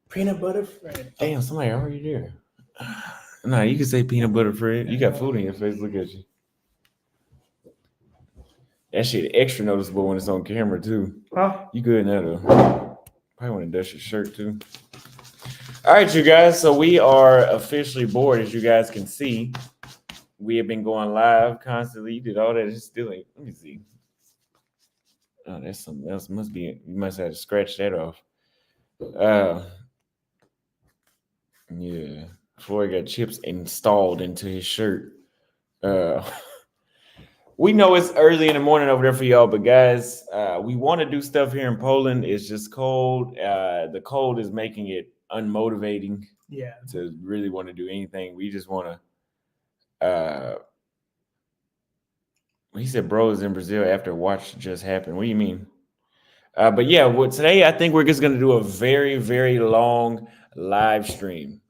Peanut butter Fred. Damn, somebody already there. Nah, you can say peanut butter Fred. You got food in your face. Look at you. That shit extra noticeable when it's on camera too. Huh? You good now though? Probably want to dust your shirt too. All right, you guys. So we are officially bored, as you guys can see. We have been going live constantly. You did all that. It's still ain't. Let me see. Oh, that's something else. Must be. You must have to scratch that off. Yeah. Floyd got chips installed into his shirt. Uh, we know it's early in the morning over there for y'all, but guys, we want to do stuff here in Poland. It's just cold. The cold is making it unmotivating. Yeah. To really want to do anything. We just want to. He said, "Bro is in Brazil after watch just happened." What do you mean? But yeah, well, today I think we're just gonna do a very, very long live stream,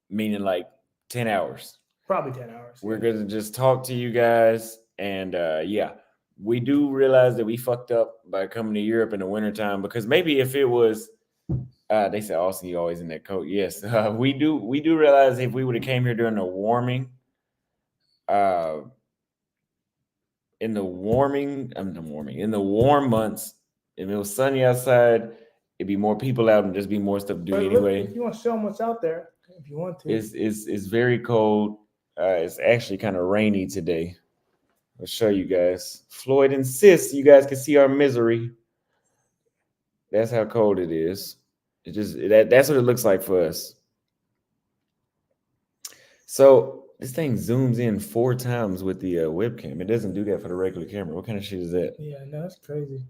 meaning like 10 hours. Probably 10 hours. We're gonna just talk to you guys, and yeah, we do realize that we fucked up by coming to Europe in the wintertime, because maybe if it was, they said Austin, you always in that coat. Yes, we do realize if we would have came here during the warming, in the warm months, if it was sunny outside, it'd be more people out and just be more stuff to do But anyway. look, if you want to show them what's out there, if you want to. It's very cold. It's actually kind of rainy today. I'll show you guys. Floyd insists you guys can see our misery. That's how cold it is. It just that's what it looks like for us. So this thing zooms in 4 times with the webcam. It doesn't do that for the regular camera. What kind of shit is that? Yeah, no, that's crazy.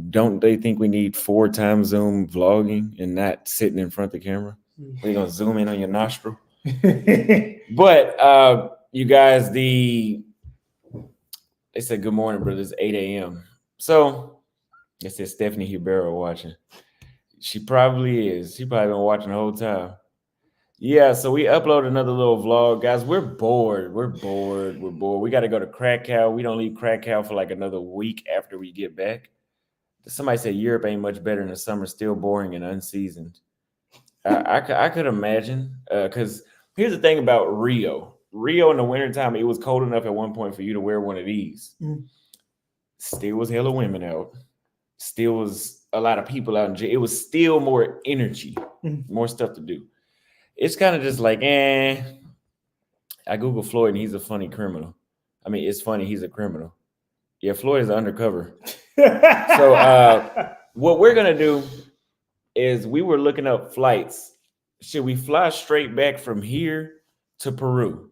Don't they think we need 4 times zoom vlogging and not sitting in front of the camera? We're gonna zoom in on your nostril. But you guys, they said good morning, brothers. 8 a.m. So it said Stephanie Hubero watching. She probably is. She probably been watching the whole time. Yeah, so we upload another little vlog, guys. We're bored. We're bored. We got to go to Krakow. We don't leave Krakow for like another week after we get back. Somebody said Europe ain't much better in the summer, still boring and unseasoned. I could imagine, because here's the thing about Rio. Rio in the wintertime, it was cold enough at one point for you to wear one of these. Still was hella women out. Still was a lot of people out in jail. It was still more energy, more stuff to do. It's kind of just like, I Google Floyd and he's a funny criminal. I mean, it's funny, he's a criminal. Yeah, Floyd is undercover. So what we're going to do is we were looking up flights. Should we fly straight back from here to Peru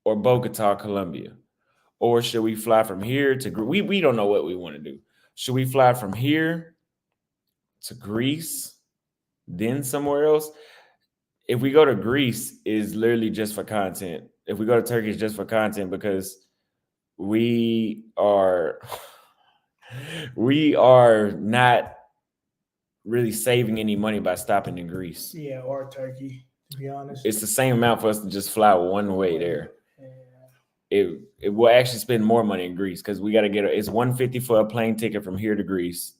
or Bogota, Colombia? Or should we fly from here to we don't know what we want to do. Should we fly from here to Greece, then somewhere else? If we go to Greece, is literally just for content. If we go to Turkey, it's just for content, because we are not really saving any money by stopping in Greece. Yeah, or Turkey, to be honest. It's the same amount for us to just fly one way there. It will actually spend more money in Greece, because we got to get it's $150 for a plane ticket from here to Greece.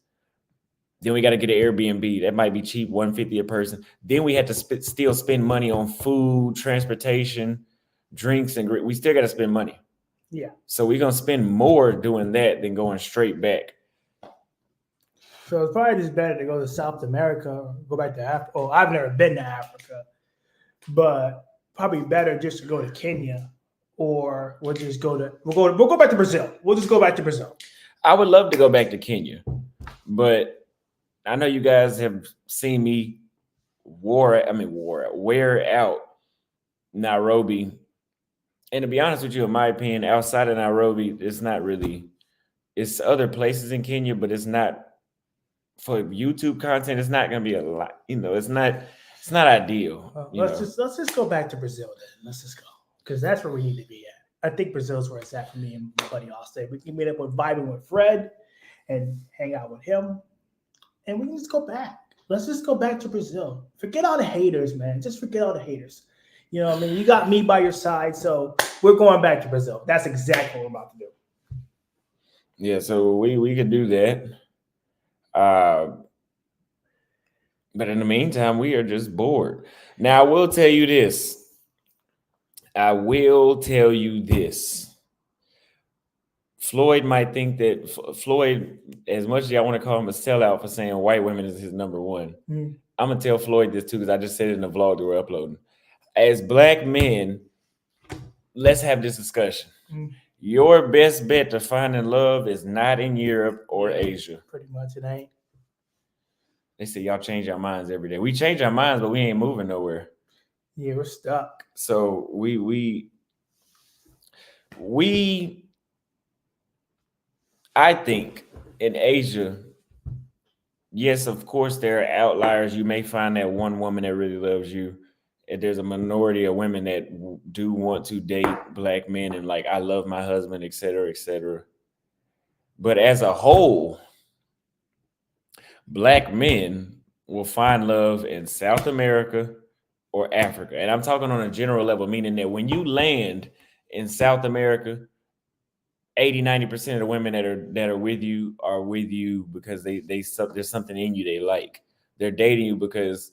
Then we got to get an Airbnb. That might be cheap, $150 a person. Then we had to still spend money on food, transportation, drinks, and we still got to spend money. Yeah. So we're gonna spend more doing that than going straight back. So it's probably just better to go to South America, go back to Africa. Oh, I've never been to Africa, but probably better just to go to Kenya, or we'll go back to Brazil. We'll just go back to Brazil. I would love to go back to Kenya, but I know you guys have seen me wear out Nairobi. And to be honest with you, in my opinion, outside of Nairobi, it's not really. It's other places in Kenya, but it's not for YouTube content. It's not going to be a lot. It's not ideal. Let's just go back to Brazil then. Let's just go, because that's where we need to be at. I think Brazil's where it's at for me and my buddy Austin. We can meet up with vibing with Fred and hang out with him, and we can just go back. Let's just go back to Brazil. Forget all the haters, man. Just forget all the haters. You know what I mean? You got me by your side, so we're going back to Brazil. That's exactly what we're about to do. Yeah, so we could do that. But in the meantime, we are just bored. Now, I will tell you this. Floyd might think that Floyd, as much as I want to call him a sellout for saying white women is his number one, I'm going to tell Floyd this too, because I just said it in the vlog that we're uploading. As black men, let's have this discussion. Your best bet to finding love is not in Europe or Asia. Pretty much it ain't. They say y'all change our minds every day. We change our minds, but we ain't moving nowhere. Yeah, we're stuck. So I think in Asia, yes, of course, there are outliers. You may find that one woman that really loves you. And there's a minority of women that do want to date black men and like, I love my husband, et cetera, et cetera. But as a whole, black men will find love in South America or Africa. And I'm talking on a general level, meaning that when you land in South America, 80-90% of the women that are with you because there's something in you they like. They're dating you because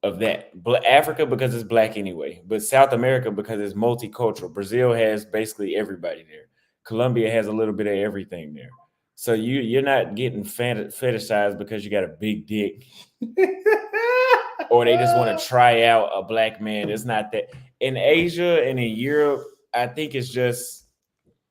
of that. Africa because it's black anyway, but South America because it's multicultural. Brazil has basically everybody there. Colombia has a little bit of everything there. So you're not getting fetishized because you got a big dick, or they just want to try out a black man. It's not that. In Asia and in Europe, I think it's just.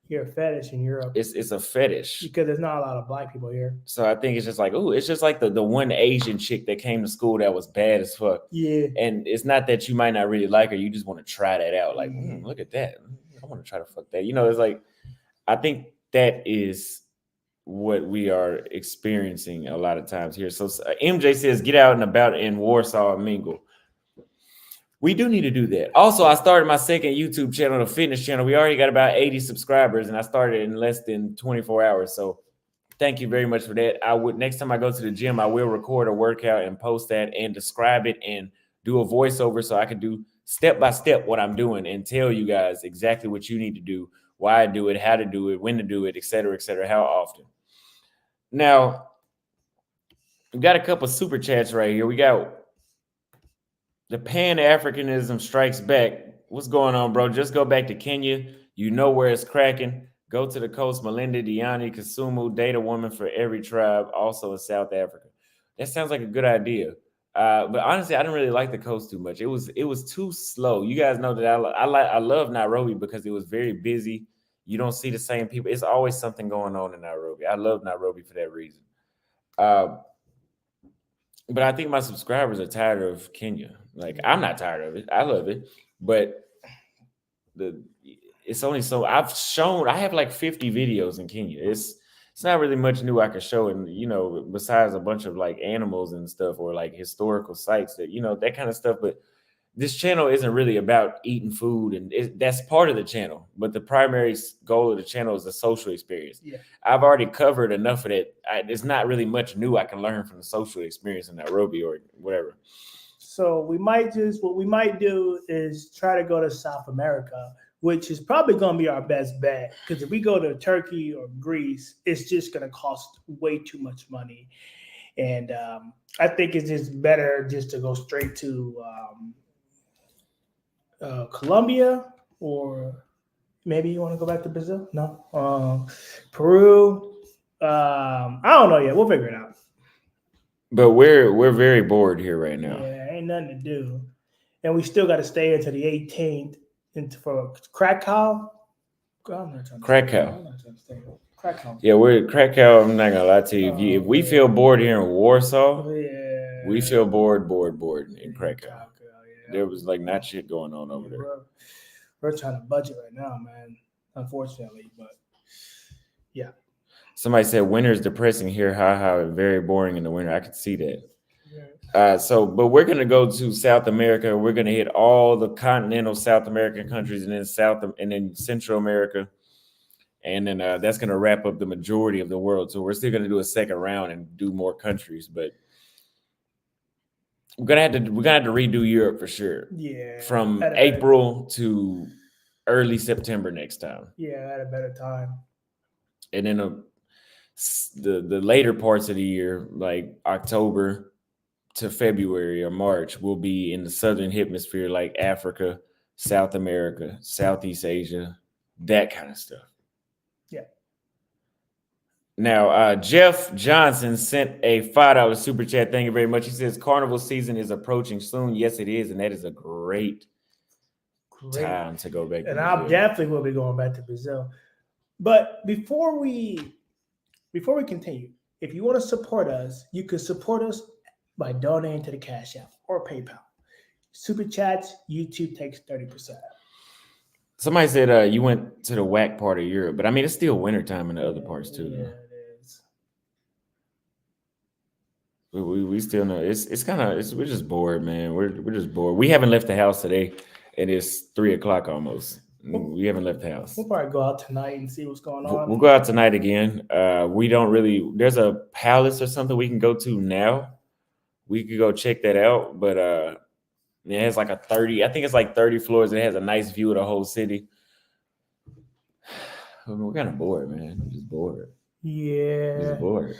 You're a fetish in Europe. It's a fetish because there's not a lot of black people here. So I think it's just like, it's just like the one Asian chick that came to school that was bad as fuck. Yeah. And it's not that you might not really like her. You just want to try that out. Like, look at that. I want to try to fuck that. It's like, I think that is what we are experiencing a lot of times here. So MJ says, get out and about in Warsaw and mingle. We do need to do that. Also, I started my second YouTube channel, the fitness channel. We already got about 80 subscribers, and I started in less than 24 hours. So thank you very much for that. Next time I go to the gym, I will record a workout and post that and describe it and do a voiceover so I can do step by step what I'm doing and tell you guys exactly what you need to do, why I do it, how to do it, when to do it, et cetera, how often. Now, we got a couple super chats right here. We got the Pan-Africanism strikes back. What's going on, bro? Just go back to Kenya. You know where it's cracking. Go to the coast. Melinda, Diani, Kisumu, date a woman for every tribe, also in South Africa. That sounds like a good idea. But honestly, I didn't really like the coast too much. It was too slow. You guys know that I love Nairobi because it was very busy. You don't see the same people. It's always something going on in Nairobi. I love Nairobi for that reason. But I think my subscribers are tired of Kenya. Like, I'm not tired of it. I love it. But it's only so I have like 50 videos in Kenya. It's not really much new I can show. And, besides a bunch of like animals and stuff or like historical sites that, that kind of stuff. But this channel isn't really about eating food, and that's part of the channel. But the primary goal of the channel is the social experience. Yeah. I've already covered enough of that. There's not really much new I can learn from the social experience in Nairobi or whatever. So what we might do is try to go to South America, which is probably going to be our best bet. Because if we go to Turkey or Greece, it's just going to cost way too much money. And I think it's just better just to go straight to Colombia, or maybe you want to go back to Brazil? No. Peru. I don't know yet. We'll figure it out. But we're very bored here right now. Yeah, ain't nothing to do. And we still got to stay until the 18th for Krakow. Krakow. Yeah, we're Krakow. I'm not gonna lie to you. If we feel bored here in Warsaw, we feel bored in Krakow. There was like not shit going on over there. We're trying to budget right now, man. Unfortunately, but yeah. Somebody said winter's depressing here. How very boring in the winter. I could see that. Yeah. But we're gonna go to South America. We're gonna hit all the continental South American countries, and then Central America, and then that's gonna wrap up the majority of the world. So we're still gonna do a second round and do more countries, but we're gonna have to redo Europe for sure. Yeah. From April to early September next time. Yeah, at a better time. And then the later parts of the year, like October to February or March, we'll be in the southern hemisphere, like Africa, South America, Southeast Asia, that kind of stuff. Yeah. Now, Jeff Johnson sent a $5 super chat. Thank you very much. He says carnival season is approaching soon. Yes, it is, and that is a great time to go back. And I definitely will be going back to Brazil. But before we continue, if you want to support us, you can support us by donating to the Cash App or PayPal. Super chats, YouTube takes 30%. Somebody said you went to the whack part of Europe, but I mean it's still wintertime in the other parts too. Yeah, it is. We still know it's kind of we're just bored, man. We're just bored. We haven't left the house today, and it's 3:00 almost. We haven't left the house. We'll probably go out tonight and see what's going on. We'll go out tonight again. We don't really. There's a palace or something we can go to now. We could go check that out, but it has like a 30. I think it's like 30 floors. It has a nice view of the whole city. We're kind of bored, man. We're just bored. Yeah. Just bored.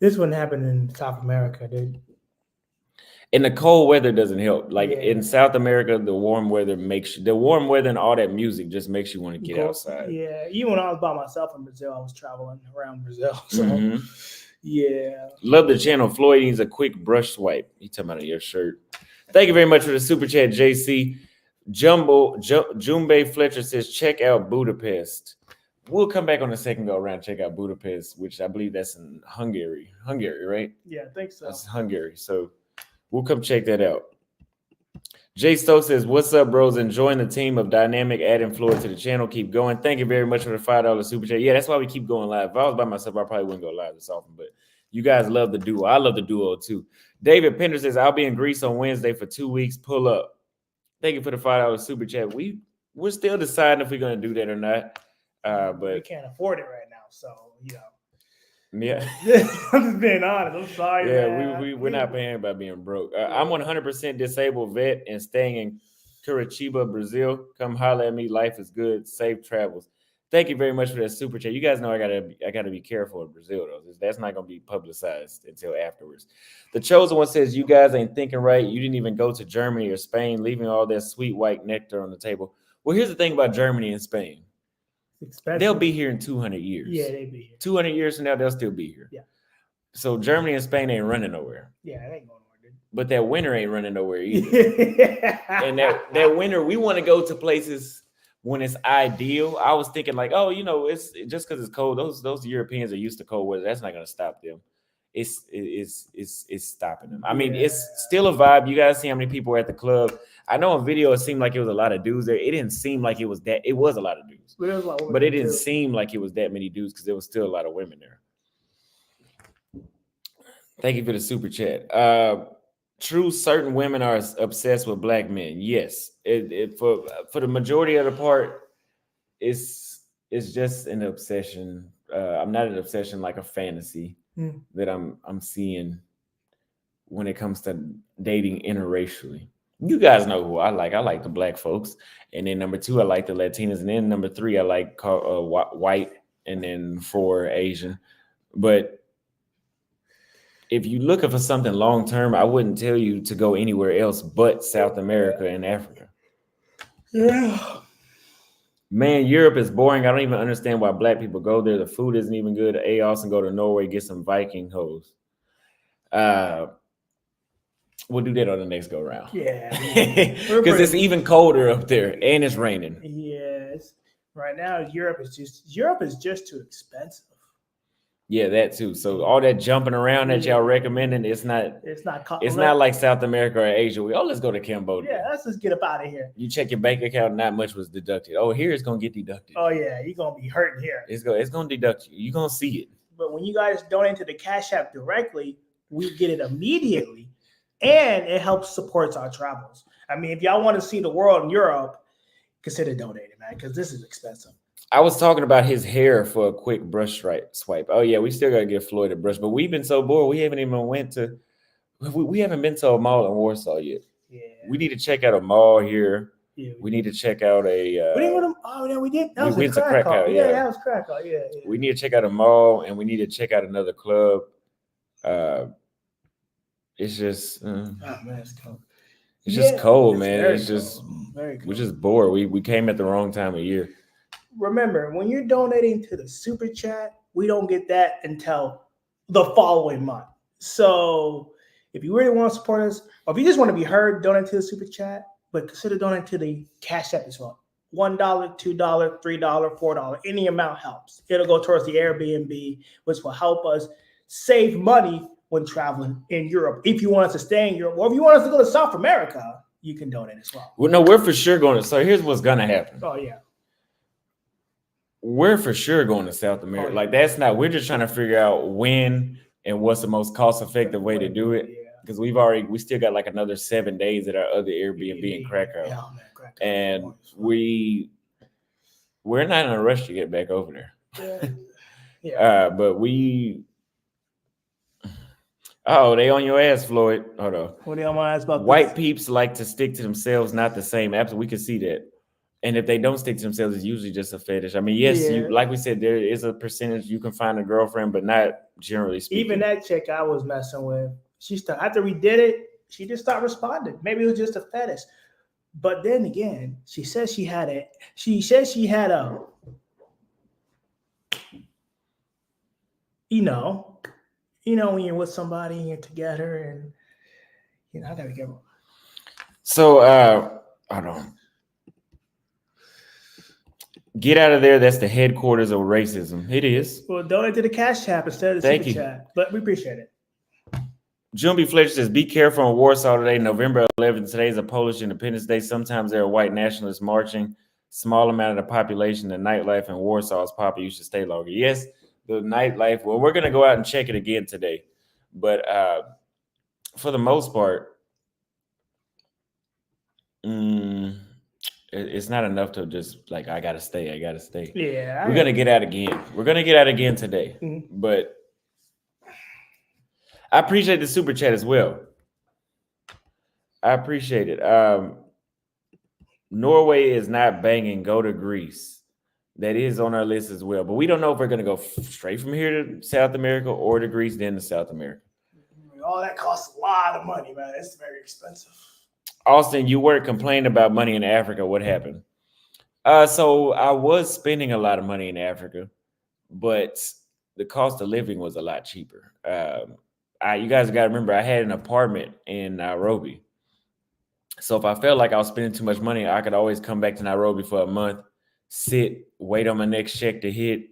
This wouldn't happen in South America, dude. And the cold weather doesn't help. Like in South America, the warm weather and all that music just makes you want to get outside. Yeah. Even when I was by myself in Brazil, I was traveling around Brazil. So yeah. Love the channel. Floyd needs a quick brush swipe. He talking about your shirt. Thank you very much for the super chat, JC. Jumbe Fletcher says, check out Budapest. We'll come back on the second go around, check out Budapest, which I believe that's in Hungary. Hungary, right? Yeah, I think so. That's Hungary. So we'll come check that out. Jay Stowe says, what's up, bros? Enjoying the team of Dynamic adding Floyd to the channel. Keep going. Thank you very much for the $5 super chat. Yeah, that's why we keep going live. If I was by myself, I probably wouldn't go live this often, but you guys love the duo. I love the duo too. David Pender says, I'll be in Greece on Wednesday for 2 weeks. Pull up. Thank you for the $5 super chat. We're still deciding if we're going to do that or not. But we can't afford it right now, so yeah. I'm just being honest. I'm sorry. Yeah, we're not paying by being broke. I'm 100% disabled vet and staying in Curitiba, Brazil. Come holler at me. Life is good. Safe travels. Thank you very much for that super chat. You guys know I gotta be careful in Brazil though. That's not gonna be publicized until afterwards. The Chosen One says, you guys ain't thinking right. You didn't even go to Germany or Spain, leaving all that sweet white nectar on the table. Well, here's the thing about Germany and Spain. They'll be here in 200 years. Yeah, they'll be here. 200 years from now, they'll still be here. Yeah. So Germany and Spain ain't running nowhere. Yeah, it ain't going nowhere, dude. But that winter ain't running nowhere either. And that winter, we want to go to places when it's ideal. I was thinking like, oh, it's just because it's cold. Those Europeans are used to cold weather. That's not going to stop them. It's stopping them. I mean, it's still a vibe. You guys see how many people were at the club. I know on video it seemed like it was a lot of dudes there. It didn't seem like it was that. It was a lot of dudes, but it didn't seem like it was that many dudes because there was still a lot of women there. Thank you for the super chat. True, certain women are obsessed with black men. Yes, for the majority of the part, it's just an obsession. I'm not an obsession like a fantasy that I'm seeing when it comes to dating interracially. You guys know who I like. I like the black folks, and then number 2, I like the Latinas, and then number 3, I like white, and then 4 Asian. But if you're looking for something long term, I wouldn't tell you to go anywhere else but South America and Africa. Yeah. Man, Europe is boring. I don't even understand why black people go there. The food isn't even good. Also go to Norway, get some Viking hoes. We'll do that on the next go round. Yeah. Because it's even colder up there and it's raining. Yes. Right now, Europe is just too expensive. Yeah, that too. So all that jumping around that y'all recommending, it's not like South America or Asia. Let's go to Cambodia. Yeah, let's just get up out of here. You check your bank account, not much was deducted. Oh, here it's gonna get deducted. Oh yeah, you're gonna be hurting here. It's gonna deduct you. You're gonna see it. But when you guys donate to the Cash App directly, we get it immediately, and it helps support our travels. I mean, if y'all want to see the world in Europe, consider donating, man, because this is expensive. I was talking about his hair for a quick brush swipe. Oh yeah, we still gotta get Floyd a brush, but we've been so bored. We haven't even we haven't been to a mall in Warsaw yet. Yeah, we need to check out a mall here. Yeah, we need to check out a. We didn't go to, oh yeah, we did. That was went to Krakow. Yeah, that was Krakow. Yeah, yeah. We need to check out a mall, and we need to check out another club. it's just Oh man, it's cold. it's just cold, it's man. very It's just cold. Very cold. we're just bored. We came at the wrong time of year. Remember, when you're donating to the super chat, we don't get that until the following month. So if you really want to support us, or if you just want to be heard, donate to the super chat, but consider donating to the Cash App as well. $1, $2, $3, $4, any amount helps. It'll go towards the Airbnb, which will help us save money when traveling in Europe. If you want us to stay in Europe, or if you want us to go to South America, you can donate as well. Well, no, we're for sure going to. So here's what's gonna happen. Oh yeah. We're for sure going to South America. Oh, yeah. Like that's not. We're just trying to figure out when and what's the most cost-effective way to do it. Yeah. Because we still got like another 7 days at our other Airbnb in Krakow, Yeah, man, Krakow. and we're not in a rush to get back over there. Yeah. But they on your ass, Floyd. Hold on. What do y'all want to ask about White this? peeps like to stick to themselves, not the same. Absolutely, we can see that. And if they don't stick to themselves, it's usually just a fetish. I mean, yes, Yeah. like we said, there is a percentage you can find a girlfriend, but not generally speaking. Even that chick I was messing with, after we did it, she just stopped responding. Maybe it was just a fetish. But then again, she said she had a when you're with somebody and you're together and I gotta get one. So hold on. Get out of there. That's the headquarters of racism. It is. Well, donate to the Cash App instead of the Super Chat. But we appreciate it. Jumby Fletcher says, be careful in Warsaw today, November 11th. Today is a Polish Independence Day. Sometimes there are white nationalists marching. Small amount of the population, the nightlife in Warsaw is popular. You should stay longer. Yes, the nightlife. Well, we're going to go out and check it again today. But for the most part, it's not enough to just like, I got to stay. Yeah. We're going to get out again. We're going to get out again today. Mm-hmm. But I appreciate the super chat as well. I appreciate it. Norway is not banging. Go to Greece. That is on our list as well. But we don't know if we're going to go straight from here to South America or to Greece, then to South America. All that costs a lot of money, man. It's very expensive. Austin, you weren't complaining about money in Africa. What happened? So I was spending a lot of money in Africa, but the cost of living was a lot cheaper. You guys got to remember, I had an apartment in Nairobi. So if I felt like I was spending too much money, I could always come back to Nairobi for a month, sit, wait on my next check to hit,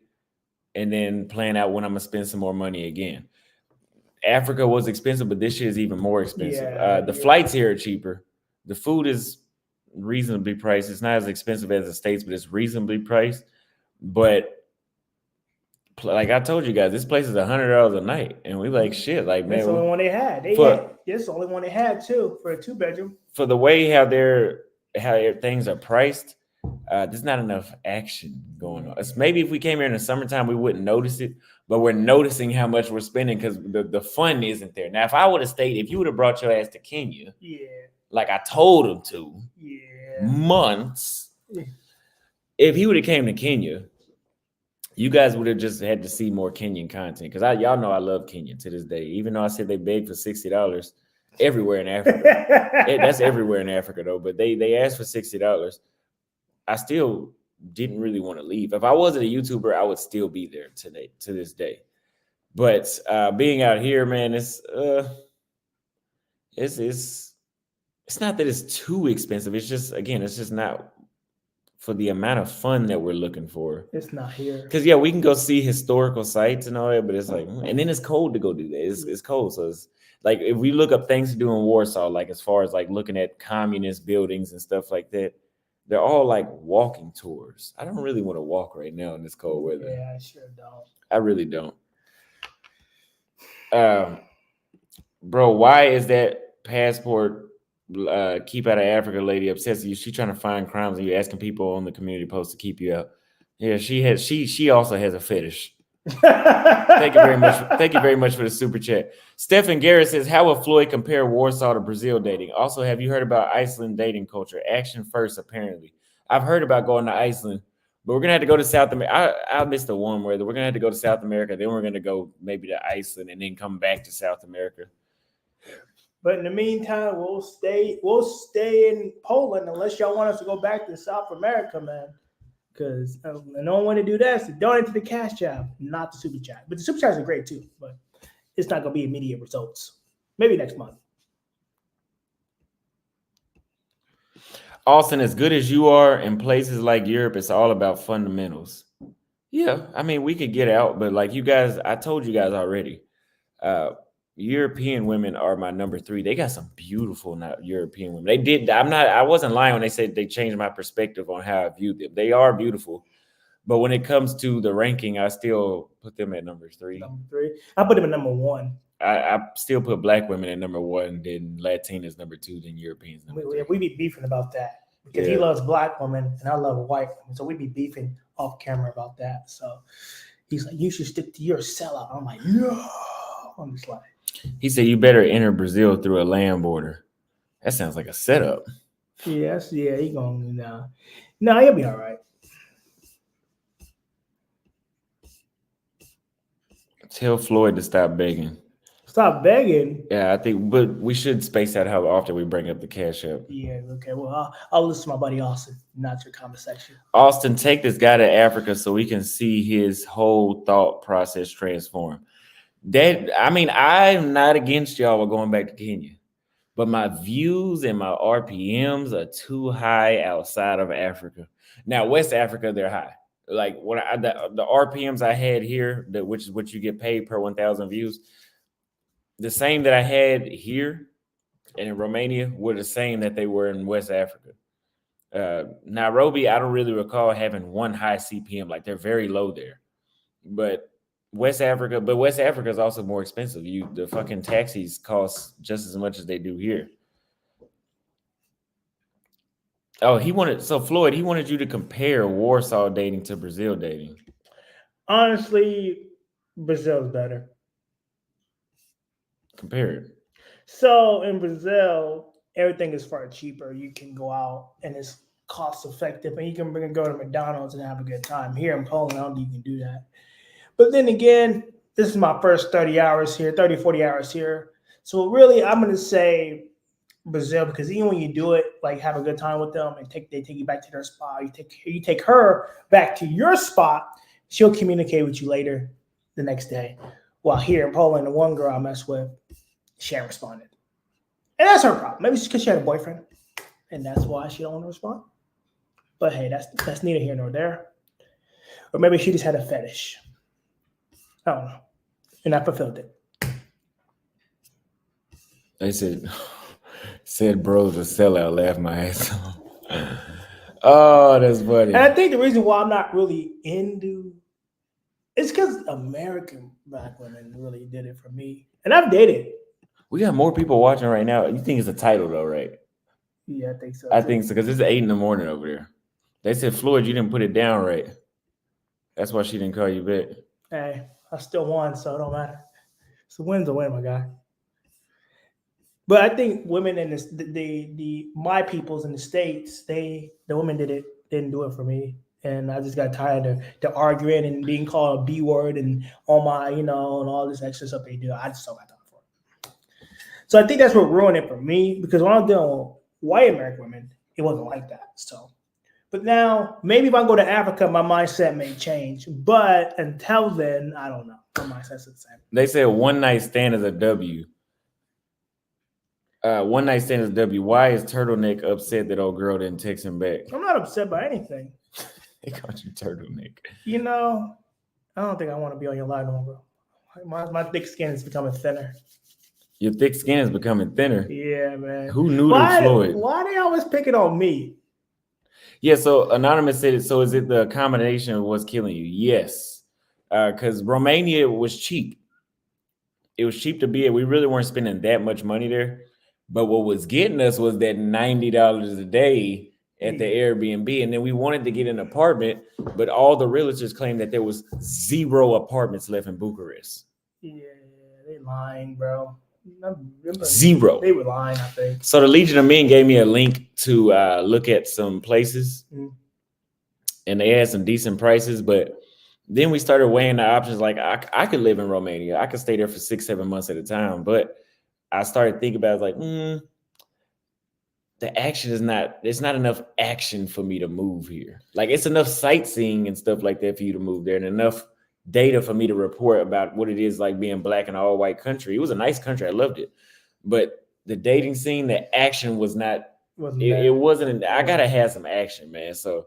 and then plan out when I'm going to spend some more money again. Africa was expensive, but this year is even more expensive. The flights here are cheaper. The food is reasonably priced. It's not as expensive as the States, but it's reasonably priced. But like I told you guys, this place is $100 a night, and we like shit. Like, man, that's the only one they had. That's the only one they had too for a 2-bedroom. For the way how things are priced, there's not enough action going on. It's maybe if we came here in the summertime, we wouldn't notice it, but we're noticing how much we're spending because the fun isn't there. Now, if I would have stayed, if you would have brought your ass to Kenya, like I told him to, months. If he would have came to Kenya, you guys would have just had to see more Kenyan content because y'all know I love Kenya to this day. Even though I said they beg for $60 everywhere in Africa, that's everywhere in Africa though. But they asked for $60. I still didn't really want to leave. If I wasn't a YouTuber, I would still be there today to this day. But being out here, man, it's not that it's too expensive. It's just it's just not for the amount of fun that we're looking for. It's not here. Because we can go see historical sites and all that, but it's like, and then it's cold to go do that. It's cold. So it's like if we look up things to do in Warsaw, like as far as like looking at communist buildings and stuff like that, they're all like walking tours. I don't really want to walk right now in this cold weather. Yeah, I sure don't. I really don't. Bro, why is that passport keep out of Africa lady upset with you? She trying to find crimes and you asking people on the community post to keep you out. Yeah, she also has a fetish. Thank you very much. Thank you very much for the super chat. Stephen Garrett says, how will Floyd compare Warsaw to Brazil dating? Also, have you heard about Iceland dating culture? Action first, apparently. I've heard about going to Iceland, but we're gonna have to go to South America. I missed the warm weather. We're gonna have to go to South America, then we're gonna go maybe to Iceland and then come back to South America. But in the meantime, we'll stay in Poland unless y'all want us to go back to South America, man. Because the only way to do that is to donate to the cash app, not the super chat. But the super chats are great too, but it's not going to be immediate results. Maybe next month. Austin, as good as you are in places like Europe, it's all about fundamentals. Yeah, I mean, we could get out, but like you guys, I told you guys already, European women are my number 3. They got some beautiful European women. They did. I wasn't lying when they said they changed my perspective on how I viewed them. They are beautiful. But when it comes to the ranking, I still put them at number 3. Number 3. I put them at number 1. I still put black women at number 1, then Latinas number 2, then Europeans number 3. We be beefing about that because he loves black women and I love white women. So we be beefing off camera about that. So he's like, you should stick to your sellout. I'm like, no. I'm just like, he said you better enter Brazil through a land border. That sounds like a setup. Yes, yeah, he gonna no, he'll be all right. Tell Floyd to stop begging. Stop begging. Yeah, I think, but we should space out how often we bring up the cash app. Yeah, okay. Well, I'll listen to my buddy Austin, not your comment section. Austin, take this guy to Africa so we can see his whole thought process transform. I mean, I'm not against y'all going back to Kenya, but my views and my RPMs are too high outside of Africa. Now, West Africa, they're high. Like when the RPMs I had here, which is what you get paid per 1,000 views, the same that I had here and in Romania were the same that they were in West Africa. Nairobi, I don't really recall having one high CPM. Like they're very low there. But West Africa is also more expensive. The fucking taxis cost just as much as they do here. Oh, Floyd, he wanted you to compare Warsaw dating to Brazil dating. Honestly, Brazil's better. Compare it. So in Brazil, everything is far cheaper. You can go out and it's cost effective, and you can go to McDonald's and have a good time. Here in Poland, I don't think you can do that. But then again, this is my first 30 hours here, 30, 40 hours here. So really, I'm going to say Brazil, because even when you do it, like have a good time with them and they take you back to their spot, you take her back to your spot, she'll communicate with you later the next day. While here in Poland, the one girl I messed with, she hadn't responded. And that's her problem. Maybe it's because she had a boyfriend, and that's why she don't want to respond. But hey, that's neither here nor there. Or maybe she just had a fetish. I don't know. And I fulfilled it. They said bro's a sellout, laugh my ass off. Oh, that's funny. And I think the reason why I'm not really into it's because American black women really did it for me. And I've dated. We got more people watching right now. You think it's a title though, right? Yeah, I think so. I think so, because it's 8 a.m. over there. They said, Floyd, you didn't put it down right. That's why she didn't call you back. Hey, I still won, so it don't matter. So win's a win, my guy. But I think women in my peoples in the States, the women didn't do it for me. And I just got tired of the arguing and being called a B word and all my, and all this extra stuff they do. I just don't got time for it. So I think that's what ruined it for me, because when I was dealing with white American women, it wasn't like that. So, but now maybe if I go to Africa, my mindset may change. But until then, I don't know. My mindset's the same. They said one night stand is a W. One night stand is a W. Why is Turtleneck upset that old girl didn't text him back? I'm not upset by anything. They called you Turtleneck. I don't think I want to be on your line no more. My thick skin is becoming thinner. Your thick skin is becoming thinner. Yeah, man. Who knew that, Floyd? Why they always pick it on me? Yeah, so Anonymous said, so is it the accommodation was killing you? Yes. Because Romania was cheap. It was cheap to be. We really weren't spending that much money there. But what was getting us was that $90 a day at the Airbnb. And then we wanted to get an apartment, but all the realtors claimed that there was 0 apartments left in Bucharest. Yeah, they lying, bro. 0. They were lying, I think. So the Legion of Men gave me a link to look at some places. And they had some decent prices, but then we started weighing the options. Like I could live in Romania. I could stay there for 6-7 months at a time, but I started thinking about it, like, the action is not, it's not enough action for me to move here. Like, it's enough sightseeing and stuff like that for you to move there, and enough data for me to report about what it is like being black in an all white country. It was a nice country. I loved it. But the dating scene, the action was not, it wasn't, I got to have some action, man. So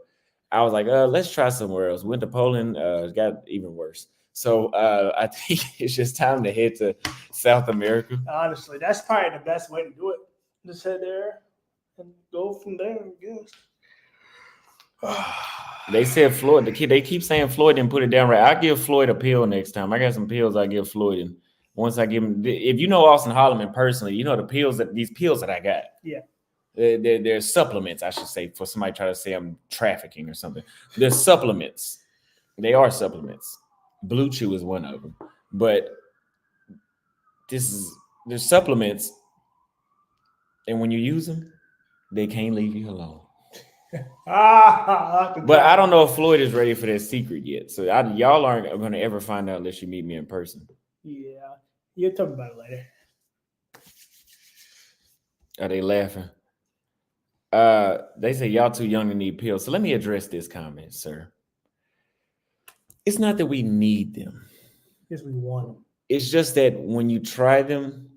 I was like, let's try somewhere else. Went to Poland, it got even worse. So I think it's just time to head to South America. Honestly, that's probably the best way to do it. Just head there and go from there, I guess. They said Floyd, they keep saying Floyd didn't put it down right. I'll give Floyd a pill next time. I got some pills I give Floyd, and once I give him, if you know Austin Holloman personally, you know these pills that I got. Yeah. They're supplements, I should say, for somebody try to say I'm trafficking or something. They're supplements. They are supplements. Blue Chew is one of them. But they're supplements, and when you use them, they can't leave you alone. But I don't know if Floyd is ready for that secret yet. So y'all aren't going to ever find out unless you meet me in person. Yeah. You'll talk about it later. Are they laughing? They say y'all too young to need pills. So let me address this comment, sir. It's not that we need them. Yes, we want them. It's just that when you try them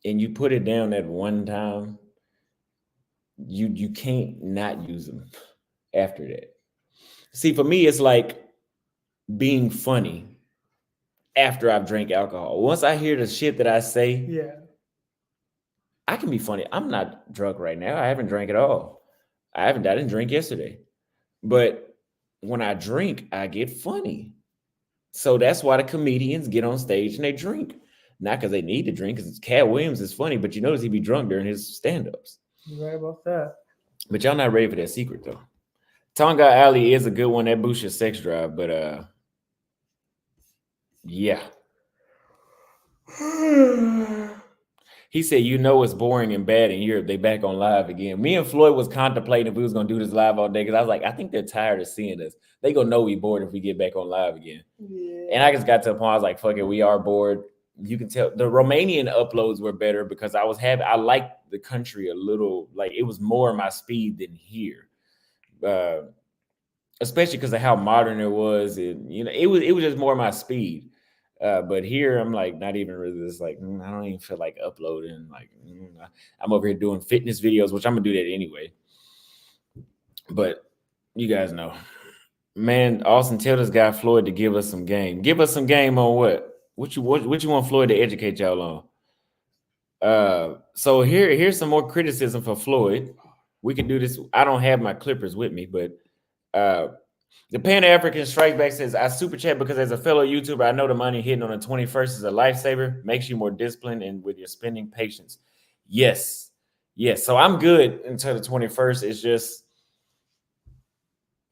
and you put it down at one time, you can't not use them after that. See, for me, it's like being funny after I've drank alcohol. Once I hear the shit that I say, yeah, I can be funny. I'm not drunk right now. I haven't drank at all. I didn't drink yesterday. But when I drink, I get funny. So that's why the comedians get on stage and they drink. Not because they need to drink, because Cat Williams is funny, but you notice he be drunk during his stand-ups. You're right about that. But y'all not ready for that secret, though. Tonga Alley is a good one. That boosts your sex drive, but yeah. He said, you know it's boring and bad in Europe. They back on live again. Me and Floyd was contemplating if we was going to do this live all day, because I was like, I think they're tired of seeing us. They going to know we bored if we get back on live again. Yeah. And I just got to a point, I was like, fuck it, we are bored. You can tell the Romanian uploads were better because I liked the country a little, like it was more my speed than here. Especially because of how modern it was. And, you know, it was just more my speed. But here I'm like, not even really just like, I don't even feel like uploading. Like I'm over here doing fitness videos, which I'm gonna do that anyway. But you guys know, man, Austin, tell this guy Floyd to give us some game. Give us some game on what? What you want Floyd to educate y'all on? So here's some more criticism for Floyd. We can do this. I don't have my clippers with me, but the Pan-African Strike Back says, I super chat because as a fellow YouTuber, I know the money hitting on the 21st is a lifesaver, makes you more disciplined and with your spending patience. Yes. So I'm good until the 21st. It's just,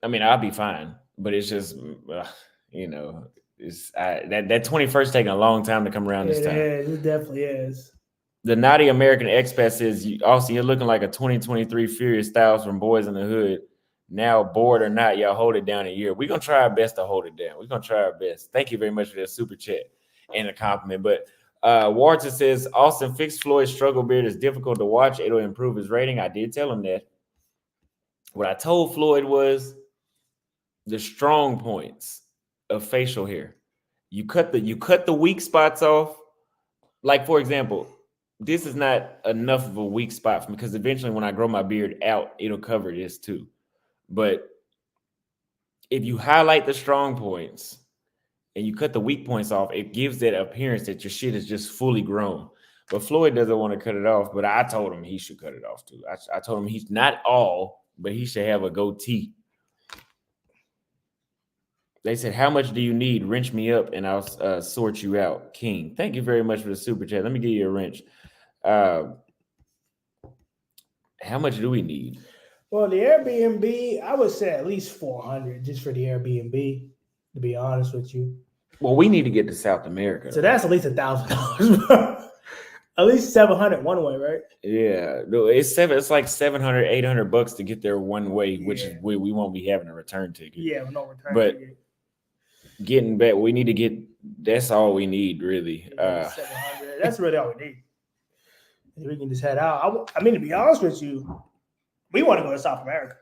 I mean, I'll be fine, but it's just, you know, that 21st taking a long time to come around this time. It definitely is. The Naughty American Expat says, Austin, you're looking like a 2023 Furious Styles from Boys in the Hood. Now, bored or not, y'all hold it down a year. We're going to try our best to hold it down. We're going to try our best. Thank you very much for that super chat and a compliment. But Walter says, Austin, fix Floyd's struggle beard is difficult to watch. It'll improve his rating. I did tell him that. What I told Floyd was the strong points of facial hair. You cut the weak spots off. Like, for example, this is not enough of a weak spot for me because eventually when I grow my beard out, it'll cover this too. But if you highlight the strong points and you cut the weak points off, it gives that appearance that your shit is just fully grown. But Floyd doesn't want to cut it off, but I told him he should cut it off too. I told him he's not all, but he should have a goatee. They said, how much do you need? Wrench me up and I'll sort you out. King, thank you very much for the super chat. Let me give you a wrench. How much do we need? Well, the Airbnb, I would say at least 400 just for the Airbnb, to be honest with you. Well, we need to get to South America. So that's at least $1,000. At least 700 one way, right? Yeah. It's like 700, 800 bucks to get there one way, which we won't be having a return ticket. Yeah, no return but ticket. Getting back, we need to get that's all we need, really. 700. That's really all we need. We can just head out. I mean, to be honest with you, we want to go to South America.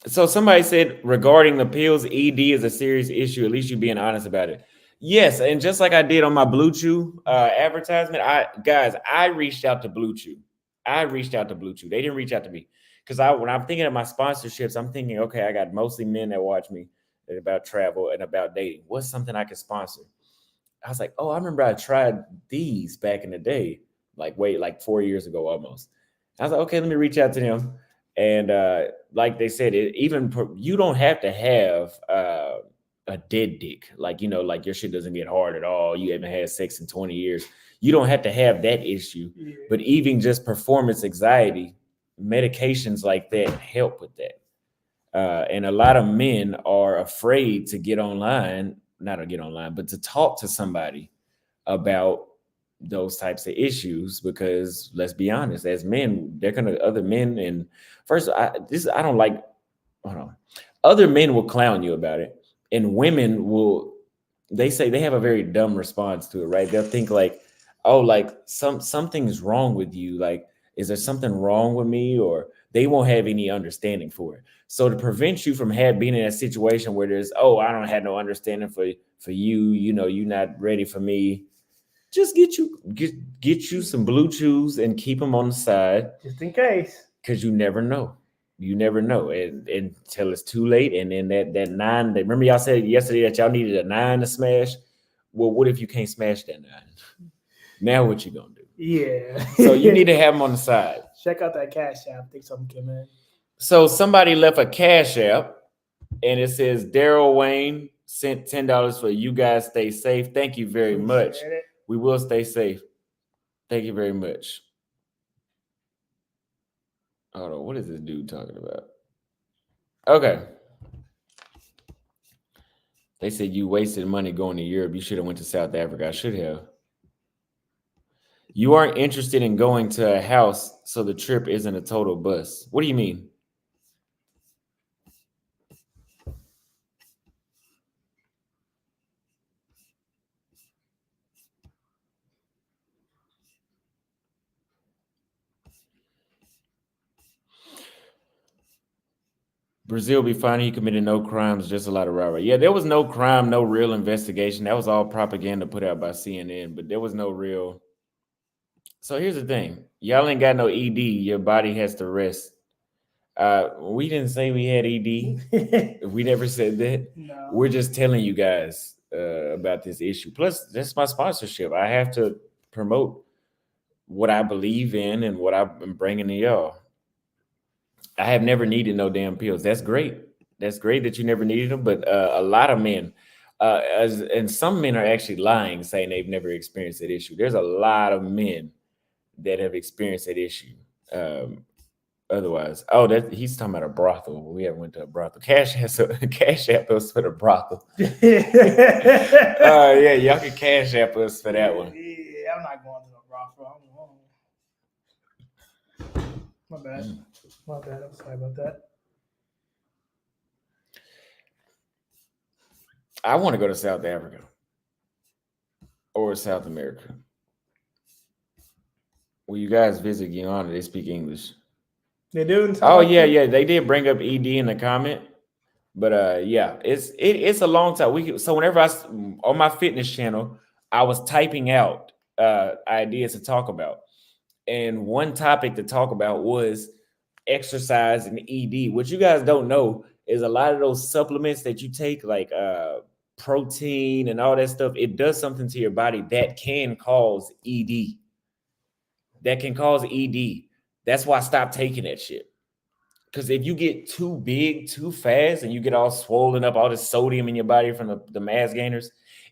So somebody said regarding the pills, ED is a serious issue. At least you being honest about it. Yes, and just like I did on my Blue Chew advertisement, I reached out to Blue Chew. They didn't reach out to me because when I'm thinking of my sponsorships, I'm thinking, okay, I got mostly men that watch me about travel and about dating. What's something I can sponsor? I was like, oh, I remember I tried these back in the day, like 4 years ago almost. I was like, okay, let me reach out to them. And like they said, you don't have to have a dead dick, like like your shit doesn't get hard at all. You haven't had sex in 20 years. You don't have to have that issue. Yeah. But even just performance anxiety, medications like that help with that. And a lot of men are afraid to but to talk to somebody about those types of issues, because let's be honest, as men, other men, and first, I don't like, hold on, other men will clown you about it, and women they say they have a very dumb response to it, right? They'll think like, oh, like something's wrong with you, like, is there something wrong with me? Or they won't have any understanding for it. So to prevent you from being in a situation where there's, oh, I don't have no understanding for you, you're not ready for me, just get you some Blue Chews and keep them on the side, just in case, because you never know. And until it's too late. And then that 9, remember y'all said yesterday that y'all needed a 9 to smash. Well, what if you can't smash that 9? Now what you gonna do? Yeah. So you need to have them on the side. Check out that Cash App. I think something came in. So somebody left a Cash App, and it says Daryl Wayne sent $10 for you guys. Stay safe. Thank you very much. We will stay safe. Thank you very much. Hold on. What is this dude talking about? Okay. They said you wasted money going to Europe. You should have went to South Africa. I should have. You aren't interested in going to a house, so the trip isn't a total bust. What do you mean? Brazil be fine. He committed no crimes, just a lot of robbery. Yeah, there was no crime, no real investigation. That was all propaganda put out by CNN, but there was no real. So here's the thing. Y'all ain't got no ED. Your body has to rest. We didn't say we had ED. We never said that. No. We're just telling you guys about this issue. Plus, that's my sponsorship. I have to promote what I believe in and what I've been bringing to y'all. I have never needed no damn pills. That's great. That's great that you never needed them. But a lot of men, and some men are actually lying, saying they've never experienced that issue. There's a lot of men that have experienced that issue. Otherwise, he's talking about a brothel. We haven't went to a brothel. Cash App us for the brothel. Yeah, y'all can Cash App us for that one. Yeah, I'm not going to a brothel. My bad. I'm sorry about that. I want to go to South Africa or South America. When you guys visit Guyana, they speak English. They do? Oh, yeah. They did bring up ED in the comment. But yeah, it's a long time. So whenever on my fitness channel, I was typing out ideas to talk about. And one topic to talk about was exercise and ED. What you guys don't know is a lot of those supplements that you take, like protein and all that stuff, it does something to your body that can cause ED. That's why I stopped taking that shit. Because if you get too big too fast and you get all swollen up, all the sodium in your body from the mass gainers,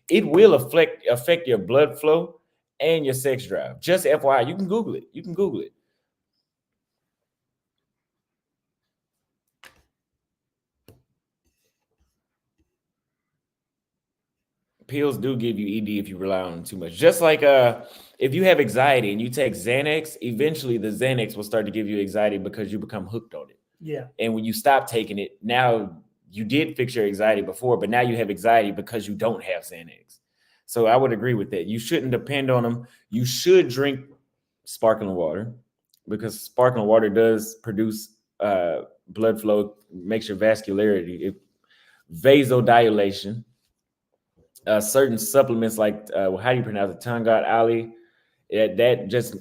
it will affect your blood flow and your sex drive. Just FYI, you can Google it. Pills do give you ED if you rely on them too much. Just like if you have anxiety and you take Xanax, eventually the Xanax will start to give you anxiety because you become hooked on it. Yeah. And when you stop taking it, now you did fix your anxiety before, but now you have anxiety because you don't have Xanax. So I would agree with that. You shouldn't depend on them. You should drink sparkling water because sparkling water does produce blood flow, makes your vascularity, vasodilation. Certain supplements like how do you pronounce it? Tangat Ali. That just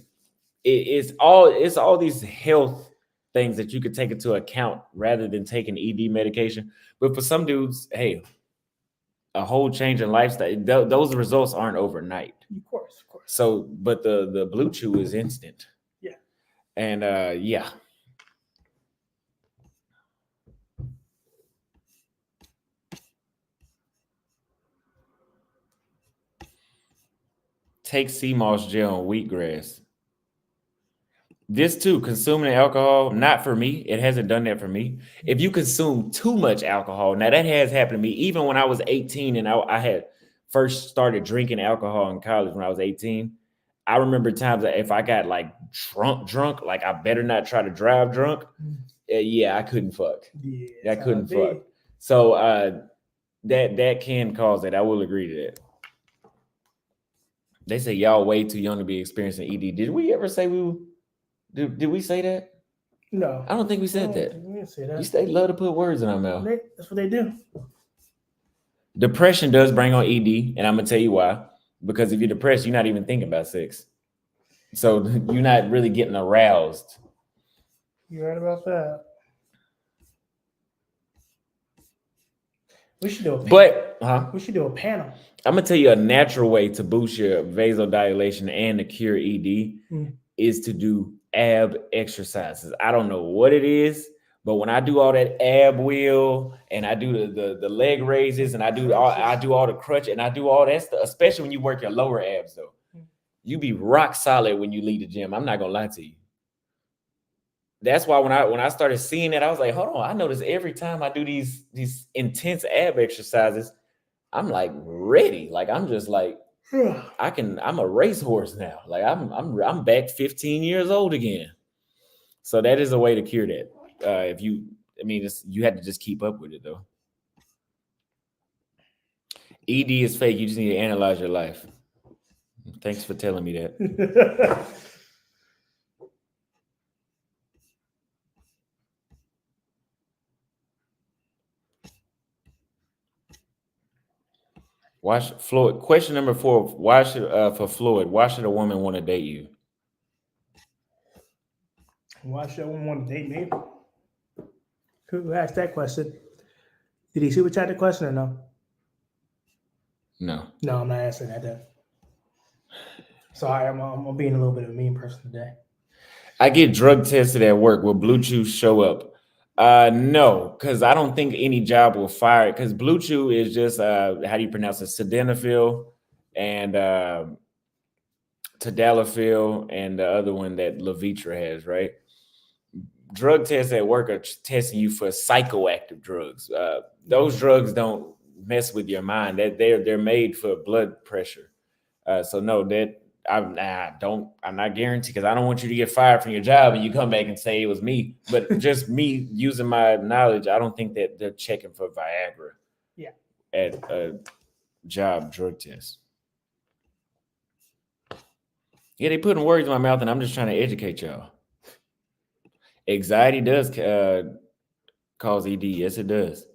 it's all these health things that you could take into account rather than taking ED medication. But for some dudes, hey, a whole change in lifestyle, those results aren't overnight. Of course. So, but the Blue Chew is instant. Yeah. And yeah. Take sea moss gel and wheatgrass. This too, consuming alcohol, not for me. It hasn't done that for me. If you consume too much alcohol, now that has happened to me. Even when I was 18 and I had first started drinking alcohol in college when I was 18, I remember times that if I got like drunk, like I better not try to drive drunk. Yeah, I couldn't fuck. Yeah, I couldn't fuck. So that can cause that. I will agree to that. They say y'all way too young to be experiencing ED. Did we ever say did we say that? No. I don't think we said that. We didn't say that. They love to put words in our mouth. That's what they do. Depression does bring on ED, and I'm gonna tell you why. Because if you're depressed, you're not even thinking about sex. So you're not really getting aroused. You're right about that. We should do a panel. We should do a panel. I'm gonna tell you a natural way to boost your vasodilation and to cure ED is to do ab exercises. I don't know what it is, but when I do all that ab wheel and I do the leg raises and I do all the crutch and I do all that stuff, especially when you work your lower abs though, you be rock solid when you leave the gym. I'm not gonna lie to you. That's why when I started seeing it, I was like, hold on, I notice every time I do these intense ab exercises, I'm like ready. Like I'm just like I'm a racehorse now. Like I'm back 15 years old again. So that is a way to cure that. You had to just keep up with it though. ED is fake. You just need to analyze your life. Thanks for telling me that. Floyd? Question number 4. Why should a woman want to date you? Why should a woman want to date me? Who asked that question? Did he super chat the question or no? No, I'm not answering that. Sorry, I'm being a little bit of a mean person today. I get drug tested at work. Will Blue Chew show up? No, because I don't think any job will fire it. Because Blue Chew is just how do you pronounce it? Sildenafil and Tadalafil and the other one that Levitra has, right? Drug tests at work are testing you for psychoactive drugs. Those drugs don't mess with your mind. They're made for blood pressure. So no, that I'm not guaranteed because I don't want you to get fired from your job and you come back and say it was me. But just me using my knowledge, I don't think that they're checking for Viagra. Yeah. At a job drug test. Yeah, they putting words in my mouth and I'm just trying to educate y'all. Anxiety does cause ED. Yes, it does.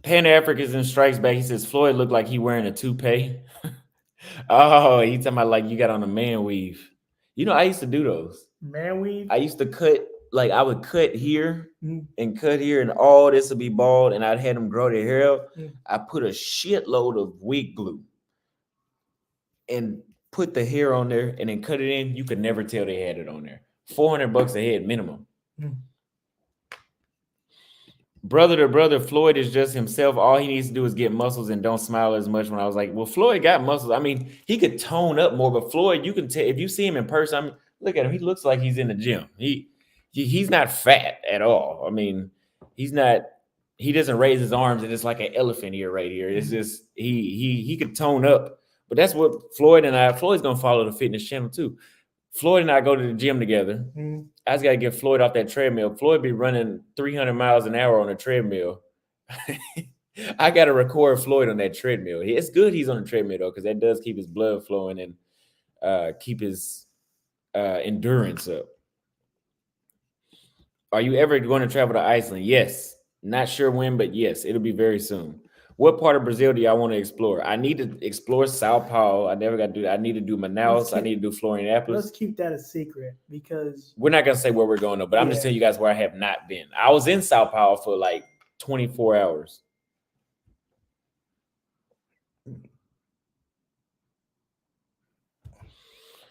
Pan-Africanism strikes back. He says Floyd looked like he wearing a toupee. Oh, he talking about like you got on a man weave. You know, I used to do those. Man weave? I used to cut, like I would cut here and cut here and all this would be bald and I'd have them grow their hair out. I put a shitload of wig glue and put the hair on there and then cut it in. You could never tell they had it on there. $400 a head minimum. Brother to brother, Floyd is just himself. All he needs to do is get muscles and don't smile as much. When I was like, well, Floyd got muscles. I mean, he could tone up more, but Floyd, you can tell if you see him in person. I mean, look at him. He looks like he's in the gym. He's not fat at all. I mean, he doesn't raise his arms and it's like an elephant ear right here. It's just he could tone up. But that's what Floyd's gonna follow the fitness channel too. Floyd and I go to the gym together. I just got to get Floyd off that treadmill. Floyd be running 300 miles an hour on a treadmill. I gotta record Floyd on that treadmill. It's good he's on the treadmill though, because that does keep his blood flowing and keep his endurance up. Are you ever going to travel to Iceland? Yes. Not sure when, but yes, it'll be very soon. What part of Brazil do y'all want to explore? I need to explore Sao Paulo. I never got to do that. I need to do Manaus. I need to do Florianopolis. Let's keep that a secret because we're not gonna say where we're going though, but I'm just telling you guys where I have not been. I was in Sao Paulo for like 24 hours.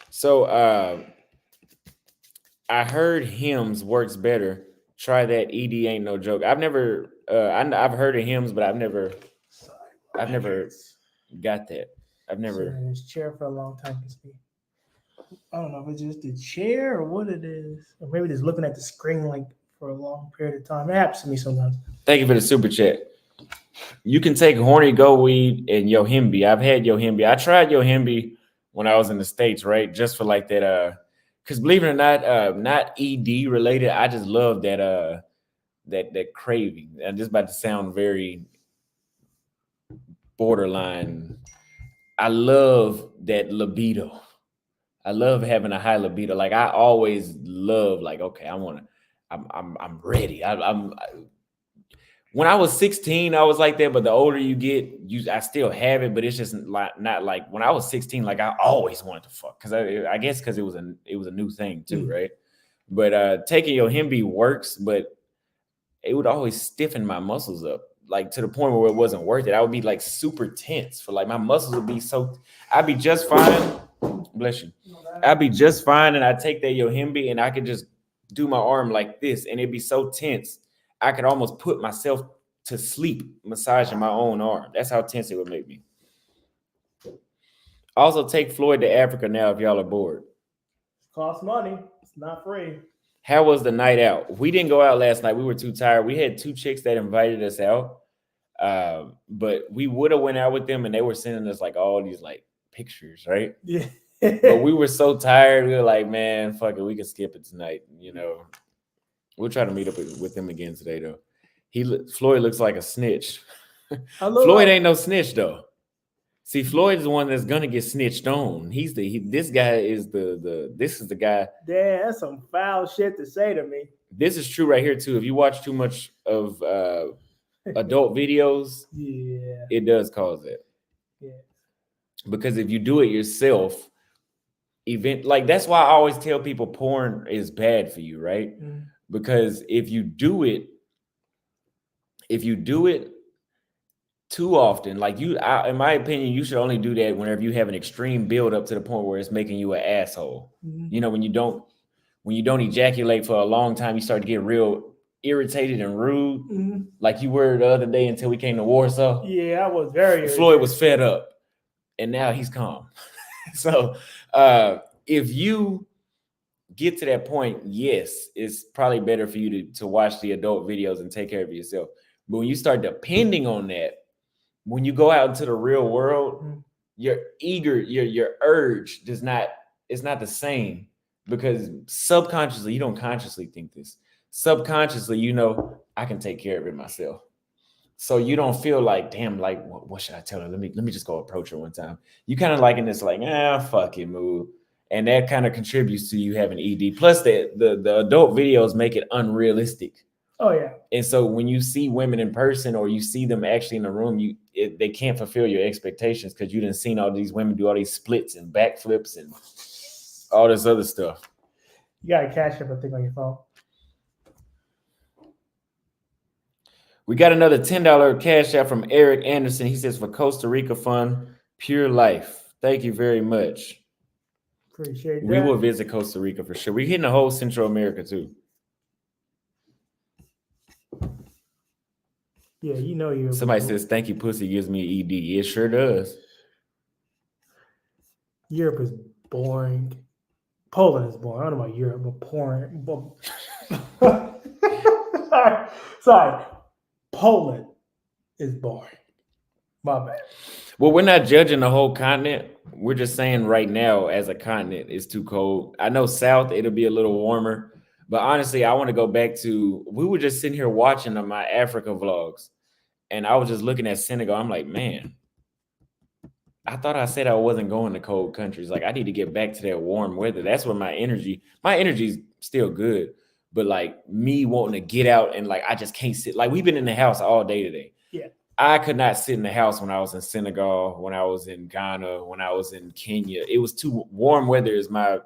So I heard Hims works better. Try that. ED ain't no joke. I've never I've heard of Hims, but I've never got that. I've never in his chair for a long time. I don't know if it's just the chair or what it is. Or maybe just looking at the screen like for a long period of time. It happens to me sometimes. Thank you for the super chat. You can take horny go weed and Yohimbe. I've had Yohimbe. I tried Yohimbe when I was in the States, right? Just for like that because believe it or not ED related. I just love that that craving. I'm just about to sound very borderline. I love that libido. I love having a high libido. Like I always love, like, okay, I'm ready. When I was 16, I was like that, but the older you get, I still have it, but it's just not like when I was 16, like I always wanted to fuck. Cause I guess because it was a new thing too, right? But taking Yohimbe works, but it would always stiffen my muscles up, like to the point where it wasn't worth it. I would be like super tense for like my muscles would be so. I'd be just fine. Bless you. I'd be just fine, and I'd take that Yohimbe, and I could just do my arm like this, and it'd be so tense, I could almost put myself to sleep massaging my own arm. That's how tense it would make me. Also, take Floyd to Africa now if y'all are bored. Costs money. It's not free. How was the night out? We didn't go out last night. We were too tired. We had 2 chicks that invited us out, but we would have went out with them, and they were sending us like all these like pictures, right? Yeah. But we were so tired. We were like, man, fuck it. We can skip it tonight. You know, we'll try to meet up with him again today, though. Floyd looks like a snitch. Floyd ain't no snitch, though. See, Floyd is the one that's gonna get snitched on. This guy is this is the guy. Damn, that's some foul shit to say to me. This is true right here too. If you watch too much of adult videos, yeah, it does cause it. Yeah. Because if you do it yourself, that's why I always tell people porn is bad for you, right? Mm. Because if you do it too often, like in my opinion, you should only do that whenever you have an extreme build up to the point where it's making you an asshole. Mm-hmm. You know, when you don't ejaculate for a long time, you start to get real irritated and rude, mm-hmm. like you were the other day until we came to Warsaw. Yeah, I was very irritated. Floyd was fed up, and now he's calm. So if you get to that point, yes, it's probably better for you to watch the adult videos and take care of yourself. But when you start depending on that, when you go out into the real world, mm-hmm. your urge it's not the same, because subconsciously, you don't consciously think this. Subconsciously, you know, I can take care of it myself. So you don't feel like, damn, like, what should I tell her? Let me just go approach her one time. You kind of like in this, like, fuck it, move. And that kind of contributes to you having ED. Plus, the adult videos make it unrealistic. Oh, yeah. And so when you see women in person, or you see them actually in the room, they can't fulfill your expectations, because you didn't seen all these women do all these splits and backflips and all this other stuff. You got to cash up a thing on your phone. We got another $10 cash out from Eric Anderson. He says, for Costa Rica fun, pure life. Thank you very much. Appreciate that. We will visit Costa Rica for sure. We're hitting the whole Central America too. Yeah, you know you're. Somebody says, thank you, pussy gives me ED. It sure does. Europe is boring. Poland is boring. I don't know about Europe, but boring. Sorry. Poland is boring. My bad. Well, we're not judging the whole continent. We're just saying right now, as a continent, it's too cold. I know south, it'll be a little warmer. But honestly, I want to go back to, we were just sitting here watching my Africa vlogs. And I was just looking at Senegal. I'm like, man, I thought I said I wasn't going to cold countries. Like, I need to get back to that warm weather. That's where my energy's still good. But like me wanting to get out and like I just can't sit. Like, we've been in the house all day today. Yeah. I could not sit in the house when I was in Senegal, when I was in Ghana, when I was in Kenya. It was too warm weather is my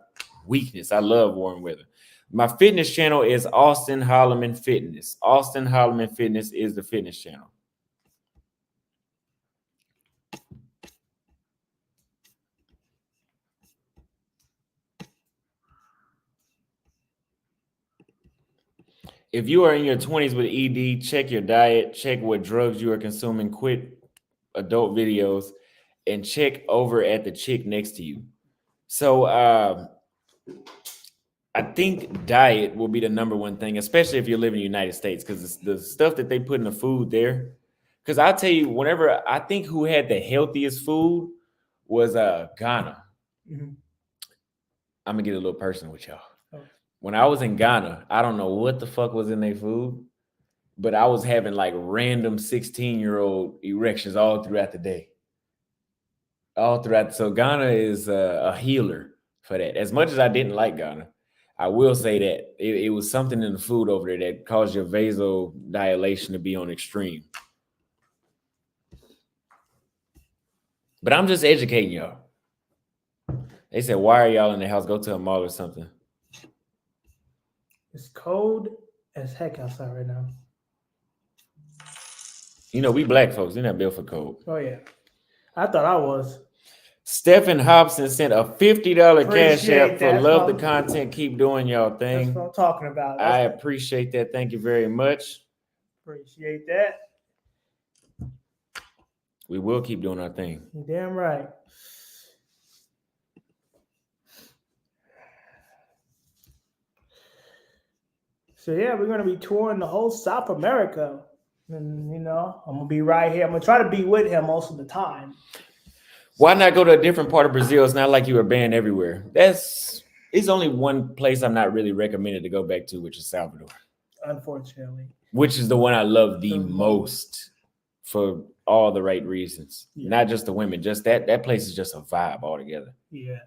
weakness. I love warm weather. My fitness channel is Austin Holloman Fitness. Austin Holloman Fitness is the fitness channel. If you are in your 20s with ED, check your diet, check what drugs you are consuming, quit adult videos, and check over at the chick next to you. So I think diet will be the number one thing, especially if you live in the United States, because the stuff that they put in the food there. Because I'll tell you, whenever I think who had the healthiest food was Ghana. Mm-hmm. I'm gonna get a little personal with y'all. Oh. When I was in Ghana, I don't know what the fuck was in their food, but I was having like random 16-year-old erections all throughout the day. All throughout. So Ghana is a healer for that. As much as I didn't like Ghana, I will say that it was something in the food over there that caused your vasodilation to be on extreme. But I'm just educating y'all. They said, why are y'all in the house? Go to a mall or something. It's cold as heck outside right now. You know, we black folks, we're not built for cold. Oh, yeah. I thought I was. Stephen Hobson sent a $50 cash app for love the folks. content. Keep doing y'all thing. That's what I'm talking about. I appreciate that. Thank you very much. Appreciate that. We will keep doing our thing. You're damn right. So, yeah, we're going to be touring the whole South America. And, you know, I'm going to be right here. I'm going to try to be with him most of the time. Why not go to a different part of Brazil? It's not like you were banned everywhere. It's only one place I'm not really recommended to go back to, which is Salvador. Unfortunately. Which is the one I love the most for all the right reasons. Yeah. Not just the women, just that place is just a vibe altogether. Yeah.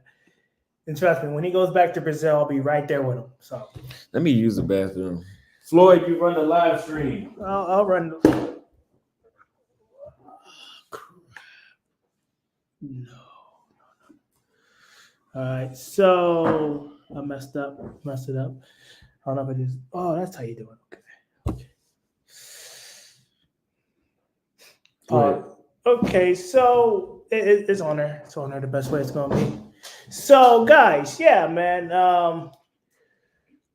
And trust me, when he goes back to Brazil, I'll be right there with him. So let me use the bathroom. Floyd, you run the live stream. I'll run. No. All right, so I messed it up. I don't know if I just. Oh, that's how you do it. Okay. Okay, so it's on there. It's on there the best way it's gonna be. So, guys, yeah, man.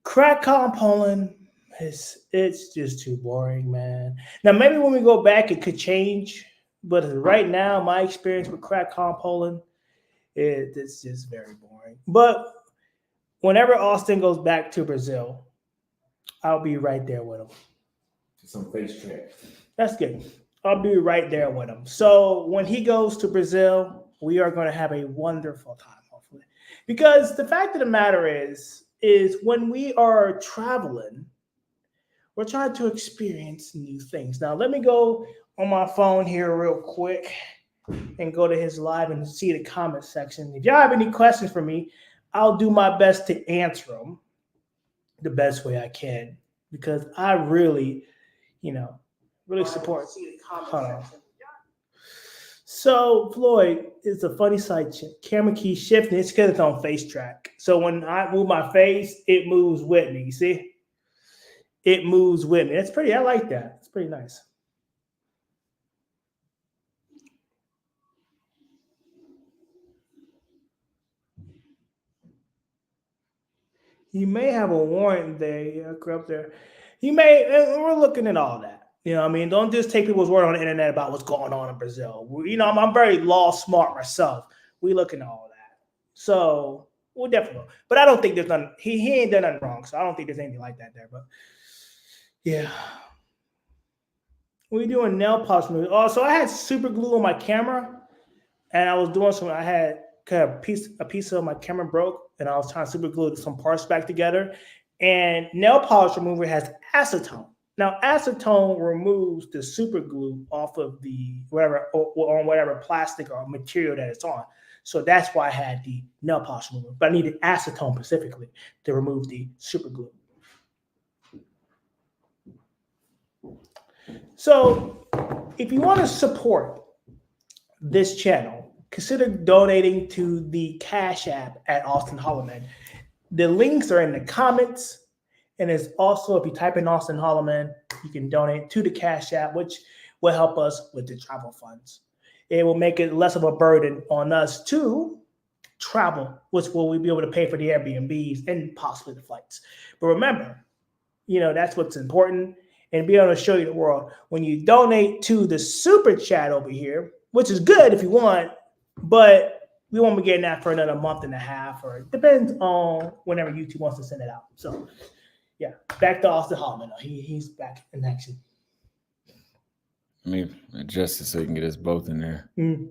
Crack Poland it's just too boring, man. Now, maybe when we go back, it could change. But right now, my experience with Crack Poland, it's just very boring. But whenever Austin goes back to Brazil, I'll be right there with him. Some face track. That's good. I'll be right there with him. So when he goes to Brazil, we are going to have a wonderful time, hopefully. Because the fact of the matter is when we are traveling, we're trying to experience new things. Now, let me go on my phone here real quick and go to his live and see the comment section. If y'all have any questions for me, I'll do my best to answer them the best way I can, because I really, really support. So Floyd is a funny side chick. Camera key shifting. It's because it's on face track. So when I move my face, it moves with me. You see? It moves with me. That's pretty. I like that. It's pretty nice. He may have a warrant there. Yeah, up there. He may. We're looking at all that. You know what I mean? Don't just take people's word on the internet about what's going on in Brazil. I'm very law smart myself. We looking at all that. So we'll definitely. But I don't think there's nothing. He ain't done nothing wrong. So I don't think there's anything like that there. But yeah. We doing nail polish movie. Oh, so I had super glue on my camera, and I was doing some. I had kind of a piece of my camera broke, and I was trying to super glue some parts back together. And nail polish remover has acetone. Now, acetone removes the super glue off of the whatever or on whatever plastic or material that it's on. So that's why I had the nail polish remover. But I needed acetone specifically to remove the super glue. So if you want to support this channel, consider donating to the Cash App at Austin Holloman. The links are in the comments. And it's also, if you type in Austin Holloman, you can donate to the Cash App, which will help us with the travel funds. It will make it less of a burden on us to travel, which will we be able to pay for the Airbnbs and possibly the flights. But remember, that's what's important, and be able to show you the world. When you donate to the super chat over here, which is good if you want, but we won't be getting that for another month and a half, or it depends on whenever YouTube wants to send it out. So, yeah, back to Austin Holloman. He's back in action. Let me adjust it so you can get us both in there. Mm.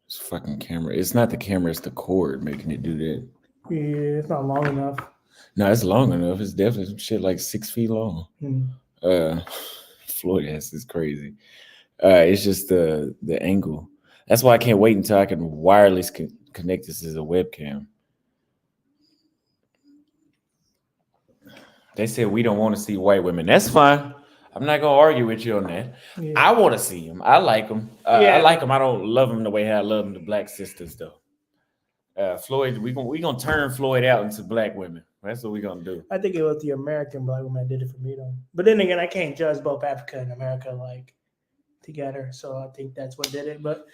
This fucking camera. It's not the camera, it's the cord making it do that. Yeah, it's not long enough. No, it's long enough. It's definitely some shit like 6 feet long. Floyd ass is crazy. It's just the angle. That's why I can't wait until I can wireless connect this as a webcam. They said we don't want to see white women. That's fine. I'm not gonna argue with you on that. Yeah. I want to see them. I like them. I like them. I don't love them the way I love them, the black sisters though. Floyd, we gonna turn Floyd out into black women. That's what we're gonna do. I think it was the American black woman that did it for me though. But then again, I can't judge both Africa and America like together. So I think that's what did it. But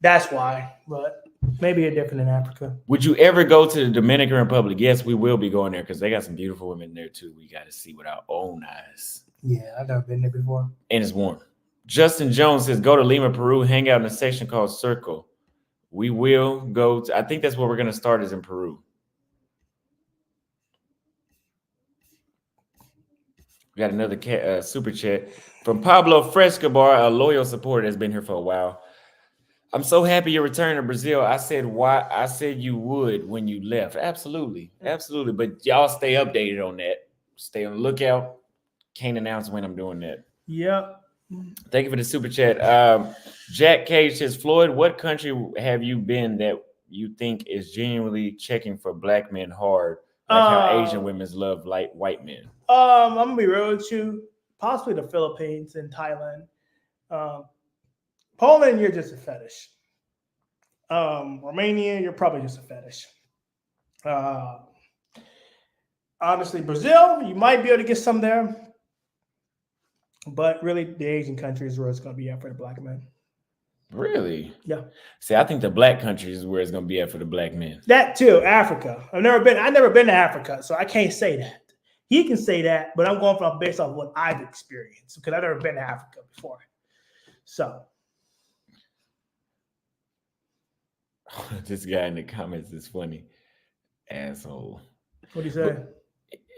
that's why. But maybe it's different in Africa. Would you ever go to the Dominican Republic? Yes, we will be going there because they got some beautiful women there too. We got to see with our own eyes. Yeah, I've never been there before. And it's warm. Justin Jones says, go to Lima, Peru, hang out in a section called Circle. We will go to, I think that's where we're going to start is in Peru. We got another super chat from Pablo Frescobar, a loyal supporter that's been here for a while. I'm so happy you're returning to Brazil. I said why? I said you would when you left. Absolutely. Absolutely. But y'all stay updated on that. Stay on the lookout. Can't announce when I'm doing that. Yep. Thank you for the super chat. Jack Cage says, Floyd, what country have you been that you think is genuinely checking for black men hard, like how Asian women love like white men? I'm gonna be real with you. Possibly the Philippines and Thailand. Poland, you're just a fetish. Romania, you're probably just a fetish. Honestly, Brazil, you might be able to get some there. But really, the Asian countries where it's going to be at for the black men. Really? Yeah. See, I think the black countries is where it's going to be at for the black men. That too, Africa. I've never been to Africa, so I can't say that. He can say that, but I'm going from based off what I've experienced because I've never been to Africa before. So. This guy in the comments is funny. Asshole. What did he say?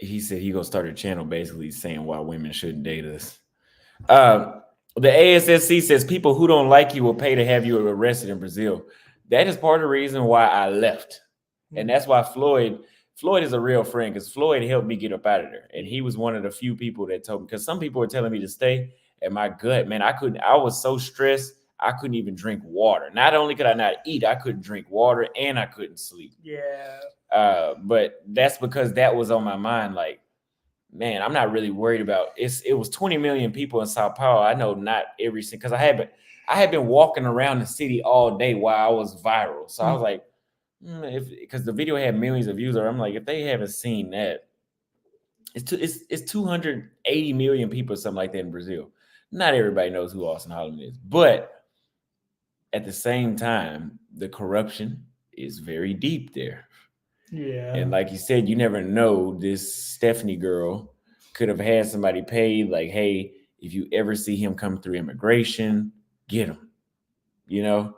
He said he going to start a channel basically saying why women shouldn't date us. The ASSC says people who don't like you will pay to have you arrested in Brazil. That is part of the reason why I left. And that's why Floyd is a real friend because Floyd helped me get up out of there. And he was one of the few people that told me, because some people were telling me to stay, and my gut, man, I was so stressed, I couldn't even drink water. Not only could I not eat, I couldn't drink water and I couldn't sleep. Yeah. But that's because that was on my mind. Like, man, I'm not really worried about it. It was 20 million people in Sao Paulo. I know not every single, because I had been walking around the city all day while I was viral. So I was like, because the video had millions of views, I'm like, if they haven't seen that, it's 280 million people, something like that in Brazil. Not everybody knows who Austin Holloman is, but at the same time, the corruption is very deep there. Yeah. And like you said, you never know. This Stephanie girl could have had somebody paid, like, hey, if you ever see him come through immigration, get him. You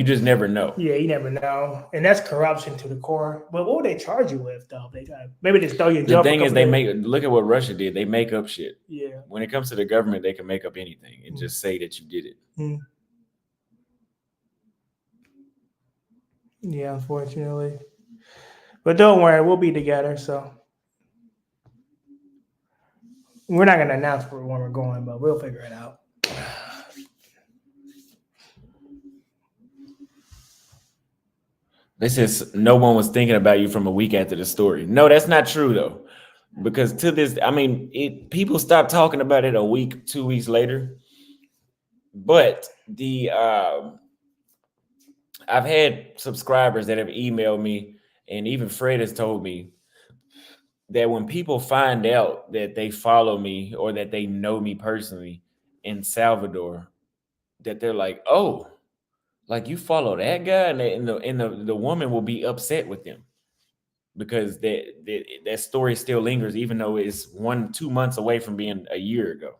just never know. Yeah, you never know. And that's corruption to the core. But what would they charge you with, though? Maybe they throw you in jail. The thing is, look at what Russia did. They make up shit. Yeah. When it comes to the government, they can make up anything and just say that you did it. Yeah, unfortunately. But don't worry, we'll be together. So We're not gonna announce when we're going, but we'll figure it out. This is no one was thinking about you from a week after the story. No, that's not true though, because to this, I mean, people stopped talking about it a week, 2 weeks later. But I've had subscribers that have emailed me, and even Fred has told me that when people find out that they follow me or that they know me personally in Salvador, that they're like, "Oh, like you follow that guy," and the woman will be upset with them because that story still lingers, even though it's 2 months away from being a year ago.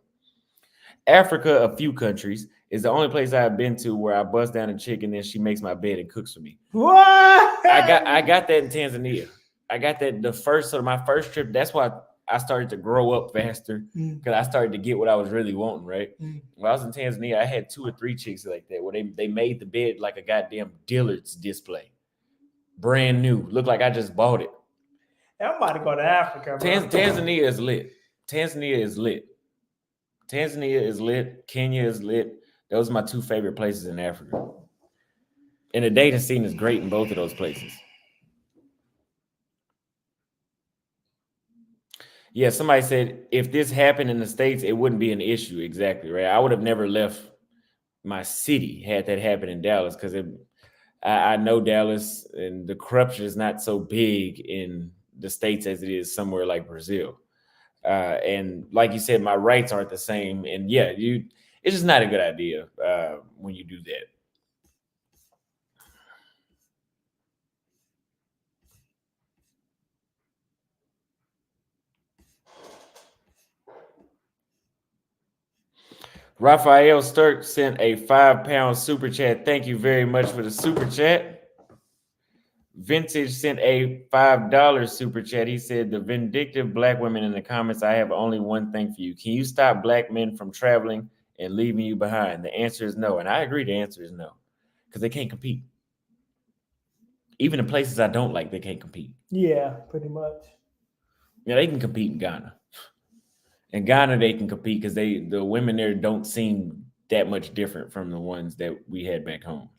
Africa, a few countries, is the only place I've been to where I bust down a chick and then she makes my bed and cooks for me. What? I got that in Tanzania. I got that my first trip. That's why I started to grow up faster because I started to get what I was really wanting, right? When I was in Tanzania, I had 2 or 3 chicks like that where they made the bed like a goddamn Dillard's display. Brand new. Looked like I just bought it. I'm about to go to Africa, bro. Tanzania is lit. Tanzania is lit. Tanzania is lit. Kenya is lit. Those are my 2 favorite places in Africa. And the dating scene is great in both of those places. Yeah, somebody said if this happened in the States, it wouldn't be an issue. Exactly, right? I would have never left my city had that happened in Dallas because I know Dallas and the corruption is not so big in the States as it is somewhere like Brazil. And like you said, my rights aren't the same. And yeah, it's just not a good idea when you do that. Raphael Sturk sent a £5 super chat. Thank you very much for the super chat. Vintage sent a $5 super chat. He said, the vindictive black women in the comments, I have only one thing for you. Can you stop black men from traveling and leaving you behind? The answer is no. And I agree the answer is no. Because they can't compete. Even in places I don't like, they can't compete. Yeah, pretty much. Yeah, they can compete in Ghana. In Ghana, they can compete because the women there don't seem that much different from the ones that we had back home.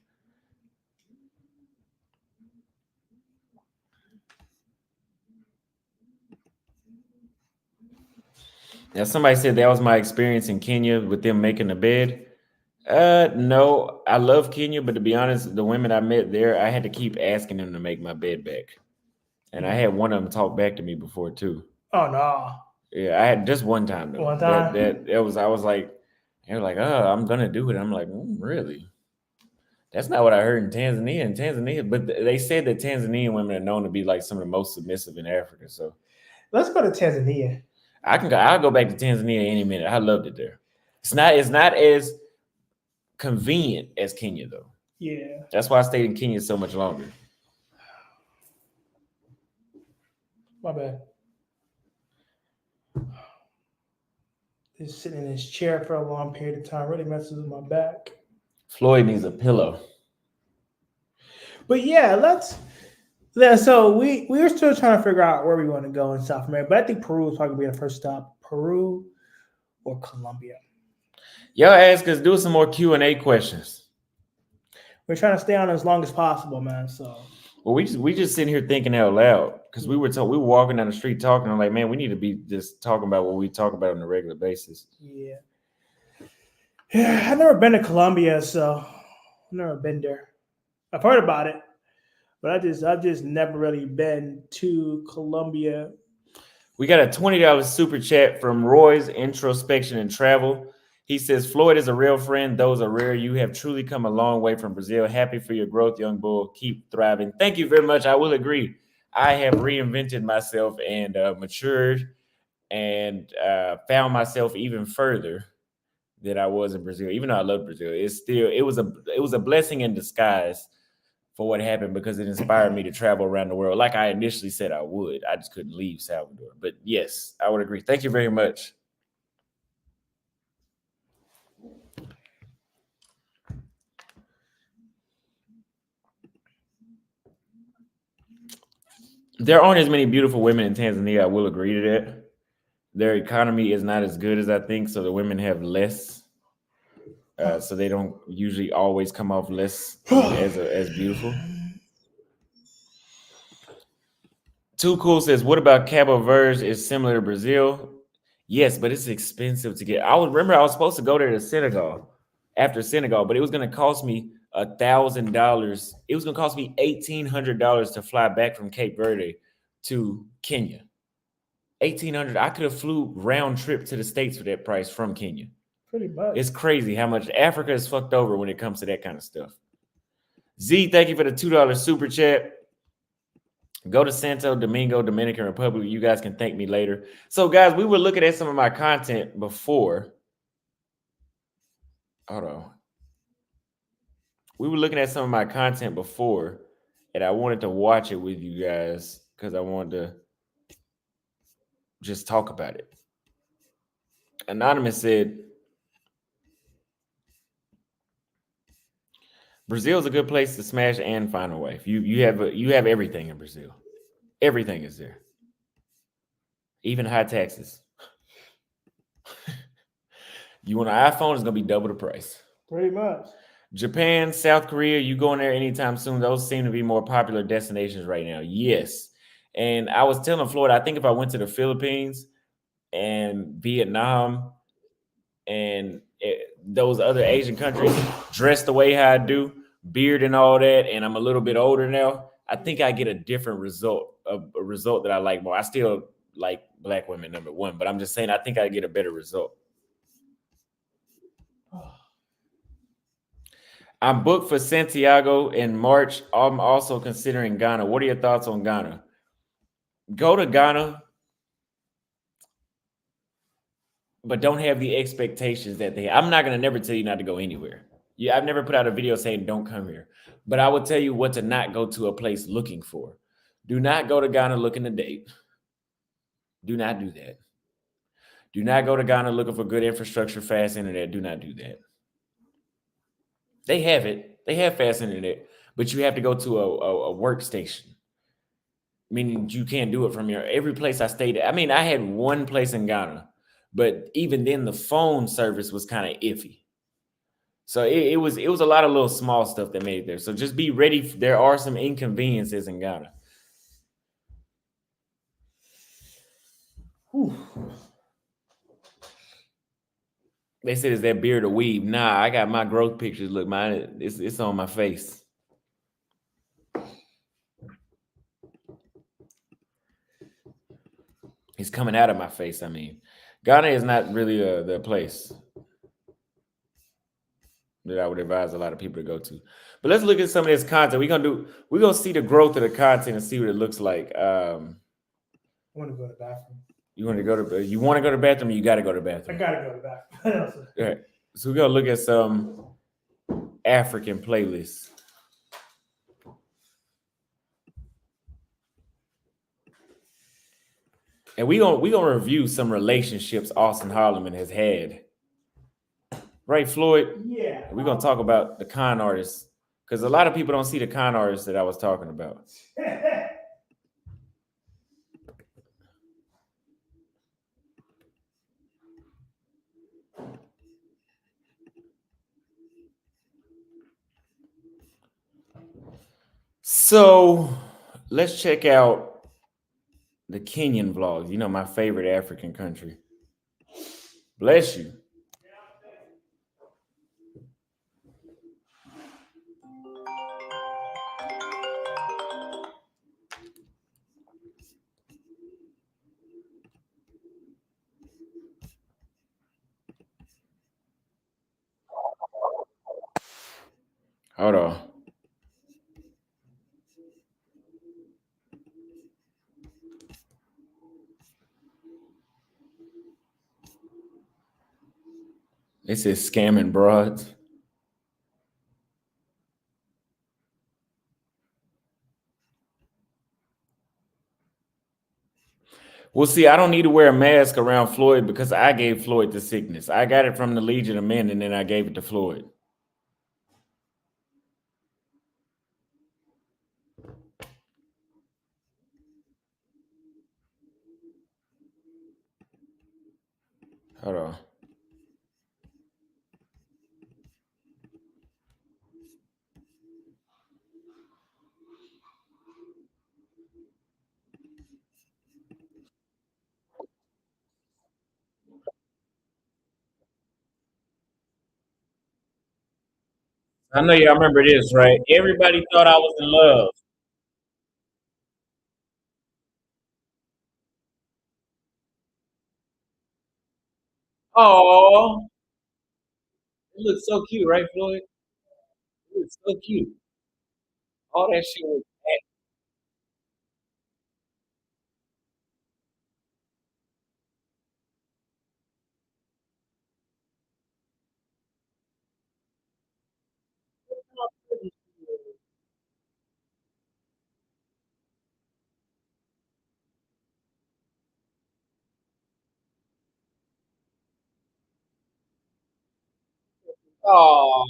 Now, somebody said that was my experience in Kenya with them making the bed. No, I love Kenya, but to be honest, the women I met there, I had to keep asking them to make my bed back. And I had one of them talk back to me before too. Oh no. Yeah, I had just one time though. One time? I was like, they were like, oh, I'm gonna do it. I'm like, really? That's not what I heard in Tanzania. But they said that Tanzanian women are known to be like some of the most submissive in Africa. So let's go to Tanzania. I'll go back to Tanzania any minute. I loved it there. It's not as convenient as Kenya though. Yeah. That's why I stayed in Kenya so much longer. My bad. Just sitting in his chair for a long period of time really messes with my back. Floyd needs a pillow. But yeah, so we were still trying to figure out where we want to go in South America, but I think Peru is probably gonna be the first stop. Peru or Colombia. Y'all ask us, do some more Q&A questions. We're trying to stay on as long as possible, man. So well, we just sitting here thinking out loud because we were walking down the street talking. I'm like, man, we need to be just talking about what we talk about on a regular basis. Yeah, I've never been to Colombia, so I've never been there. I've heard about it, but I've just never really been to Colombia. We got a $20 super chat from Roy's Introspection and Travel. He says, Floyd is a real friend. Those are rare. You have truly come a long way from Brazil. Happy for your growth, young bull. Keep thriving. Thank you very much. I will agree. I have reinvented myself and matured and found myself even further than I was in Brazil. Even though I love Brazil, it was a blessing in disguise for what happened because it inspired me to travel around the world like I initially said I would. I just couldn't leave Salvador. But yes, I would agree. Thank you very much. There aren't as many beautiful women in Tanzania. I will agree to that. their economy is not as good as I think, so the women have less. So they don't usually always come off less as beautiful. Too Cool says, "What about Cabo Verde? Is similar to Brazil?" Yes, but it's expensive to get. I was supposed to go there to Senegal after Senegal, but it was going to cost me $1,000. It was going to cost me $1,800 to fly back from Cape Verde to Kenya. 1,800. I could have flew round trip to the States for that price from Kenya. Pretty much. It's crazy how much Africa is fucked over when it comes to that kind of stuff. Z, thank you for the $2 super chat. Go to Santo Domingo, Dominican Republic. You guys can thank me later. So, guys, we were looking at some of my content before. Hold on. We were looking at some of my content before, and I wanted to watch it with you guys because I wanted to just talk about it. Anonymous said, Brazil is a good place to smash and find a wife. You have everything in Brazil. Everything is there. Even high taxes. You want an iPhone, it's gonna be double the price. Pretty much. Japan, South Korea, you going there anytime soon? Those seem to be more popular destinations right now. Yes. And I was telling Floyd, I think if I went to the Philippines and Vietnam and those other Asian countries, dressed the way how I do, beard and all that, and I'm a little bit older now, I think I get a different result, a result that I like more. I still like black women, number one, but I'm just saying I think I get a better result. I'm booked for Santiago in March. I'm also considering Ghana. What are your thoughts on Ghana? Go to Ghana, but don't have the expectations that they have. I'm not going to never tell you not to go anywhere. Yeah, I've never put out a video saying don't come here. But I will tell you what to not go to a place looking for. Do not go to Ghana looking to date. Do not do that. Do not go to Ghana looking for good infrastructure, fast internet. Do not do that. They have it. They have fast internet, but you have to go to a workstation. Meaning you can't do it from your every place I stayed at. I mean, I had one place in Ghana, but even then the phone service was kind of iffy. So it was a lot of little small stuff that made it there. So just be ready. There are some inconveniences in Ghana. Whew. They said, is that beard a weave? Nah, I got my growth pictures. Look, mine, it's on my face. It's coming out of my face. I mean, Ghana is not really the place that I would advise a lot of people to go to. But let's look at some of this content. We're gonna see the growth of the content and see what it looks like. I want to go to the bathroom. You want to go to the bathroom, you gotta go to the bathroom. I gotta go to the bathroom. All right. So we're gonna look at some African playlists. And we gonna review some relationships Austin Holloman has had. Right, Floyd? Yeah. We're gonna talk about the con artists because a lot of people don't see the con artists that I was talking about. So let's check out the Kenyan vlogs. You know, my favorite African country. Bless you. Hold on. It says scamming broads. Well, see, I don't need to wear a mask around Floyd because I gave Floyd the sickness. I got it from the Legion of Men, and then I gave it to Floyd. Hold on. I know y'all remember this, right? Everybody thought I was in love. Oh, it looks so cute, right, Floyd? It looks so cute. All that shit was. Oh,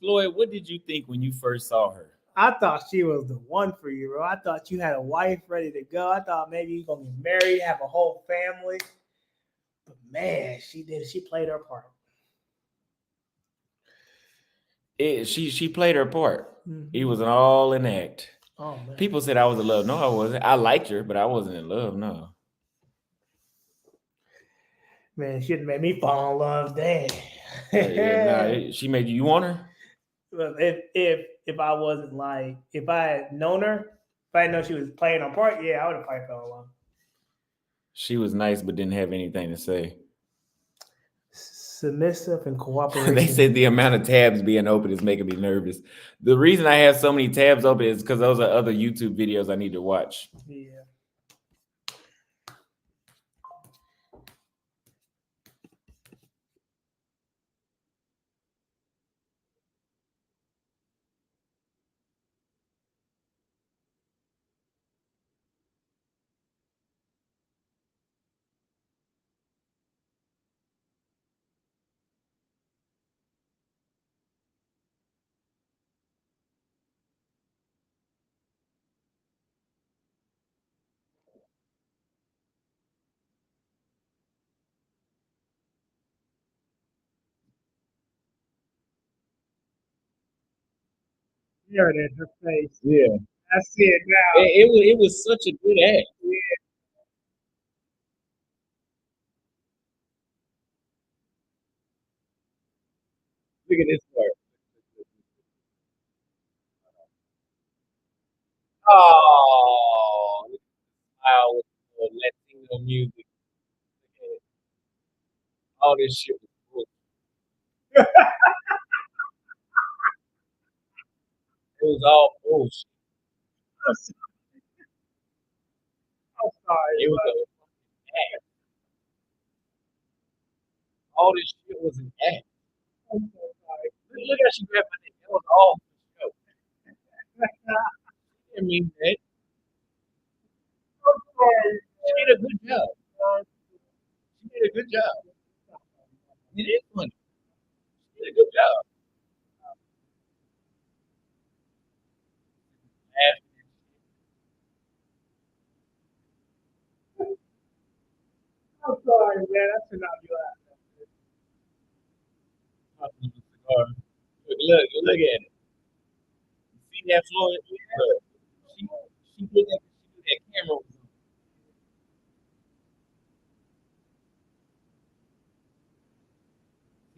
Floyd, what did you think when you first saw her? I thought she was the one for you, bro. I thought you had a wife ready to go. I thought maybe you're gonna get married, have a whole family. But man, she did. She played her part. She played her part. Mm-hmm. It was an all in act. Oh man, People said I was in love. No, I wasn't. I liked her, but I wasn't in love. No. man, she made me fall in love. Dang. She made you. You want her? Well, if I wasn't like if I had known her, if I didn't know she was playing her part, yeah, I would have probably fell in love. She was nice, but didn't have anything to say. Submissive and cooperation. They said the amount of tabs being open is making me nervous. The reason I have so many tabs open is because those are other YouTube videos I need to watch. Yeah. There it is, her face. Yeah, I see it now. it was such a good act. Look at this part. Oh, wow, with the Latino music. All this shit was cool. It was all bullshit. I'm sorry. It was a act. All this shit was an act. I'm so sorry. Look how she grabbed my neck. That was all for show. I mean that. I'm sorry. She did a good job. She did a good job. It is funny. She did a good job. I'm sorry, man. I should not be Laughing. Look at it. See that Floyd? Look. She did that camera.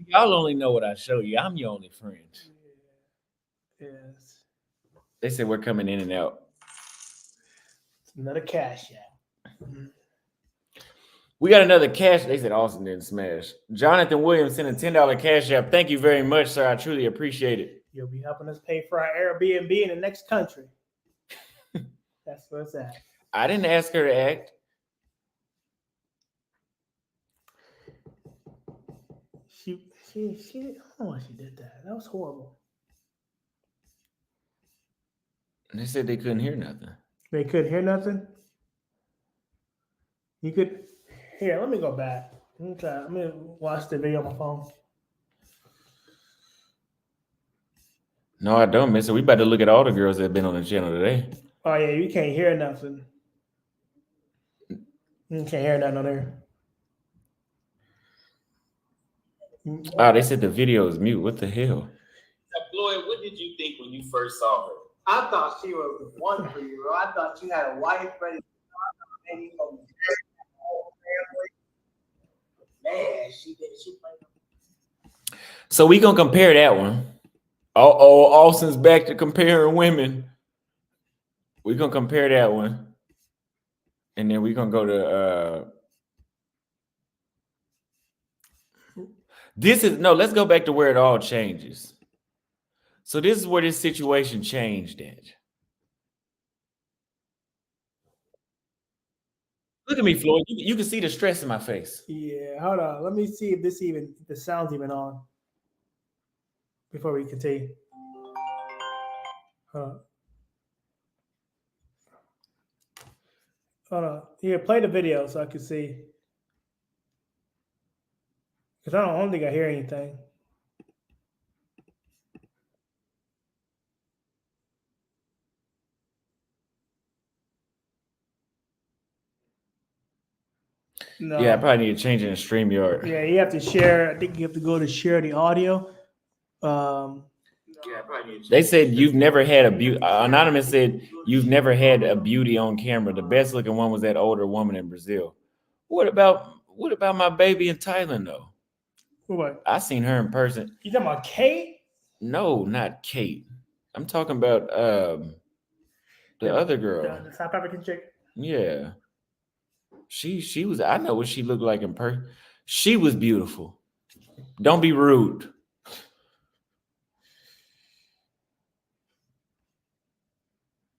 Y'all only know what I show you. I'm your only friend. Yes. They said we're coming in and out. Another cash out. We got another cash. They said Austin didn't smash. Jonathan Williams sent a $10 cash app. Thank you very much, sir. I truly appreciate it. You'll be helping us pay for our Airbnb in the next country. That's where it's at. I didn't ask her to act. She, I don't know why she did that. That was horrible. And they said they couldn't hear nothing. They couldn't hear nothing. You could. Here, let me go back. Let me watch the video on my phone. No, I don't, miss it. We about to look at all the girls that have been on the channel today. Oh yeah, you can't hear nothing. You can't hear nothing on there. Oh, they said the video is mute. What the hell? Floyd, what did you think when you first saw her? I thought she was the one for you, bro. I thought you had a wife ready. Man, she did. She played. So we gonna compare that one. Oh, Austin's back to comparing women. We're gonna compare that one. And then we're gonna go to let's go back to where it all changes. So this is where this situation changed at. Look at me, Floyd. You can see the stress in my face. Yeah, hold on. Let me see if the sound's even on before we continue. Hold on. Here, play the video so I can see. Because I don't think I hear anything. No. Yeah, I probably need to change it in StreamYard. Yeah, you have to share. I think you have to go to share the audio. They said you've never had a beauty. Anonymous said you've never had a beauty on camera. The best looking one was that older woman in Brazil. What about my baby in Thailand though? What? I seen her in person. You talking about Kate? No, not Kate. I'm talking about the other girl. The South African chick. Yeah. She was, I know what she looked like in person. She was beautiful. Don't be rude.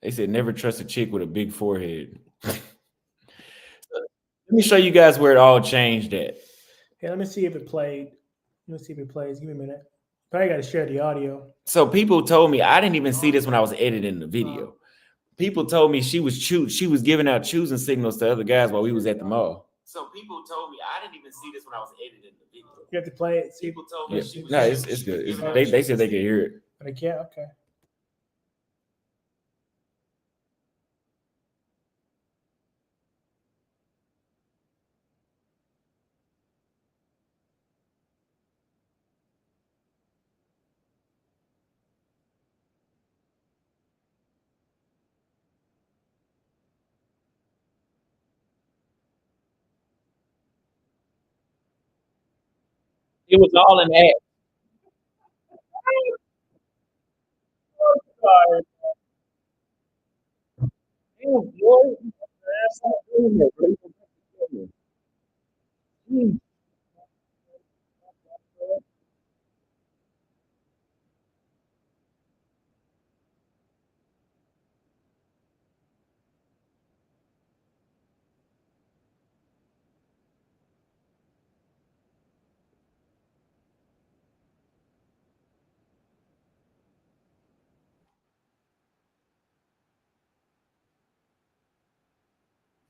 They said never trust a chick with a big forehead. Let me show you guys where it all changed at. Okay, let me see if it played. Let me see if it plays. Give me a minute. Probably got to share the audio. So people told me, I didn't even see this when I was editing the video. People told me she was giving out choosing signals to other guys while we was at the mall. So people told me, I didn't even see this when I was editing the video. You have to play it. See. People told me she was. No, it's good. They said they could hear it. But I can't. Okay. It was all in that.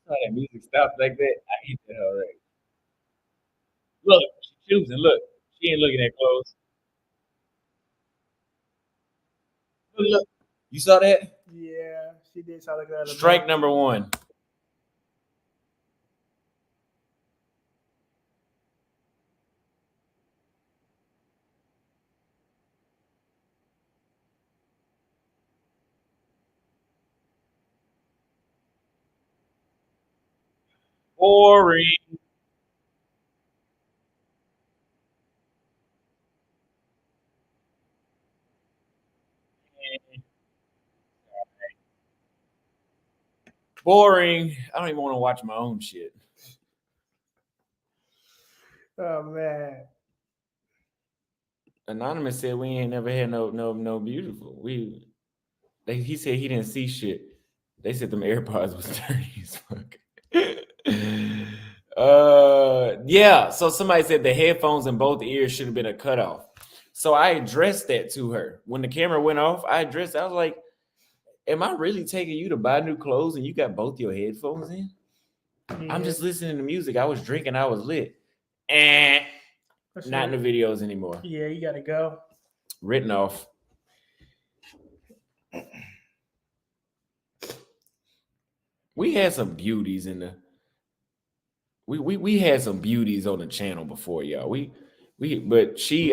That music stops like that. I hate that already. Look, she's choosing. Look, she ain't looking at clothes. Look. You saw that? Yeah, she did sound like that. Strike number one. Boring. Boring. I don't even want to watch my own shit. Oh man. Anonymous said we ain't never had no beautiful. He said he didn't see shit. They said them AirPods was dirty as fuck. Yeah, so somebody said the headphones in both ears should have been a cutoff. So I addressed that to her. When the camera went off, I was like, am I really taking you to buy new clothes and you got both your headphones in? I'm just listening to music. I was drinking, I was lit. And not in the videos anymore. Yeah, you gotta go. Written off. We had some beauties in the we had some beauties on the channel before, y'all. But she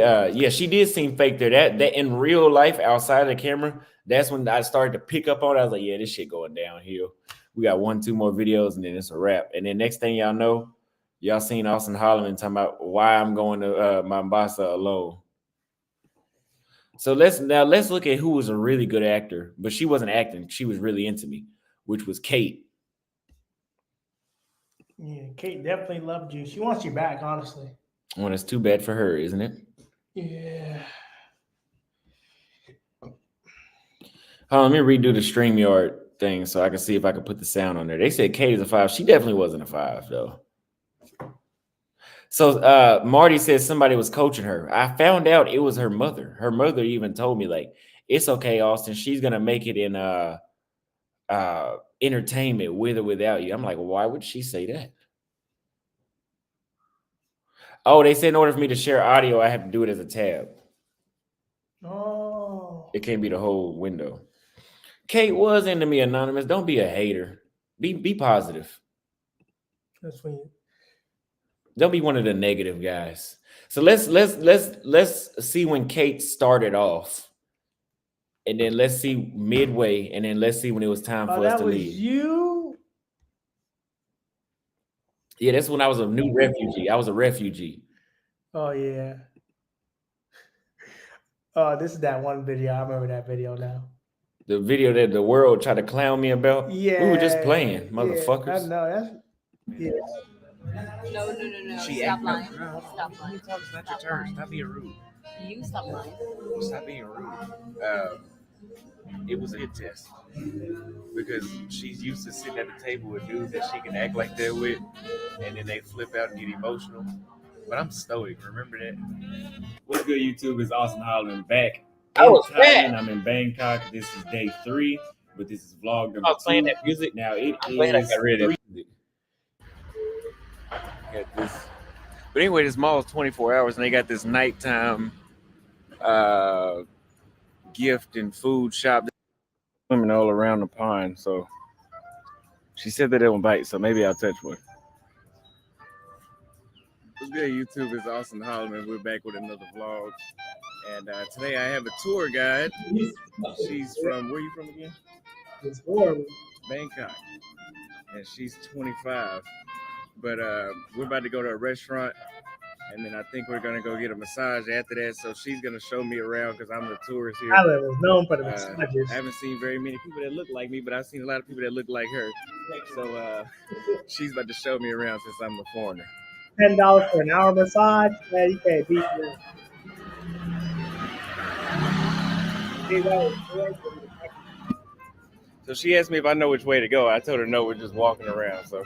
she did seem fake there. That in real life outside of the camera, that's when I started to pick up on it. I was like, yeah, this shit going downhill. We got 1-2 more videos and then it's a wrap. And then next thing y'all know, y'all seen Austin Holloman talking about why I'm going to Mombasa alone. So let's look at who was a really good actor, but she wasn't acting. She was really into me, which was Kate. Yeah, Kate definitely loved you. She wants you back, honestly. Well, it's too bad for her, isn't it? Yeah. Let me redo the StreamYard thing so I can see if I can put the sound on there. They said Kate is a 5. She definitely wasn't a 5, though. So Marty says somebody was coaching her. I found out it was her mother. Her mother even told me, like, it's okay, Austin. She's gonna make it in entertainment with or without you. I'm like, why would she say that? Oh, they said in order for me to share audio, I have to do it as a tab. Oh. It can't be the whole window. Kate was into me, Anonymous. Don't be a hater. Be positive. That's when you... Don't be one of the negative guys. So let's see when Kate started off. And then let's see midway, and then let's see when it was time for us to leave. You? Yeah, that's when I was a new refugee. I was a refugee. Oh, yeah. Oh, this is that one video. I remember that video now. The video that the world tried to clown me about. Yeah. We were just playing, motherfuckers. I know. That's... Yeah. No. She Stop acting lying. up. Stop lying. It's not your turn. Stop being rude. You stop lying. Stop being rude. It was a hit test because she's used to sitting at the table with dudes that she can act like that with, and then they flip out and get emotional. But I'm stoic. Remember that. What's good, YouTube? It's Austin Holloman back. I'm in Bangkok. This is day 3, but this is vlog number 2. Playing that music now. It is glad I got rid of it. Got this. But anyway, this mall is 24 hours, and they got this nighttime gift and food shop swimming all around the pond. So she said that it won't bite, so maybe I'll touch one. What's good, YouTube? It's Austin Holloman. We're back with another vlog, and today I have a tour guide. She's from, where are you from again? It's horrible. Bangkok, and she's 25. But we're about to go to a restaurant, and then I think we're gonna go get a massage after that. So she's gonna show me around because I'm the tourist here. Tyler was known for the massages. I haven't seen very many people that look like me, but I've seen a lot of people that look like her. So she's about to show me around since I'm the foreigner. $10 for an hour massage? Man, you can't beat me. So she asked me if I know which way to go. I told her no, we're just walking around. So I'm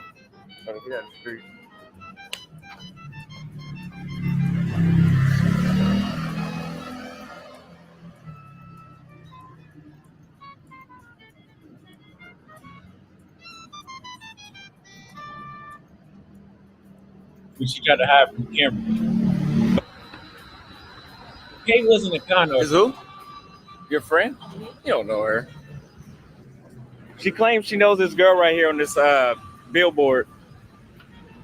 gonna get out the street. She tried to hide from the camera. Kate wasn't a con artist. Is who? Your friend? You don't know her. She claims she knows this girl right here on this billboard.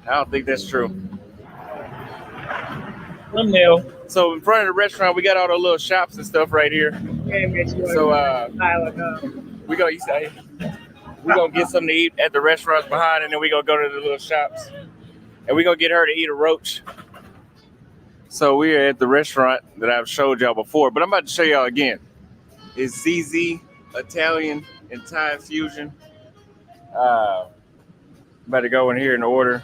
I don't think that's true. Thumbnail. So in front of the restaurant, we got all the little shops and stuff right here. So we gonna get something to eat at the restaurants behind, and then we gonna go to the little shops. And we're going to get her to eat a roach. So we are at the restaurant that I've showed y'all before, but I'm about to show y'all again. It's ZZ Italian and Thai fusion. About to go in here and order.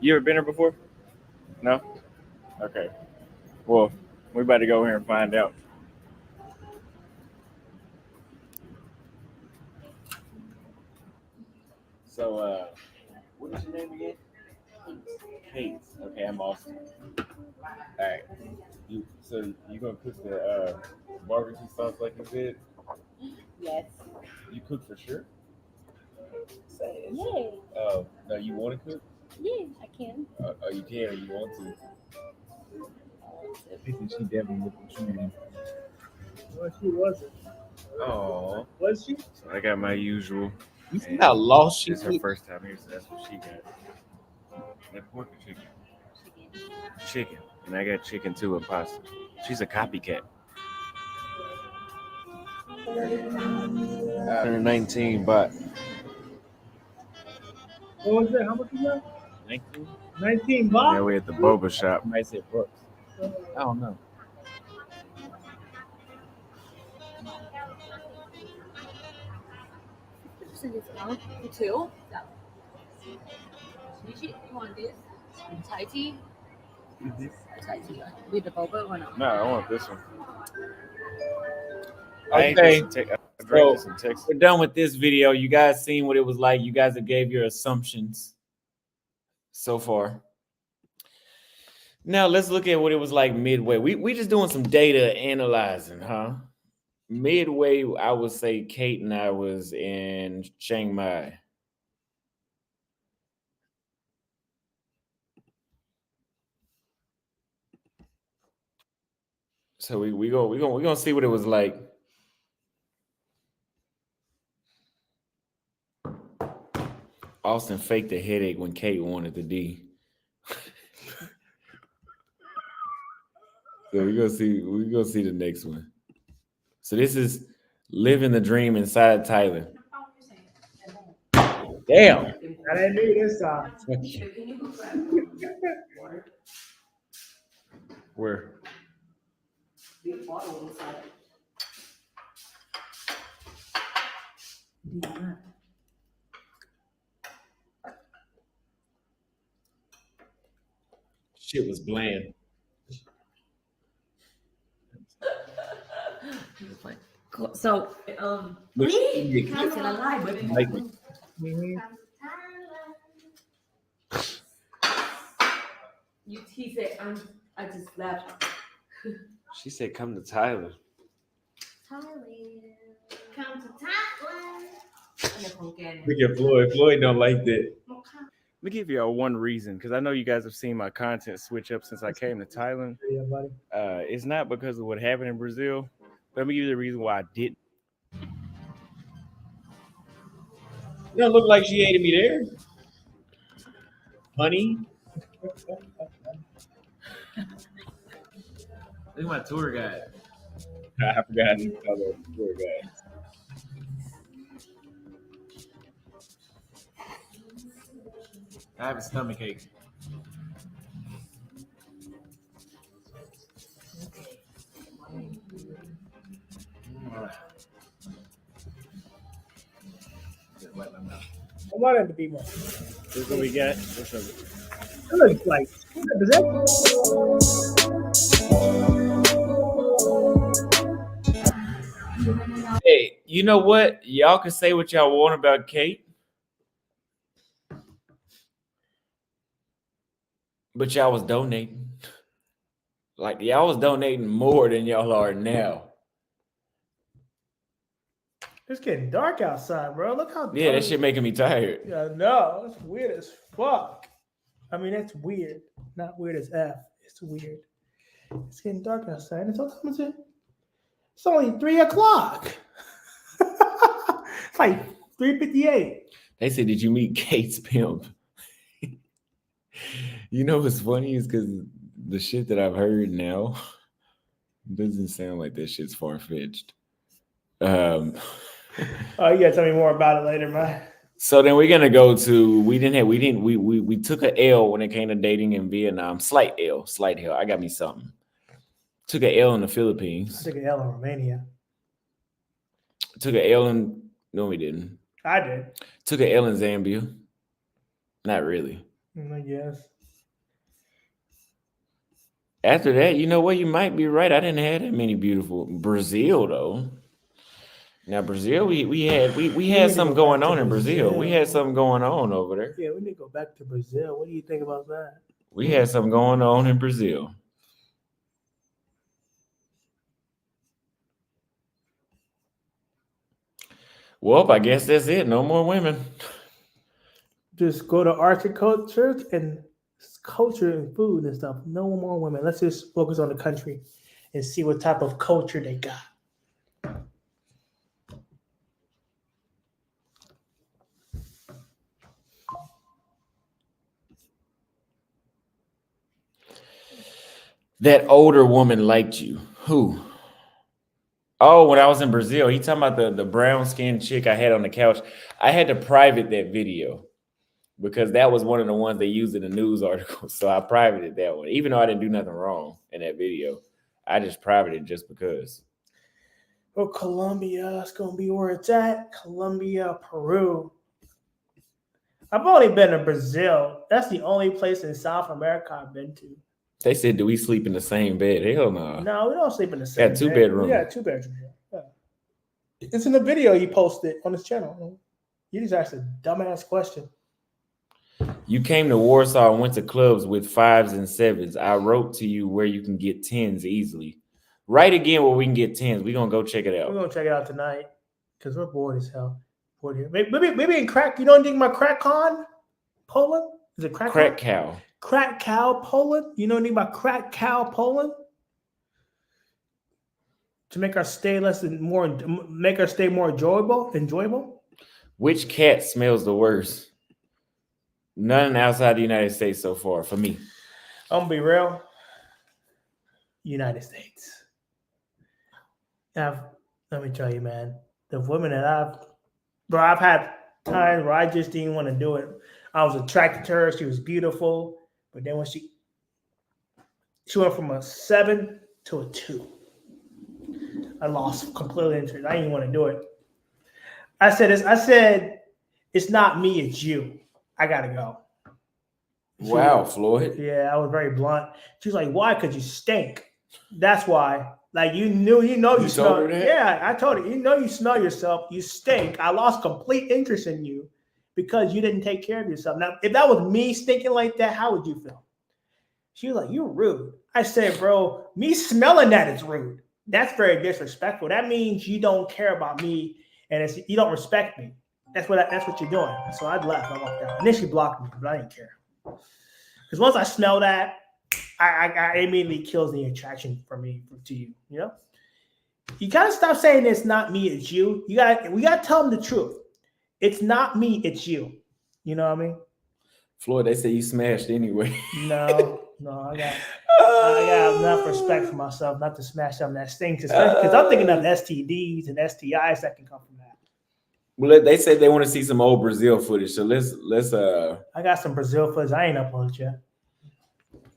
You ever been here before? No? Okay. Well, we about to go here and find out. So, what is your name again? Kate. Okay, I'm Austin. All right. So you gonna cook the barbecue sauce like you did? Yes. You cook for sure? Yay. No, you want to cook? Yeah, I can. Oh, you can or you want to? I think she definitely looked at you. Well, she wasn't. Oh, Was she? so I got my usual. You see how lost she It's her is? first time here, so that's what she got. That pork or chicken? Chicken. And I got chicken too and pasta. She's a copycat. 119 baht. What was that? How much was that? 19? 19 Yeah, baht? we at the boba shop. I might say bucks. I don't know. So discount for two? You want this? Thai tea? Thai tea with the boba or not? No, I want this one. Okay. I drank this in Texas. We're done with this video. You guys seen what it was like. You guys have gave your assumptions so far. Now let's look at what it was like midway. We just doing some data analyzing, huh? Midway, I would say Kate and I was in Chiang Mai. So we gonna see what it was like. Austin faked a headache when Kate wanted the D. So we're gonna see the next one. So this is living the dream inside Thailand. Damn. I didn't need this time. Where? Shit was bland. So, Look, it's a lie, but like me. he said, I just left. She said, "Come to Thailand." Thailand. Come to Thailand. Look at Floyd. Floyd don't like that. Let me give y'all one reason, because I know you guys have seen my content switch up since I came to Thailand. Yeah, buddy. It's not because of what happened in Brazil. Let me give you the reason why I didn't. You don't look like she hated me there, honey. Look at my tour guide. I forgot to call her tour guide. I have a stomach ache. I wanted to be more. This is what we got. What's up? It looks like. Is that? Hey, you know what? Y'all can say what y'all want about Kate, but y'all was donating. Like y'all was donating more than y'all are now. It's getting dark outside, bro. Look how Yeah, that dark- shit making me tired. Yeah, no, it's weird as fuck. I mean, that's weird. Not weird as F. It's weird. It's getting dark outside. It's what time is it? It's only 3 o'clock. It's like 3:58. They said, "Did you meet Kate's pimp?" You know what's funny is because the shit that I've heard now doesn't sound like that shit's far fetched. Oh, you gotta tell me more about it later, man. So then we're gonna go to we took a L when it came to dating in Vietnam. Slight L. I got me something. Took a L in the I Philippines. took an L in Romania. Took a L in no, we didn't. I did. Took a L in Zambia. Not really. I guess. After that, you know what? You might be right. I didn't have that many beautiful Brazil though. Now Brazil, we had need to something go back going to on in Brazil. We Brazil. had something going on over there. Yeah, we need to go back to Brazil. What do you think about that? We had something going on in Brazil. Well, I guess that's it. No more women. Just go to arts and culture and culture and food and stuff. No more women. Let's just focus on the country and see what type of culture they got. That older woman liked you. Who? Oh, when I was in Brazil, he talking about the brown skinned chick I had on the couch. I had to private that video because that was one of the ones they used in the news article. So I privated that one, even though I didn't do nothing wrong in that video. I just privated it just because. Well, Colombia is going to be where it's at. Colombia, Peru. I've only been to Brazil. That's the only place in South America I've been to. They said, do we sleep in the same bed? Hell no. No, we don't sleep in the same Got two bed. bedrooms. We got 2 bedrooms. Yeah. It's in the video you posted on his channel. You just asked a dumbass question. You came to Warsaw and went to clubs with 5s and 7s. I wrote to you where you can get 10s easily. Write again where we can get 10s. We're going to go check it We're out. going to check it out tonight because we're bored as hell. Bored here. Maybe in crack. You know anything about CrackCon? Poland? Is it CrackCon? Crack cow. Crack Cow, Poland. You know anything about Crack Cow, Poland? To make our stay more enjoyable. Which cat smells the worst? None outside the United States so far for me. I'm gonna be real. United States. Let me tell you, man. The women that I've had times where I just didn't want to do it. I was attracted to her. She was beautiful. But then when she went from a 7 to a 2. I lost completely interest. I didn't want to do it. I said, it's not me, it's you. I gotta go. Wow, Floyd. Yeah, I was very blunt. She was like, why? Because you stink. That's why. Like you know you told smell. her that? Yeah, I told her, you smell yourself. You stink. I lost complete interest in you because you didn't take care of yourself. Now, if that was me stinking like that, how would you feel? She was like, you're rude. I said, bro, me smelling that is rude. That's very disrespectful. That means you don't care about me and you don't respect me. That's what you're doing. So I left. I walked out. And then she blocked me, but I didn't care. Because once I smell that, I immediately kills the attraction for me to you. You know, you gotta stop saying it's not me, it's you. We gotta tell them the truth. It's not me, it's you. You know what I mean? Floyd, they say you smashed anyway. No, I got enough respect for myself not to smash something that stinks, because I'm thinking of STDs and STIs that can come from that. Well, they said they want to see some old Brazil footage, so let's. I got some Brazil footage. I ain't uploaded yet.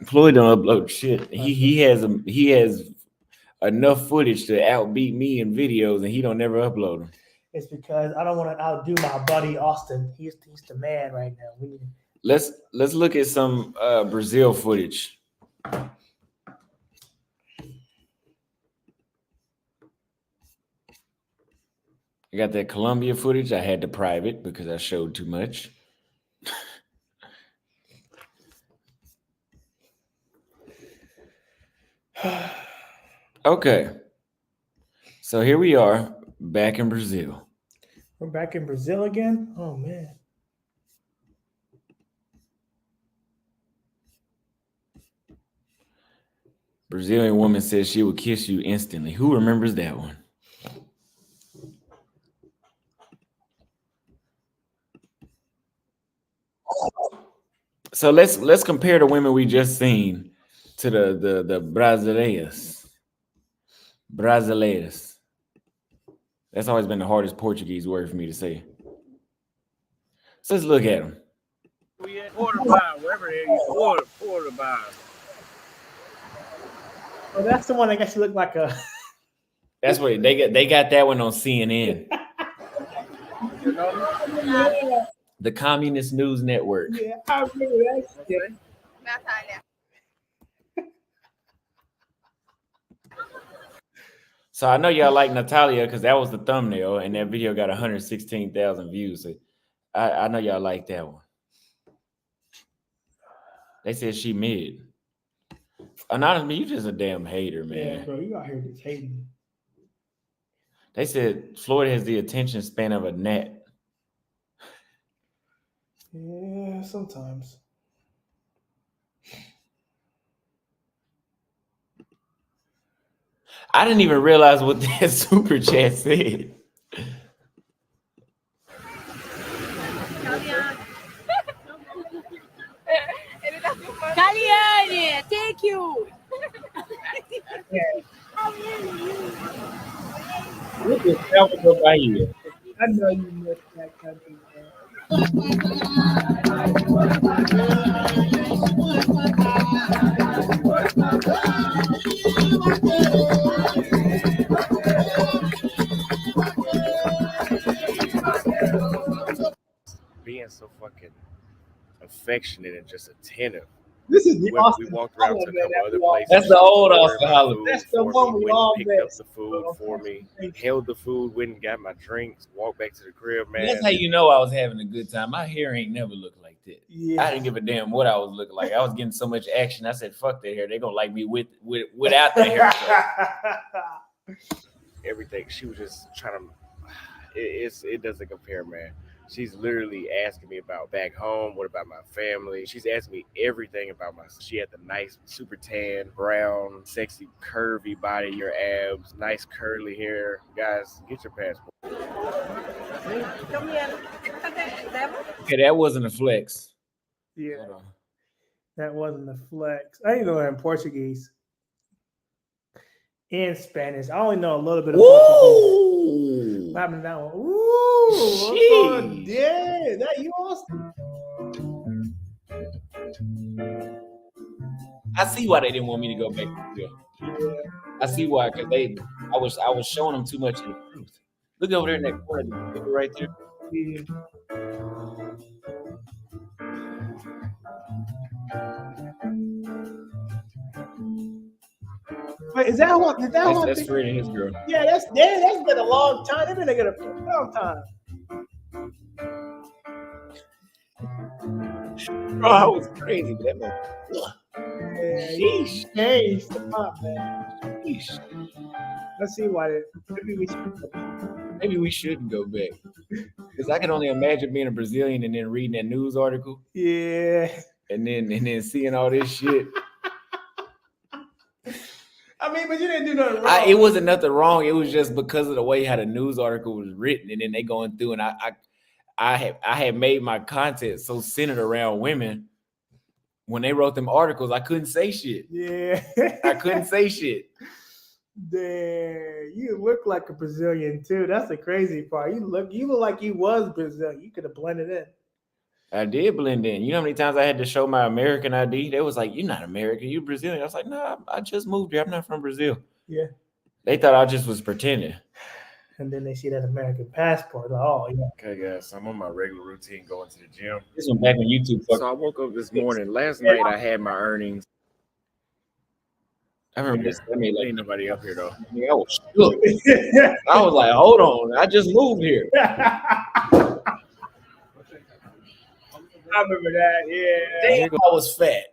Floyd don't upload shit. He has enough footage to outbeat me in videos, and he don't never upload them. It's because I don't want to outdo my buddy Austin. He's the man right now. Let's look at some Brazil footage. I got that Colombia footage. I had to private because I showed too much. Okay. So here we are back in Brazil. We're back in Brazil again? Oh, man. Brazilian woman says she would kiss you instantly. Who remembers that one? So let's compare the women we just seen to the brasileiras. Brasileiras. That's always been the hardest Portuguese word for me to say. So let's look at them. We at Porter Bar, wherever they is. Porter Bar. Oh, that's the one that actually looked like a. That's what they got that one on CNN. You know? The Communist News Network. Yeah, I remember that shit. So I know y'all like Natalia because that was the thumbnail, and that video got 116,000 views. So I know y'all like that one. They said she mid. Anonymous, you just a damn hater, Yeah, man. bro, you out here just hating. They said Floyd has the attention span of a gnat. Yeah, sometimes. I didn't even realize what that super chat said. Caliane, thank you. Look at Salvador Bahia. I know you missed that country, man. Being so fucking affectionate and just attentive. This is the We Austin walked around to a Holler, man, couple that other we all- places. That's the old She ordered Austin my Holler. food That's the for one me, we went all and picked up miss. the food for me, held the food, went and got my drinks, walked back to the crib, man. That's how you know I was having a good time. My hair ain't never looked like that. Yeah. I didn't give a damn what I was looking like. I was getting so much action. I said, "Fuck that hair. They gonna like me without the hair." Everything. She was just trying to. It doesn't compare, man. She's literally asking me about back home. What about my family? She's asking me everything about my. She had the nice, super tan, brown, sexy, curvy body, your abs, nice curly hair. Guys, get your passport. Okay, that wasn't a flex. Yeah, Hold on. that wasn't a flex. I didn't know that in Portuguese and Spanish. I only know a little bit of Portuguese. Woo! What happened to that one? Ooh, oh, Sheesh. yeah, that you Austin. I see why they didn't want me to go back to jail. Yeah. I see why, because I was showing them too much of the truth. Look over there in that corner, the nigga right there. Yeah. Wait, is that what? Is that what? That's Fred and his girl. Yeah, that's been a long time. They've been together for a long time. Bro, I was crazy, but that man. Yeah, he changed the pop, man. Sheesh. Let's see why. Maybe we shouldn't go back. Because I can only imagine being a Brazilian and then reading that news article Yeah. and then seeing all this shit. I mean, but you didn't do nothing wrong. It wasn't nothing wrong. It was just because of the way how the news article was written, and then they going through, and I had made my content so centered around women. When they wrote them articles, I couldn't say shit. Yeah. I couldn't say shit. Damn, you look like a Brazilian too. That's the crazy part. You look like you was Brazilian. You could have blended in. I did blend in. You know how many times I had to show my American ID? They was like, "You're not American. You're Brazilian." I was like, "No, I just moved here. I'm not from Brazil." Yeah. They thought I just was pretending. And then they see that American passport. Like, oh, yeah. Okay, guys, I'm on my regular routine going to the gym. This one back on YouTube. So I woke up this morning. Last night I had my earnings. I remember this. I mean, like, Ain't nobody up here though. I was shook. I was like, "Hold on, I just moved here." I remember that. Yeah. Damn, I was fat.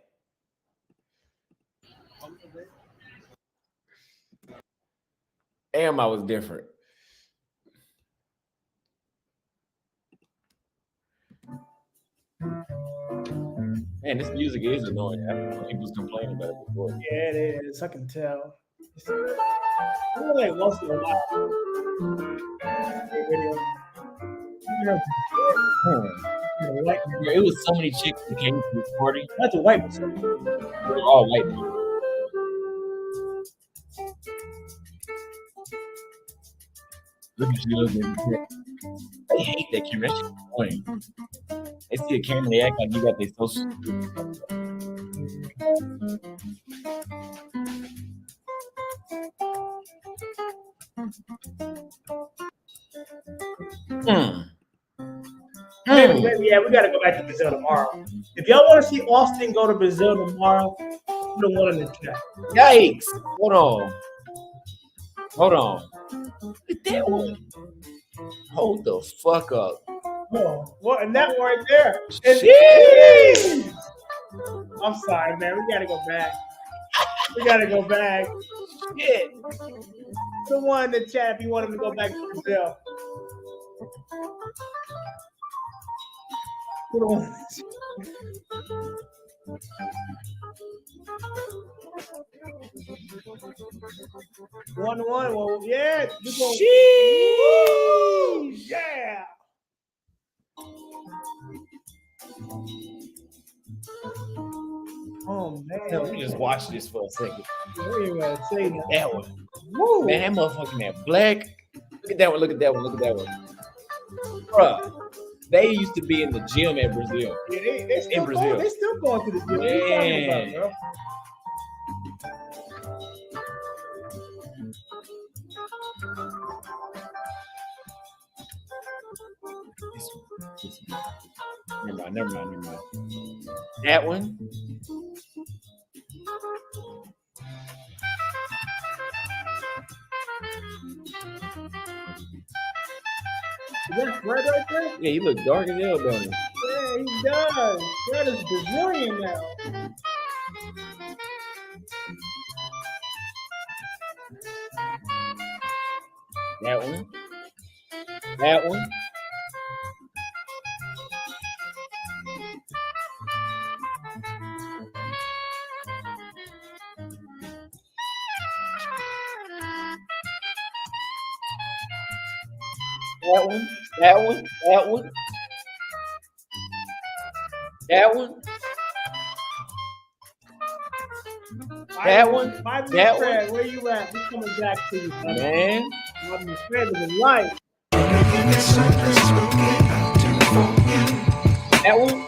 Damn, I was different. Man, this music is annoying. People was complaining about it before. Yeah, it is. I can tell. It's like once in a while. It was so many chicks that came to this party. That's a white person. They were all white people. Look at you looking. I hate that camera. That's annoying. They see a camera, they act like you got their social. Yeah, we got to go back to Brazil tomorrow. If y'all want to see Austin go to Brazil tomorrow, put a one in the chat. Yikes! Hold on. Hold on. Look at that one. Hold the fuck up. Oh, what? And that one right there. Jeez. I'm sorry, man. We gotta go back. We gotta go back. Shit. The one in the chat if you want him to go back to Brazil. Put on. 1-1. Well, yeah. Woo, yeah. Oh man. Let me just watch this for a second. What you gonna say now? That one. Woo. Man, that motherfucking that black. Look at that one. Look at that one. Look at that one. Bruh, they used to be in the gym at Brazil. Yeah, they still in Brazil. Going, they still going to the gym. What you talking about, bro? This one. Never mind. That one. Is that Fred right there? Yeah, he look dark as hell, don't he? Yeah, he does. Fred is Brazilian now. That one. That one. That one. That one. That one. That one. That one. My That Fred, where you at? We coming back to you, brother. Man. My Fred is in life. That one.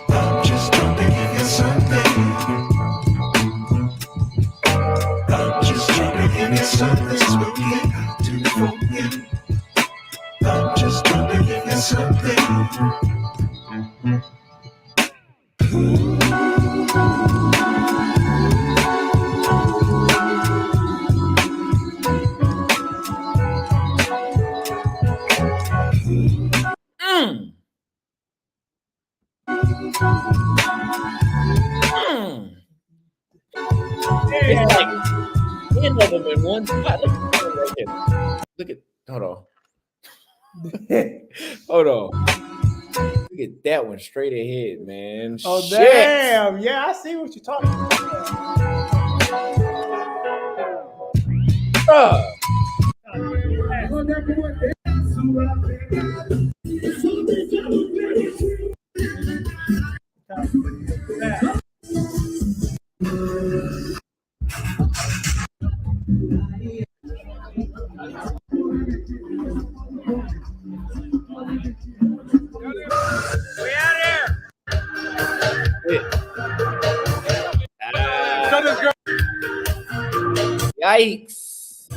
It's like 10 of them in one spot. Look at that right there. Look at, hold on. Hold on. Look at that one straight ahead, man. Oh, Shit. damn. Yeah, I see what you're talking about. Bruh. Yikes.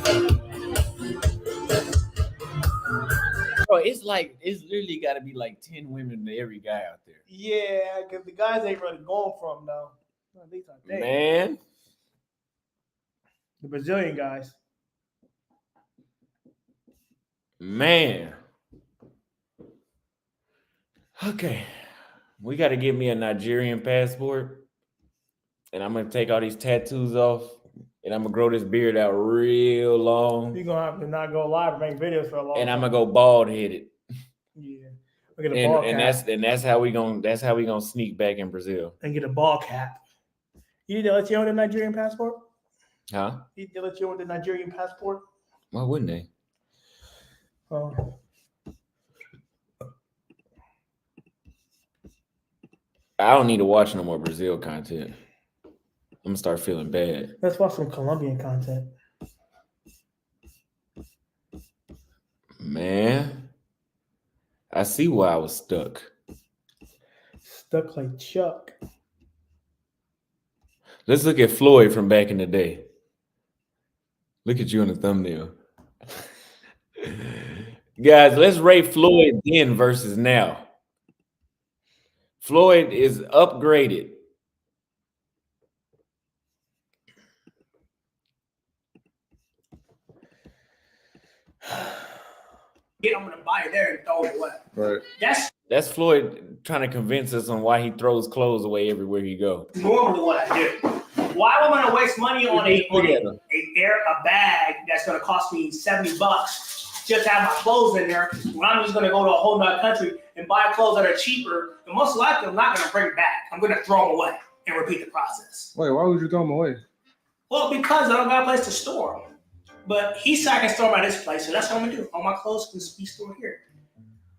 Bro, it's literally got to be like 10 women to every guy out there. Yeah, because the guys ain't really going for him, though. At least I think. Man. The Brazilian guys. Man. Okay. We got to get me a Nigerian passport. And I'm going to take all these tattoos off. And I'm going to grow this beard out real long. You're going to have to not go live and make videos for a long And I'm time. going to go bald headed. Yeah. We'll get a ball cap. That's how we gonna sneak back in Brazil. And get a ball cap. You need to let you own the Nigerian passport? Huh? You need to let you own the Nigerian passport? Why wouldn't they? Oh. I don't need to watch no more Brazil content. I'm gonna start feeling bad. Let's watch some Colombian content. Man, I see why I was stuck. Stuck like Chuck. Let's look at Floyd from back in the day. Look at you on the thumbnail. Guys, let's rate Floyd then versus now. Floyd is upgraded. Get him in the body there and throw it away. Right. That's That's Floyd trying to convince us on why he throws clothes away everywhere he go. Normally, what I do. Why am I going to waste money on a bag that's going to cost me $70 just to have my clothes in there when I'm just going to go to a whole nother country and buy clothes that are cheaper? And most likely, I'm not going to bring it back. I'm going to throw them away and repeat the process. Wait, why would you throw them away? Well, because I don't got a place to store them. But he said I can store them at his place, so that's what I'm going to do. All my clothes can be stored here.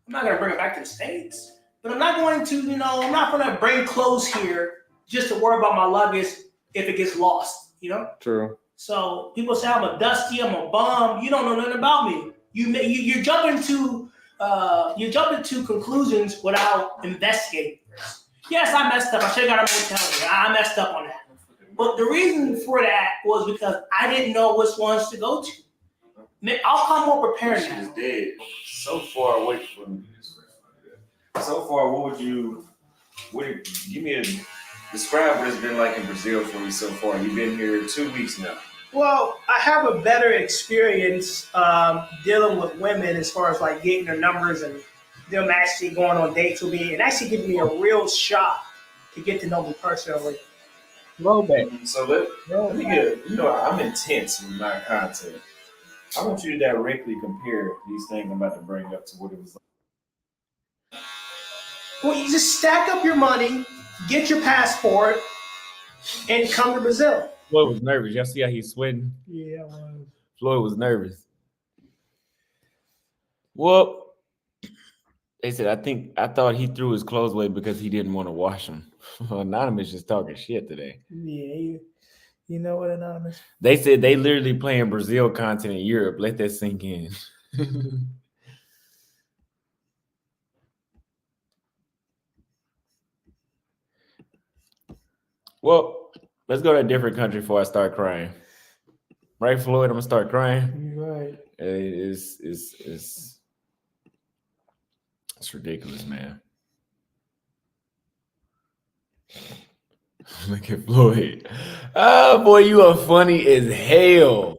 I'm not going to bring it back to the States. But I'm not going to, I'm not going to bring clothes here just to worry about my luggage if it gets lost, True. So people say I'm a dusty, I'm a bum. You don't know nothing about me. You're jumping to conclusions without investigating. Yes, I messed up. I should have got a motel. I messed up on that. But the reason for that was because I didn't know which ones to go to. I'll come more prepared She was now. dead. So far away from. So far, describe what it's been like in Brazil for you so far. You've been here 2 weeks now. Well, I have a better experience dealing with women as far as like getting their numbers and them actually going on dates with me and actually giving me a real shot to get to know me personally. Roll back. So let me get, I'm intense with my content. I want you to directly compare these things I'm about to bring up to what it was like. Well, you just stack up your money, get your passport, and come to Brazil. Floyd was nervous. Y'all see how he's sweating? Yeah, I was. Floyd was nervous. Well, they said, I thought he threw his clothes away because he didn't want to wash them. Anonymous just talking shit today. Yeah, you know what, Anonymous? They said they literally playing Brazil content in Europe. Let that sink in. Well, let's go to a different country before I start crying. Right, Floyd? I'm gonna start crying. You're right. It's ridiculous, man. Look at Floyd. Oh boy, you are funny as hell.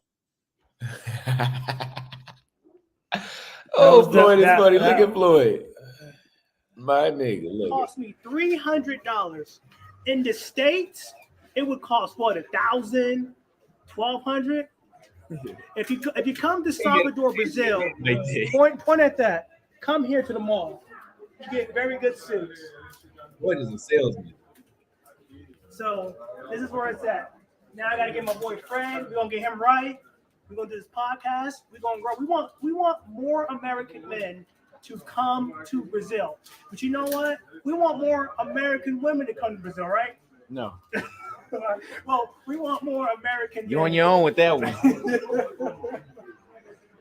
Floyd is funny. Look at Floyd. My nigga, It look. cost me $300. In the States, it would cost what, $1,000, $1,200? If you come to Salvador, Brazil, point at that. Come here to the mall. You get very good suits. What is a salesman? So this is where it's at. Now I gotta get my boy Fred. We're gonna get him right. We're gonna do this podcast. We're gonna grow. We want more American men to come to Brazil. But you know what? We want more American women to come to Brazil, right? No. Well, we want more American. You on men. your own with that one.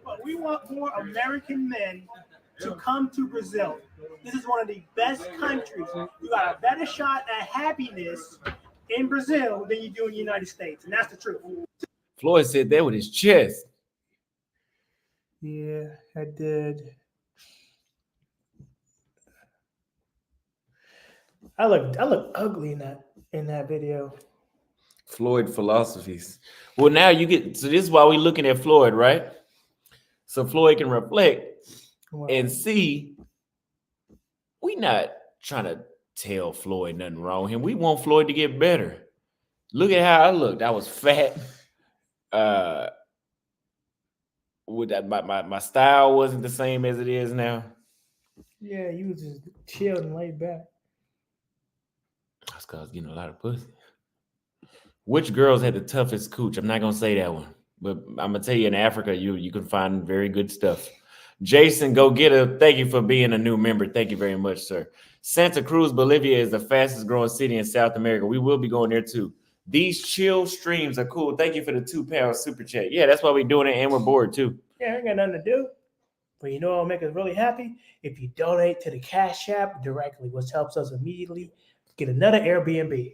But we want more American men to come to Brazil. This is one of the best countries. You got a better shot at happiness in Brazil than you do in the United States, and that's the truth. Floyd said that with his chest. Yeah, I did. I look ugly in that video. Floyd philosophies. Well, now you get, so this is why we're looking at Floyd, right? So Floyd can reflect and see we not trying to tell Floyd nothing wrong with him. We want Floyd to get better. Look at how I looked. I was fat. With that, my style wasn't the same as it is now. Yeah, you was just chilled and laid back. That's because I was getting a lot of pussy. Which girls had the toughest cooch? I'm not gonna say that one, but I'm gonna tell you in Africa, you can find very good stuff. Jason, go get a. Thank you for being a new member. Thank you very much, sir. Santa Cruz, Bolivia is the fastest growing city in South America. We will be going there too. These chill streams are cool. Thank you for the £2 super chat. Yeah, that's why we're doing it, and we're bored too. Yeah, I ain't got nothing to do. But you know what'll make us really happy? If you donate to the Cash App directly, which helps us immediately get another Airbnb.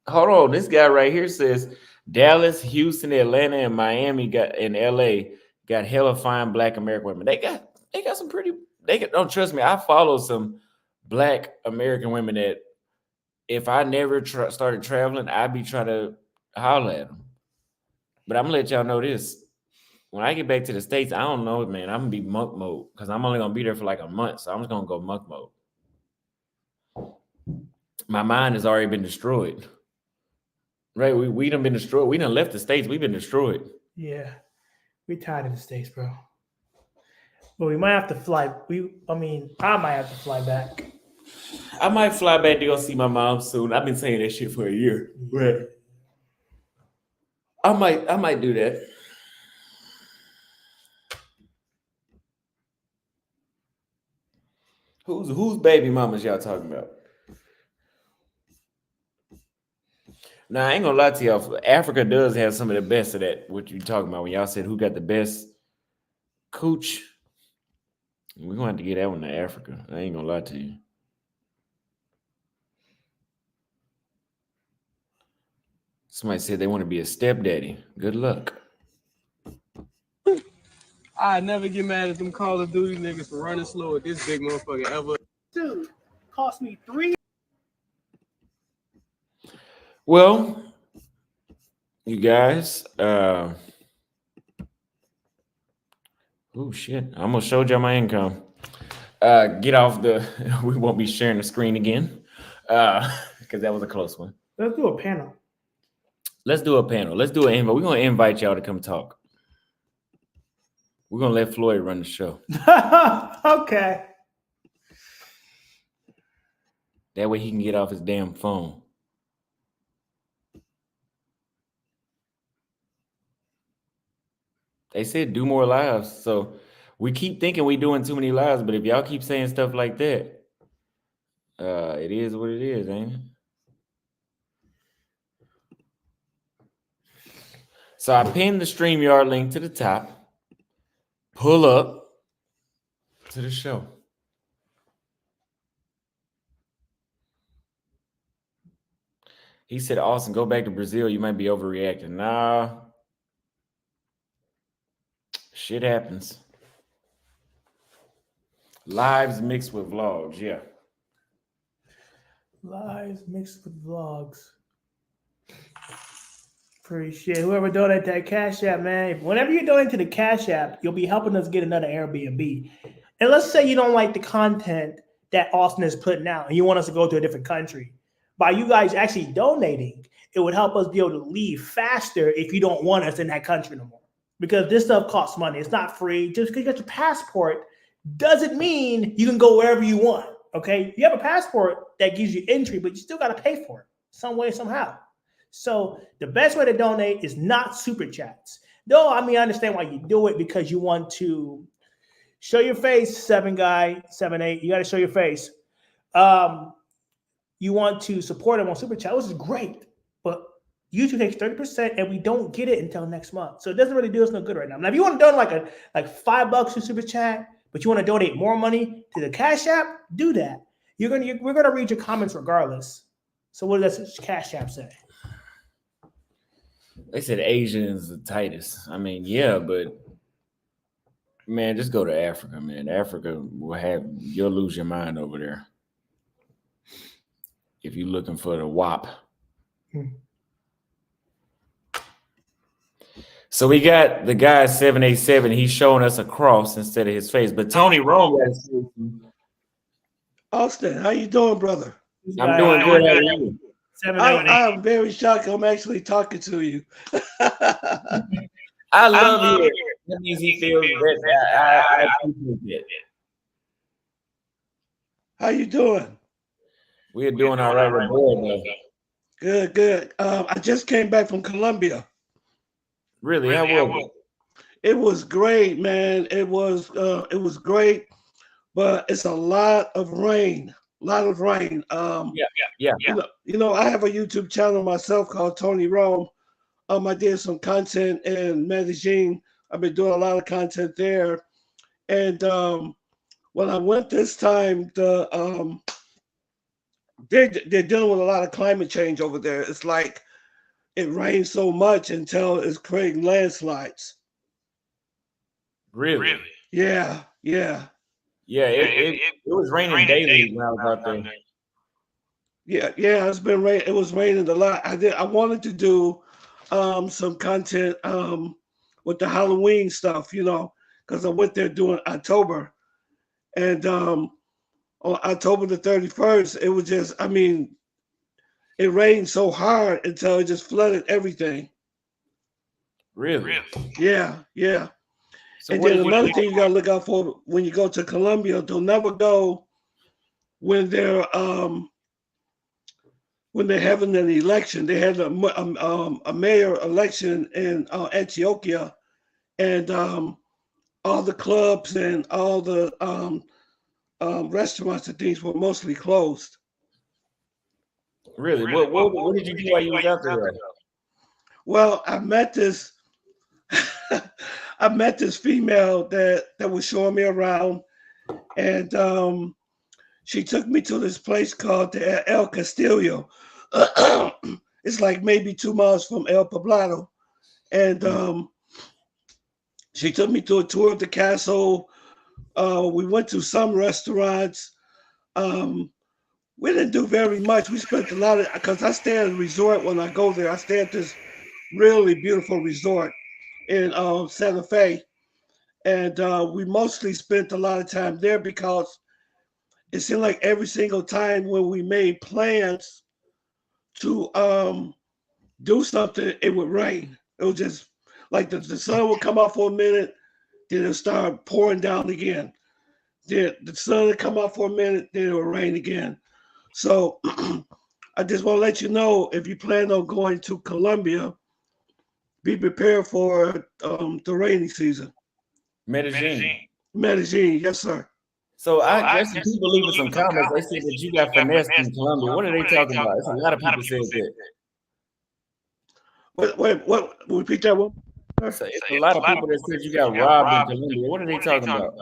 Hold on, this guy right here says Dallas, Houston, Atlanta, and Miami and LA got hella fine Black American women. They got some pretty. Don't trust me. I follow some Black American women that if I never started traveling, I'd be trying to holler at them. But I'm gonna let y'all know this. When I get back to the States, I don't know, man. I'm gonna be monk mode because I'm only gonna be there for like a month, so I'm just gonna go monk mode. my mind has already been destroyed. Right? We done been destroyed. We done left the States. We've been destroyed. Yeah, we tired of the States, bro. But we might have to fly. I might have to fly back. I might fly back to go see my mom soon. I've been saying that shit for a year. Right. I might do that. Whose baby mamas y'all talking about? Now I ain't gonna lie to y'all. Africa does have some of the best of that. What you talking about when y'all said who got the best cooch? We're gonna have to get that one to Africa. I ain't gonna lie to you. Somebody said they want to be a stepdaddy. Good luck. I never get mad at them Call of Duty niggas for running slow at this big motherfucker ever. Dude, cost me $3. Well, you guys, oh shit, I almost showed y'all my income. Get off we won't be sharing the screen again. Because that was a close one. Let's do a panel. Let's do a panel. Let's do an invite. We're gonna invite y'all to come talk. We're gonna let Floyd run the show. Okay. That way he can get off his damn phone. They said do more lives. So we keep thinking we doing too many lives, but if y'all keep saying stuff like that, it is what it is, ain't it? So I pinned the StreamYard link to the top. Pull up to the show. He said, Austin, go back to Brazil. You might be overreacting. Nah. Shit happens. Lives mixed with vlogs, yeah. Lives mixed with vlogs. Appreciate whoever donated that Cash App, man. Whenever you donate to the Cash App, you'll be helping us get another Airbnb. And let's say you don't like the content that Austin is putting out and you want us to go to a different country. By you guys actually donating, it would help us be able to leave faster if you don't want us in that country no more. Because this stuff costs money. It's not free. Just because you got your passport doesn't mean you can go wherever you want, okay? You have a passport that gives you entry, but you still got to pay for it some way, somehow. So the best way to donate is not super chats. No, I understand why you do it, because you want to show your face, 7-8. You got to show your face. You want to support them on super chat, which is great, but YouTube takes 30% and we don't get it until next month. So it doesn't really do us no good right now. Now, if you want to donate like $5 to super chat, but you want to donate more money to the Cash App, do that. We're gonna read your comments regardless. So what does this Cash App say? They said Asian is the tightest. Yeah, but man, just go to Africa, man. Africa you'll lose your mind over there if you're looking for the WAP. So we got the guy 787. He's showing us a cross instead of his face. But Tony Rome, Austin, how you doing, brother? I'm doing good. How are you? I'm very shocked. I'm actually talking to you. I love it. That means he feels that. I appreciate it. How you doing? We're doing all right with board, though. Good. I just came back from Colombia. Really? How was it? It was great, man. It was great, but it's a lot of rain. Yeah. You know, I have a YouTube channel myself called Tony Rome. I did some content in Medellin. I've been doing a lot of content there. And when I went this time, they're dealing with a lot of climate change over there. It's like it rains so much until it's creating landslides. Really? Yeah. Yeah, it was raining daily when I was out there. Yeah, it's been rain. It was raining a lot. I wanted to do some content with the Halloween stuff, because I went there during October, and on October the 31st, it was just, it rained so hard until it just flooded everything. Really? Yeah, yeah. So And what then did another you thing you gotta look out for when you go to Colombia, don't never go when they're having an election. They had a mayor election in Antioquia, and all the clubs and all the restaurants and things were mostly closed. really? What did you do while you was out there? Well, I met this female that was showing me around, and she took me to this place called the El Castillo. It's like maybe 2 miles from El Poblado, and she took me to a tour of the castle. We went to some restaurants. We didn't do very much. We spent a lot of, because I stay at a resort when I go there. I stay at this really beautiful resort in Santa Fe. And we mostly spent a lot of time there because it seemed like every single time when we made plans to do something, it would rain. It was just like the sun would come out for a minute, then it'll start pouring down again. Then the sun would come out for a minute, then it will rain again. So I just want to let you know, if you plan on going to Colombia, be prepared for the rainy season. Medellin. Medellin, yes, sir. So I guess people leaving some comments. They said that you got finessed in Colombia. What are they talking about? It's a lot of people said that. What? Repeat that one. It's a lot of people that said you got robbed in Colombia. What are they talking about?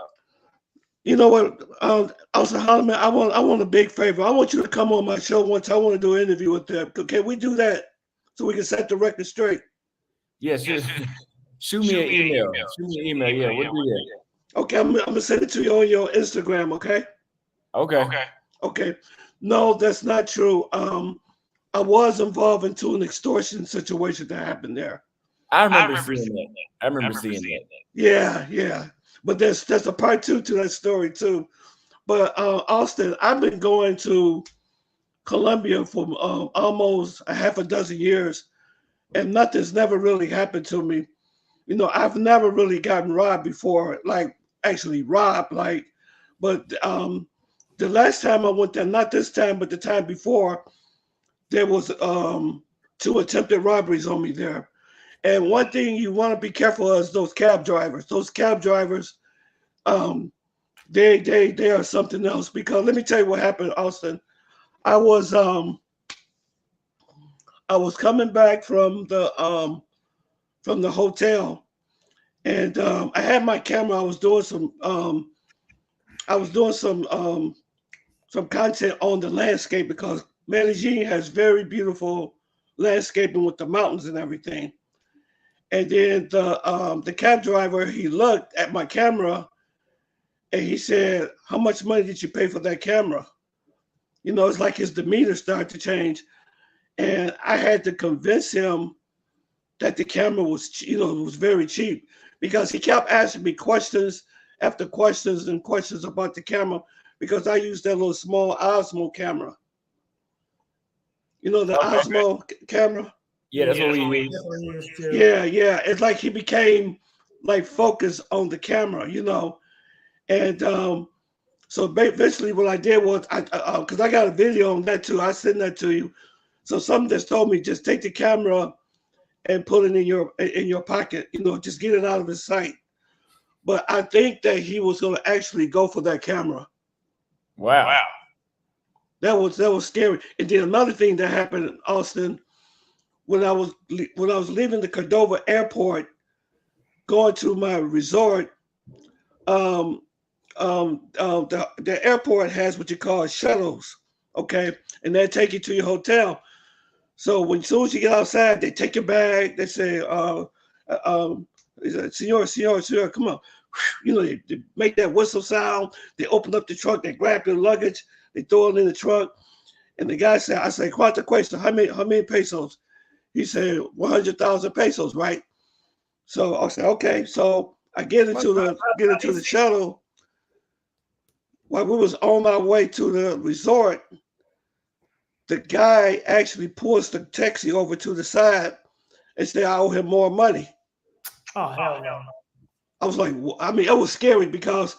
You know what, Austin Holloman, I want a big favor. I want you to come on my show once. I want to do an interview with them. Can we do that so we can set the record straight? Yes, shoot me an email. Shoot me an email. Yeah, we'll do that. Okay, I'm gonna send it to you on your Instagram. Okay. Okay. No, that's not true. I was involved into an extortion situation that happened there. I remember seeing that. I remember seeing that. Yeah. But there's a part 2 to that story too. But Austin, I've been going to Colombia for almost a half a dozen years, and nothing's never really happened to me. You know, I've never really gotten robbed before, like actually robbed, like. But the last time I went there, not this time, but the time before, there was 2 attempted robberies on me there. And one thing you want to be careful of is those cab drivers. Those cab drivers, they are something else. Because let me tell you what happened, Austin. I was coming back from the hotel, and I had my camera. I was doing some content on the landscape because Medellin has very beautiful landscaping with the mountains and everything. And then the cab driver, he looked at my camera and he said, "How much money did you pay for that camera?" You know, it's like his demeanor started to change. And I had to convince him that the camera was, was very cheap, because he kept asking me questions after questions and questions about the camera, because I used that little small Osmo camera. You know, the Osmo camera? Yeah, that's what we use. Yeah. It's like he became like focused on the camera, And so eventually what I did was, because I got a video on that too, I sent that to you. So someone just told me, just take the camera and put it in your pocket, just get it out of his sight. But I think that he was going to actually go for that camera. Wow. That was scary. And then another thing that happened in Austin, when I was leaving the Cordova airport, going to my resort, the airport has what you call shuttles, okay, and they take you to your hotel. So as soon as you get outside, they take your bag. They say, "Senor, come on." They make that whistle sound. They open up the trunk. They grab your luggage. They throw it in the trunk. And the guy said, "I say, ¿cuánto cuesta? How many pesos?" He said, 100,000 pesos, right? So I said, okay. So I get into the shuttle. While we was on our way to the resort, the guy actually pulls the taxi over to the side and said, I owe him more money. Oh hell no! I was like, I mean, it was scary because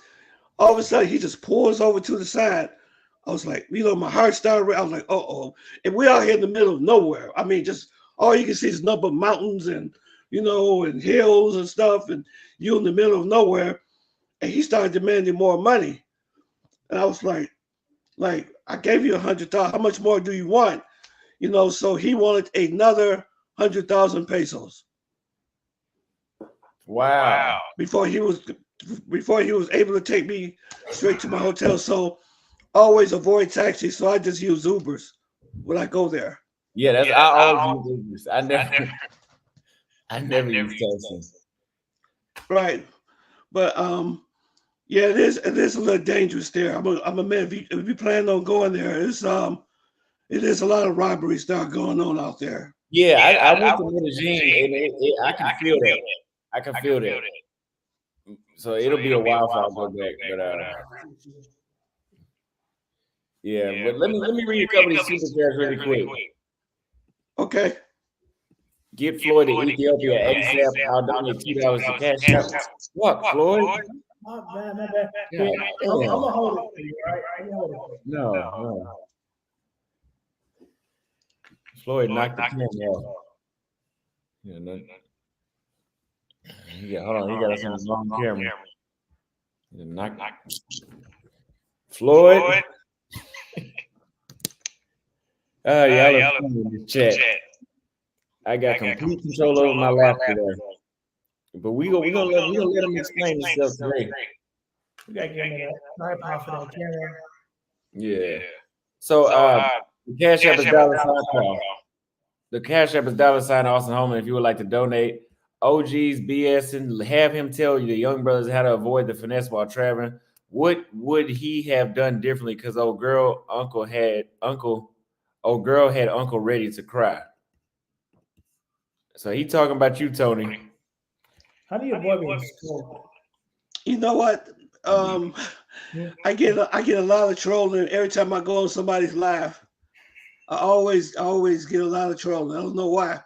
all of a sudden he just pulls over to the side. I was like, my heart started. I was like, uh-oh. And we're out here in the middle of nowhere. I mean, just all you can see is nothing but mountains and, and hills and stuff. And you in the middle of nowhere. And he started demanding more money. And I was like, I gave you $100,000. How much more do you want? So he wanted another 100,000 pesos. Wow. Before he was able to take me straight to my hotel. So always avoid taxis. So I just use Ubers when I go there. Yeah, I always use Ubers. I never use taxis. Right. But yeah, it is a little dangerous there. I'm a man. If you plan on going there, it is a lot of robberies that are going on out there. Yeah, I went to Medellin and I can feel that. I can feel that. So it'll be a while before I go back. But yeah, but let me read a couple of these super chats really quick. Okay. Get Floyd to Ethiopia ASAP. I'll donate $2 to cash out. What, Floyd? My bad. Yeah. I'm gonna hold it for you, all right? I'm gonna hold it for you. No. Floyd knocked the camera off. Yeah, no. Hold on, he got us on the wrong camera. Floyd. Y'all are funny in the chat. I got complete control over my laughter there. But we gonna let him explain himself today. We gotta get him in a tripod for that camera. Yeah. So the Cash App is $. The Cash App is $, Austin Holman. If you would like to donate, OG's BSing, have him tell you the young brothers how to avoid the finesse while traveling. What would he have done differently? Because old girl had uncle ready to cry. So he talking about you, Tony. How do you avoid being scolded? You know what? I get a lot of trolling every time I go on somebody's live. I always get a lot of trolling. I don't know why.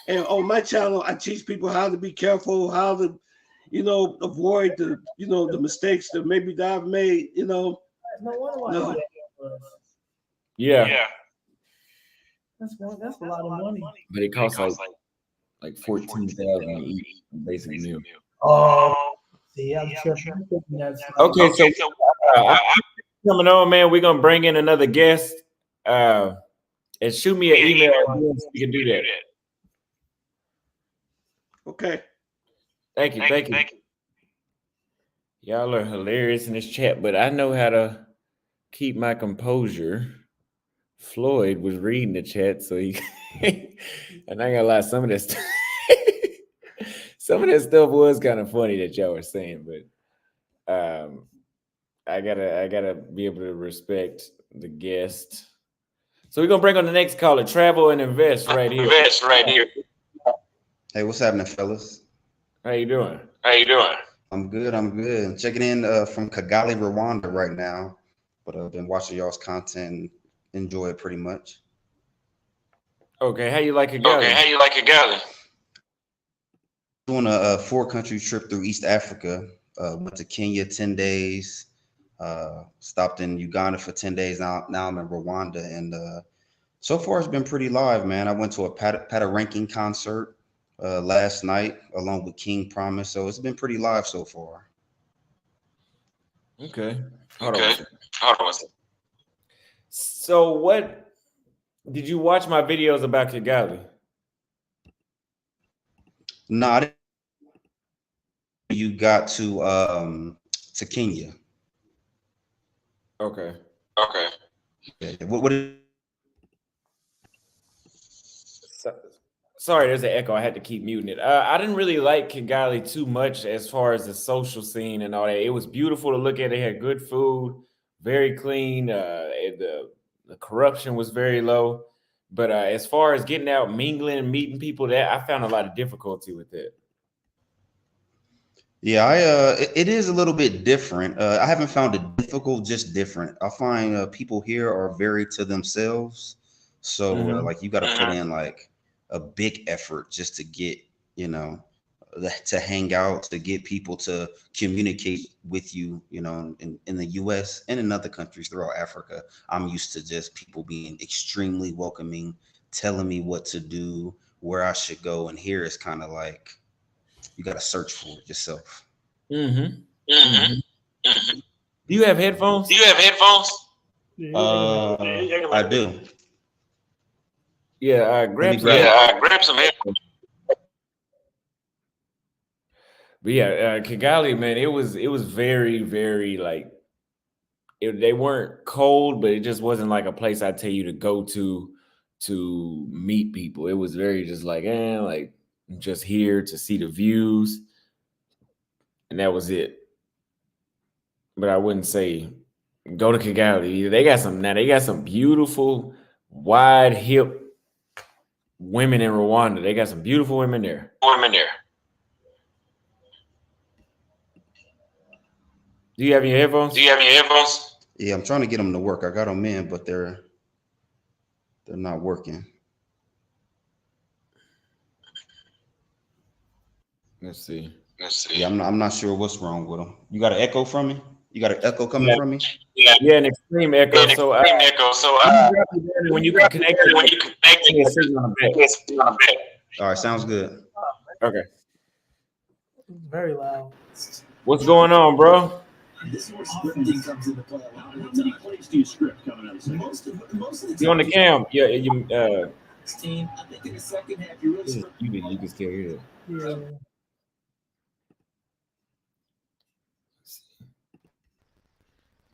And on my channel, I teach people how to be careful, how to, avoid the mistakes that maybe that I've made. No wonder why. No. Yeah. That's a lot of money. But it costs like $14,000 to eat a basic meal. Oh, see, I'm sure. Okay, so coming on, man. We're gonna bring in another guest. And shoot me an email. So you can do that. Okay. Thank you. Y'all are hilarious in this chat, but I know how to keep my composure. Floyd was reading the chat, so he and I ain't gonna lie, some of that stuff was kind of funny that y'all were saying, but I gotta be able to respect the guest. So we're gonna bring on the next caller, Travel and Invest right here. Hey, what's happening, fellas? How you doing? I'm good. I'm checking in from Kigali, Rwanda right now, but I've been watching y'all's content and enjoy it pretty much. Okay, how you like Kigali? Doing a 4-country trip through East Africa. Went to Kenya 10 days. Stopped in Uganda for 10 days. Now I'm in Rwanda, and so far it's been pretty live, man. I went to a Pataranking concert last night along with King Promise, so it's been pretty live so far. Okay. Hold on. So what did you watch my videos about Kigali? No, you got to Kenya. Okay. Yeah. What Sorry, there's an echo. I had to keep muting it. I didn't really like Kigali too much as far as the social scene and all that. It was beautiful to look at. They had good food, very clean. The corruption was very low. But as far as getting out, mingling, and meeting people, that I found a lot of difficulty with it. Yeah, it is a little bit different. I haven't found it difficult, just different. I find people here are very to themselves. So Mhm. like you got to put in like a big effort just to get, you know, to hang out, to get people to communicate with you, you know, in the US and in other countries throughout Africa. I'm used to just people being extremely welcoming, telling me what to do, where I should go. And here it's kind of like you got to search for it yourself. Mm-hmm. Mm-hmm. Do you have headphones? I do. Yeah, grab some. grab some headphones. But yeah, Kigali, man, it was very, very like they weren't cold, but it just wasn't like a place I tell you to go to meet people. It was very just like, like I'm just here to see the views, and that was it. But I wouldn't say go to Kigali. They got some beautiful, wide hip women in Rwanda. They got some beautiful women there. Do you have your headphones? Yeah, I'm trying to get them to work. I got them in, but they're not working. Let's see. Yeah, I'm not sure what's wrong with them. You got an echo from me? You got an echo coming from me? Yeah, an extreme echo. When you connect it on the back. All right, sounds good. Okay. Very loud. What's going on, bro? This is where scripting comes into play. How many plays do you script coming out of the most of the You on the cam? Yeah, team. I think in the second half you really you can still hear it. Yeah.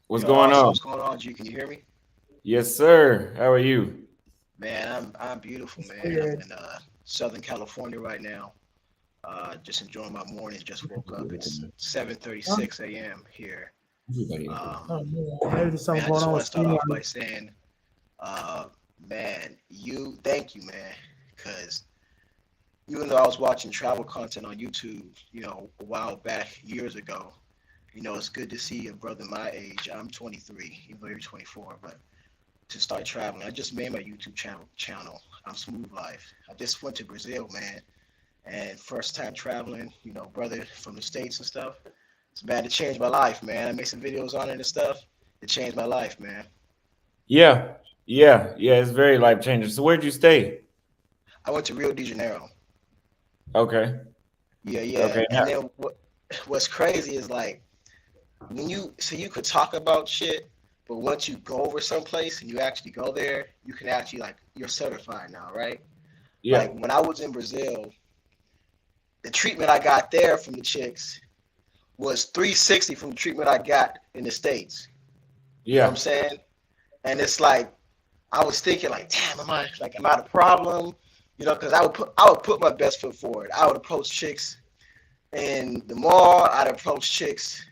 What's going on? What's going on, G? Can you hear me? Yes, sir. How are you? Man, I'm beautiful, man. I'm in Southern California right now. Just enjoying my morning. Just woke up. It's 7:36 a.m. here. Maybe Man, I just want to start off by saying, man, thank you, man, because even though I was watching travel content on YouTube, you know, a while back, years ago, you know, it's good to see a brother my age. I'm 23, even though you're 24, but to start traveling. I just made my YouTube channel. I'm Smooth Life. I just went to Brazil, man, and first time traveling, you know, brother from the States and stuff. It's bad to change my life, man. I made some videos on it and stuff. It changed my life, man. Yeah. It's very life changing. So where'd you stay? I went to Rio de Janeiro. Okay. Yeah. Okay. And then what's crazy is like when you could talk about shit, but once you go over someplace and you actually go there, you can actually like you're certified now, right? Yeah. Like when I was in Brazil, the treatment I got there from the chicks was 360 from the treatment I got in the States. You know what I'm saying? And it's like I was thinking like, damn, am I a problem? You know, because I would put my best foot forward. I would approach chicks in the mall, I'd approach chicks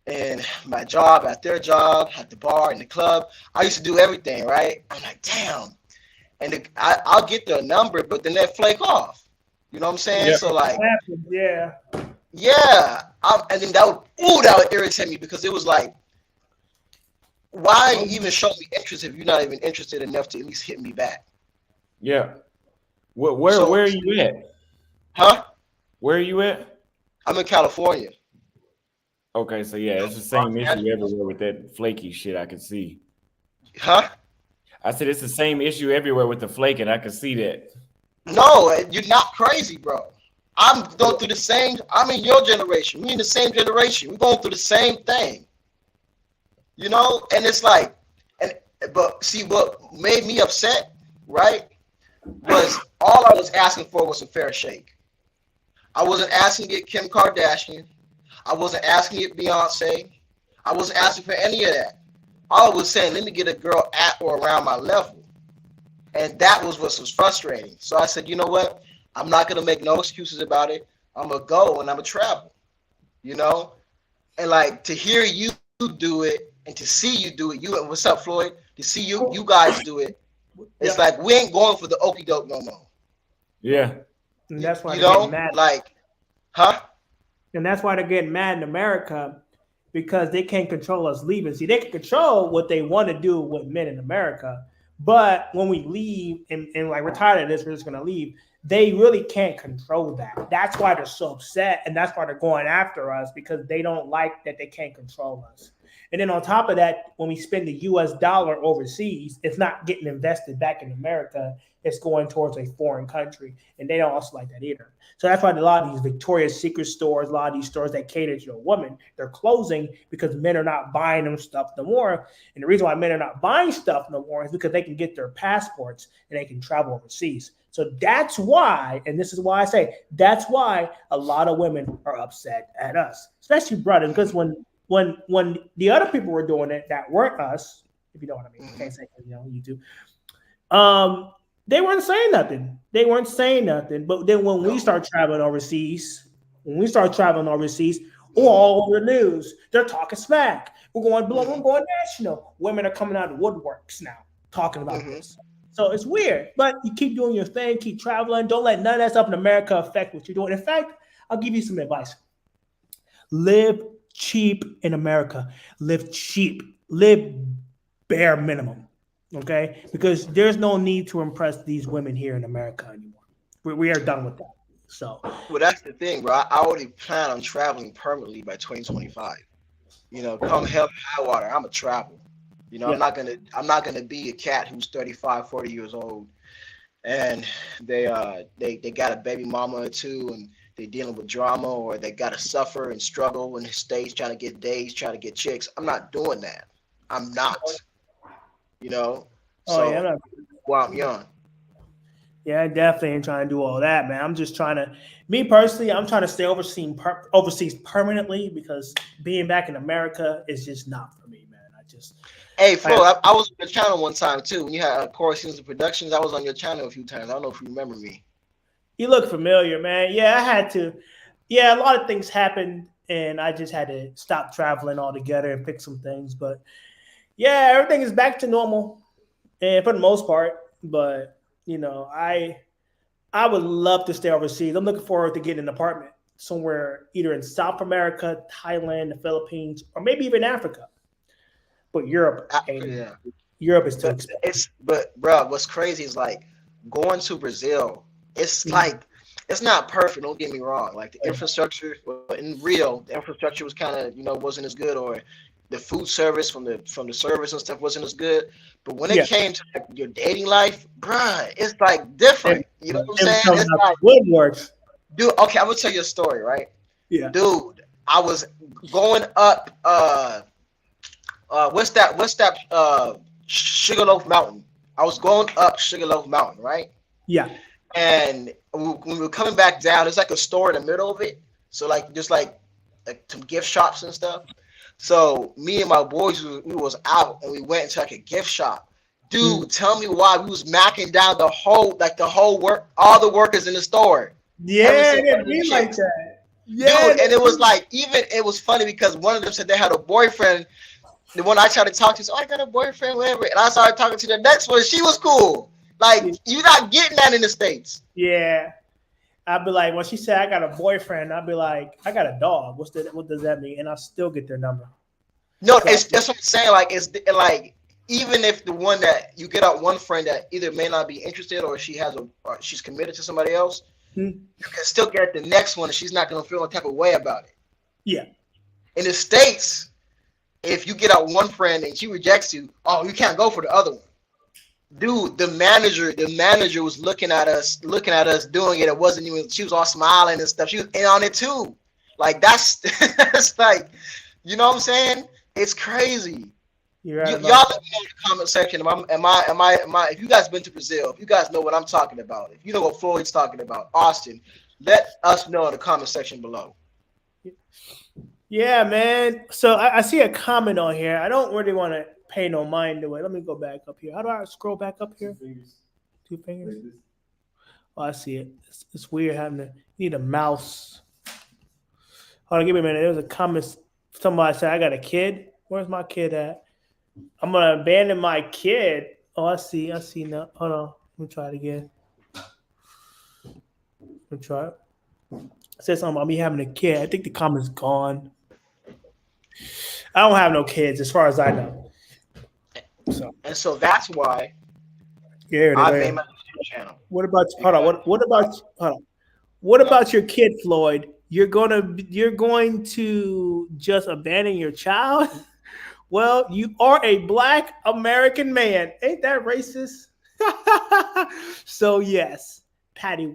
in my job, at their job, at the bar, in the club. I used to do everything, right? I'm like, damn. And I'll get their number, but then they flake off. You know what I'm saying? Yeah. So like, yeah. And then that would irritate me because it was like, why even show me interest if you're not even interested enough to at least hit me back? Yeah. Where are you at? Huh? Where are you at? I'm in California. Okay, so yeah, it's the same issue everywhere with that flaky shit. I can see. Huh? I said it's the same issue everywhere with the flaking. I can see that. No, you're not crazy, bro. I'm going through the same. I'm in your generation. We in the same generation. We're going through the same thing. You know, and it's like, but see what made me upset, right? Was all I was asking for was a fair shake. I wasn't asking to get Kim Kardashian. I wasn't asking to get Beyonce. I wasn't asking for any of that. All I was saying, let me get a girl at or around my level. And that was what was frustrating. So I said, you know what? I'm not going to make no excuses about it. I'm going to go and I'm going to travel, you know? And like to hear you do it and to see you do it, what's up, Floyd? To see you guys do it, it's like we ain't going for the okie doke no more. Yeah. And that's why you they're know, getting mad. like, huh? And that's why they're getting mad in America because they can't control us leaving. See, they can control what they want to do with men in America, But when we leave and like we're tired of this, we're just gonna leave. They really can't control that. That's why they're so upset, and that's why they're going after us because they don't like that they can't control us. And then on top of that, when we spend the U.S. dollar overseas, it's not getting invested back in America. It's going towards a foreign country, and they don't also like that either. So that's why a lot of these Victoria's Secret stores, a lot of these stores that cater to a woman, they're closing because men are not buying them stuff no more. And the reason why men are not buying stuff no more is because they can get their passports and they can travel overseas. So that's why, and this is why I say, that's why a lot of women are upset at us, especially brothers, because when the other people were doing it that weren't us, if you know what I mean, I can't say YouTube, they weren't saying nothing. They weren't saying nothing. But then when we start traveling overseas, all over the news, they're talking smack. We're going national. Women are coming out of woodworks now talking about this. So it's weird. But you keep doing your thing, keep traveling. Don't let none of that stuff in America affect what you're doing. In fact, I'll give you some advice. Live cheap in America. Live cheap. Live bare minimum. Okay? Because there's no need to impress these women here in America anymore. We are done with that. So, well, that's the thing, bro. I already plan on traveling permanently by 2025. Come hell or high water, I'm a travel. I'm not gonna be a cat who's 35, 40 years old, and they got a baby mama or two, and they're dealing with drama, or they gotta suffer and struggle in the States trying to get days, trying to get chicks. I'm not doing that. I'm not. So while I'm young. Yeah, I definitely ain't trying to do all that, man. I'm just trying to, me personally, I'm trying to stay overseas permanently because being back in America is just not for me, man. Hey, Flo, I was on your channel one time too. When you had Core Seasons Productions, I was on your channel a few times. I don't know if you remember me. You look familiar, man. Yeah, I had to. Yeah, a lot of things happened, and I just had to stop traveling altogether and pick some things. But yeah, everything is back to normal, and for the most part. But I would love to stay overseas. I'm looking forward to getting an apartment somewhere, either in South America, Thailand, the Philippines, or maybe even Africa. But Europe is too expensive. But bro, what's crazy is like going to Brazil. It's like it's not perfect. Don't get me wrong. Like the infrastructure in Rio, the infrastructure was kind of wasn't as good, or the food service from the service and stuff wasn't as good. But when it came to like your dating life, bruh, it's like different. You know what I'm saying? It's like woodworks. Dude, okay, I'm gonna tell you a story, right? Yeah. Dude, I was going up what's that Sugarloaf Mountain. I was going up Sugarloaf Mountain, right? Yeah. And when we were coming back down, there's like a store in the middle of it. So like just like some gift shops and stuff. So me and my boys, we was out and we went into like a gift shop. Dude, tell me why we was macking down all the workers in the store. Yeah, it didn't be like that. Yeah, dude, and it was like it was funny because one of them said they had a boyfriend. The one I tried to talk to said, I got a boyfriend, whatever. And I started talking to the next one. She was cool. Like, you're not getting that in the States. Yeah. I'd be like, when she said I got a boyfriend, I'd be like, I got a dog. What does that mean? And I'll still get their number. No, that's what I'm saying. Like, it's like, even if the one that you get out one friend that either may not be interested or she's committed to somebody else, you can still get the next one and she's not going to feel a type of way about it. Yeah. In the States, if you get out one friend and she rejects you, you can't go for the other one. Dude, the manager was looking at us doing it. It wasn't even, she was all smiling and stuff. She was in on it too. Like that's like, you know what I'm saying? It's crazy. You're right, y'all let me know in the comment section. Am I if you guys been to Brazil, if you guys know what I'm talking about, if you know what Floyd's talking about, Austin, let us know in the comment section below. Yeah, man. So I see a comment on here. I don't really want to pay no mind to it. Let me go back up here. How do I scroll back up here? 2 fingers. Oh, I see it. It's weird having to need a mouse. Hold on, give me a minute. There was a comment. Somebody said, I got a kid. Where's my kid at? I'm going to abandon my kid. Oh, I see now. Hold on. Let me try it again. Let me try it. It said something about me having a kid. I think the comment's gone. I don't have no kids as far as I know. So that's why Yeah, I they- made my YouTube channel. What about hold on? What about your kid, Floyd? You're going to just abandon your child? Well, you are a Black American man. Ain't that racist? So yes, Patty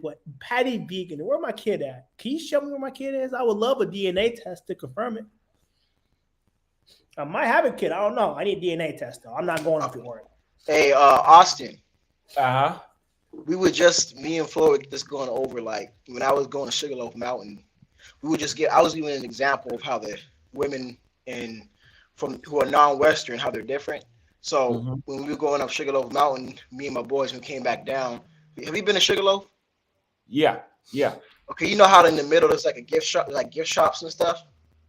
Vegan. Where my kid at? Can you show me where my kid is? I would love a DNA test to confirm it. I might have a kid. I don't know. I need a DNA test though. I'm not going off your word. Hey, Austin. Uh-huh. Me and Floyd were just going over, like, when I was going to Sugarloaf Mountain, I was giving an example of how the women who are non-Western, how they're different. So when we were going up Sugarloaf Mountain, me and my boys, we came back down. Have you been to Sugarloaf? Yeah. Okay, you know how in the middle there's like a gift shop, like gift shops and stuff?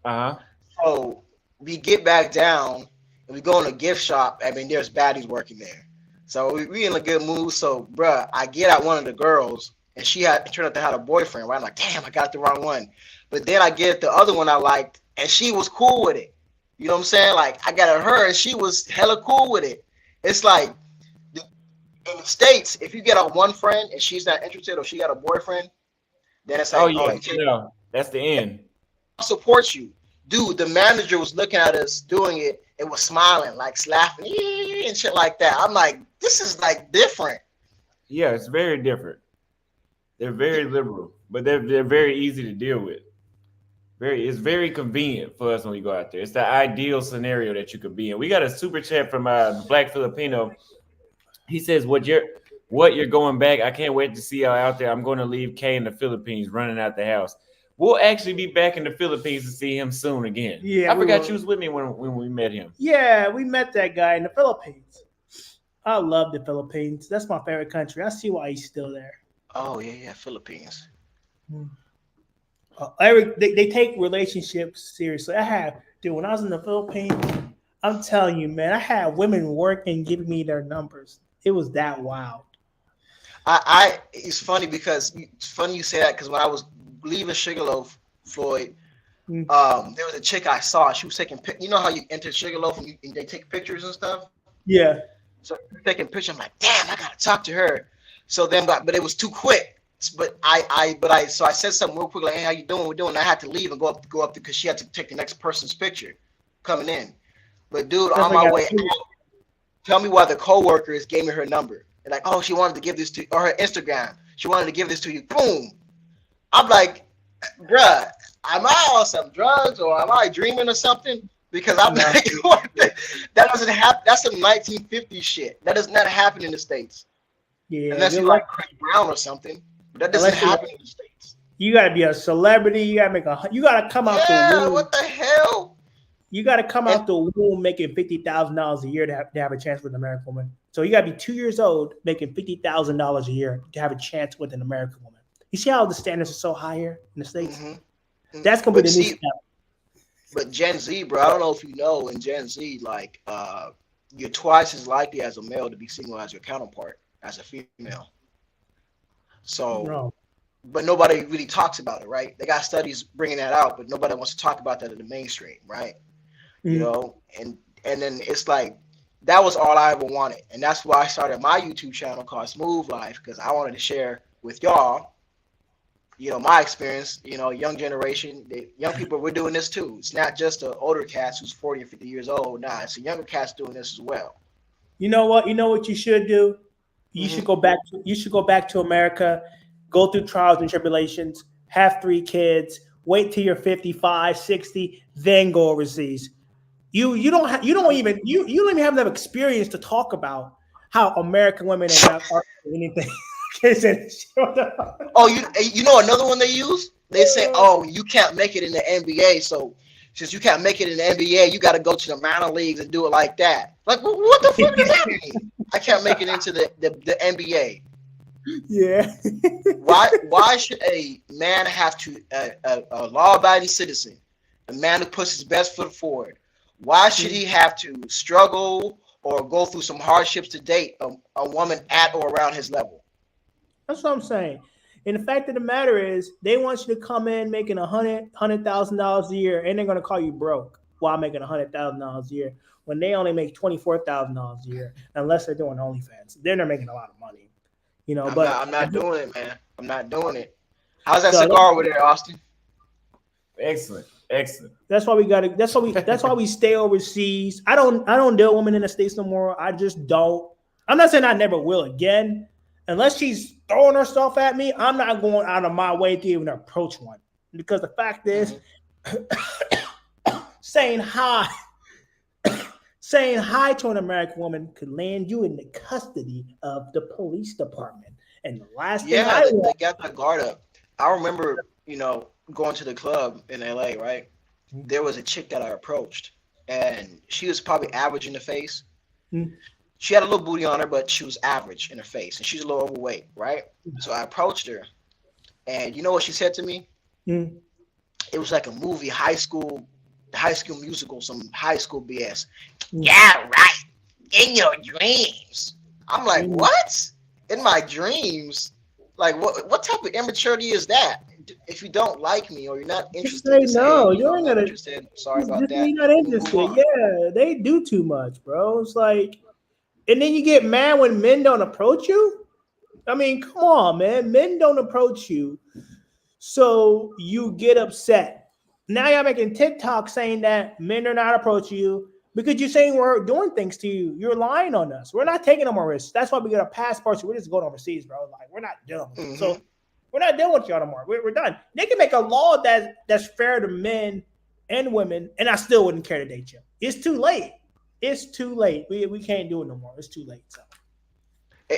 Uh-huh. So we get back down and we go in a gift shop. I mean, there's baddies working there. So we in a good mood. So, bruh, I get out one of the girls, and it turned out to have a boyfriend, right? I'm like, damn, I got the wrong one. But then I get the other one I liked, and she was cool with it. You know what I'm saying? Like, I got her, and she was hella cool with it. It's like, in the States, if you get a one friend and she's not interested, or she got a boyfriend, then it's like, that's the end. Support you. Dude, the manager was looking at us doing it and was smiling, like laughing and shit like that. I'm like, this is like different. Yeah, it's very different. They're very liberal, but they're very easy to deal with. It's very convenient for us when we go out there. It's the ideal scenario that you could be in. We got a super chat from Black Filipino. He says, what you're going back. I can't wait to see y'all out there. I'm going to leave Kay in the Philippines running out the house. We'll actually be back in the Philippines to see him soon again. Yeah, I forgot you was with me when we met him. Yeah, we met that guy in the Philippines. I love the Philippines. That's my favorite country. I see why he's still there. Oh, yeah, Philippines. Eric, they take relationships seriously. When I was in the Philippines, I'm telling you, man, I had women working, giving me their numbers. It was that wild. It's funny you say that, because when I was leaving Sugarloaf, Floyd, there was a chick I saw. She was taking, you know how you enter Sugarloaf and they take pictures and stuff? Yeah. So taking pictures, I'm like, damn, I gotta talk to her. So then, but it was too quick. So I said something real quick, like, hey, how you doing? We're doing. I had to leave and go up because she had to take the next person's picture coming in. But dude, on my way out, tell me why the coworkers gave me her number. And like, oh, she wanted to give this to, or her Instagram. She wanted to give this to you. Boom. I'm like, bruh, am I on some drugs or am I dreaming or something? Because I'm like, that doesn't happen. That's some 1950s shit. That does not happen in the States. Yeah, unless you're like Chris Brown or something. That doesn't happen in the States. You gotta be a celebrity. You gotta come out the womb. What the hell? You gotta come out the womb making $50,000 a year to have a chance with an American woman. So you gotta be 2 years old making $50,000 a year to have a chance with an American woman. You see how the standards are so high here in the States? Mm-hmm. That's gonna be the new step. But Gen Z, bro, I don't know if you know, in Gen Z, like, you're twice as likely as a male to be single as your counterpart as a female. So, but nobody really talks about it, right? They got studies bringing that out, but nobody wants to talk about that in the mainstream, right? Mm-hmm. You know, and then it's like, that was all I ever wanted. And that's why I started my YouTube channel called Smooth Life, because I wanted to share with y'all, you know, my experience, you know, young generation, young people, we're doing this too. It's not just an older cast who's 40 or 50 years old. Nah, it's a younger cast doing this as well. You know what? You know what you should do? You should go back. You should go back to America, go through trials and tribulations, have 3 kids, wait till you're 55, 60, then go overseas. You don't even have enough experience to talk about how American women are anything. Oh, you know another one they use? They say, oh, you can't make it in the NBA, so since you can't make it in the NBA, you got to go to the minor leagues and do it like that. Like, what the fuck does that mean? I can't make it into the NBA. Yeah. Why should a man have to a law-abiding citizen, a man who puts his best foot forward? Why should he have to struggle or go through some hardships to date a woman at or around his level? That's what I'm saying. And the fact of the matter is, they want you to come in making $100,000 a year, and they're going to call you broke. while making $100,000 a year when they only make $24,000 a year, unless they're doing OnlyFans. Then they're making a lot of money, you know. I'm not doing it, man. I'm not doing it. How's that So cigar over there, Austin? Excellent. That's why we got to. That's why we stay overseas. I don't deal with women in the States no more. I just don't. I'm not saying I never will again, unless she's throwing herself at me. I'm not going out of my way to even approach one, because the fact is, saying hi to an American woman could land you in the custody of the police department. And the last thing they got their guard up. I remember, going to the club in LA, right? There was a chick that I approached, and she was probably average in the face. She had a little booty on her, but she was average in her face, and she's a little overweight, right? So I approached her, and you know what she said to me? It was like a movie, high school musical, some high school BS. Yeah, right. In your dreams. I'm like, what? In my dreams? Like, what type of immaturity is that? If you don't like me or you're not interested, just say no. You're not interested. Sorry about that. You're not interested. Yeah, they do too much, bro. It's like, and then you get mad when men don't approach you. I mean, come on, man. Men don't approach you, so you get upset. Now you're making TikTok saying that men are not approaching you because you're saying we're doing things to you. You're lying on us. We're not taking no more risks. That's why we got a passport. So we're just going overseas, bro. Like, we're not done. So we're not dealing with y'all no more. We're done. They can make a law that's fair to men and women, and I still wouldn't care to date you. It's too late. It's too late. We can't do it no more. It's too late. So,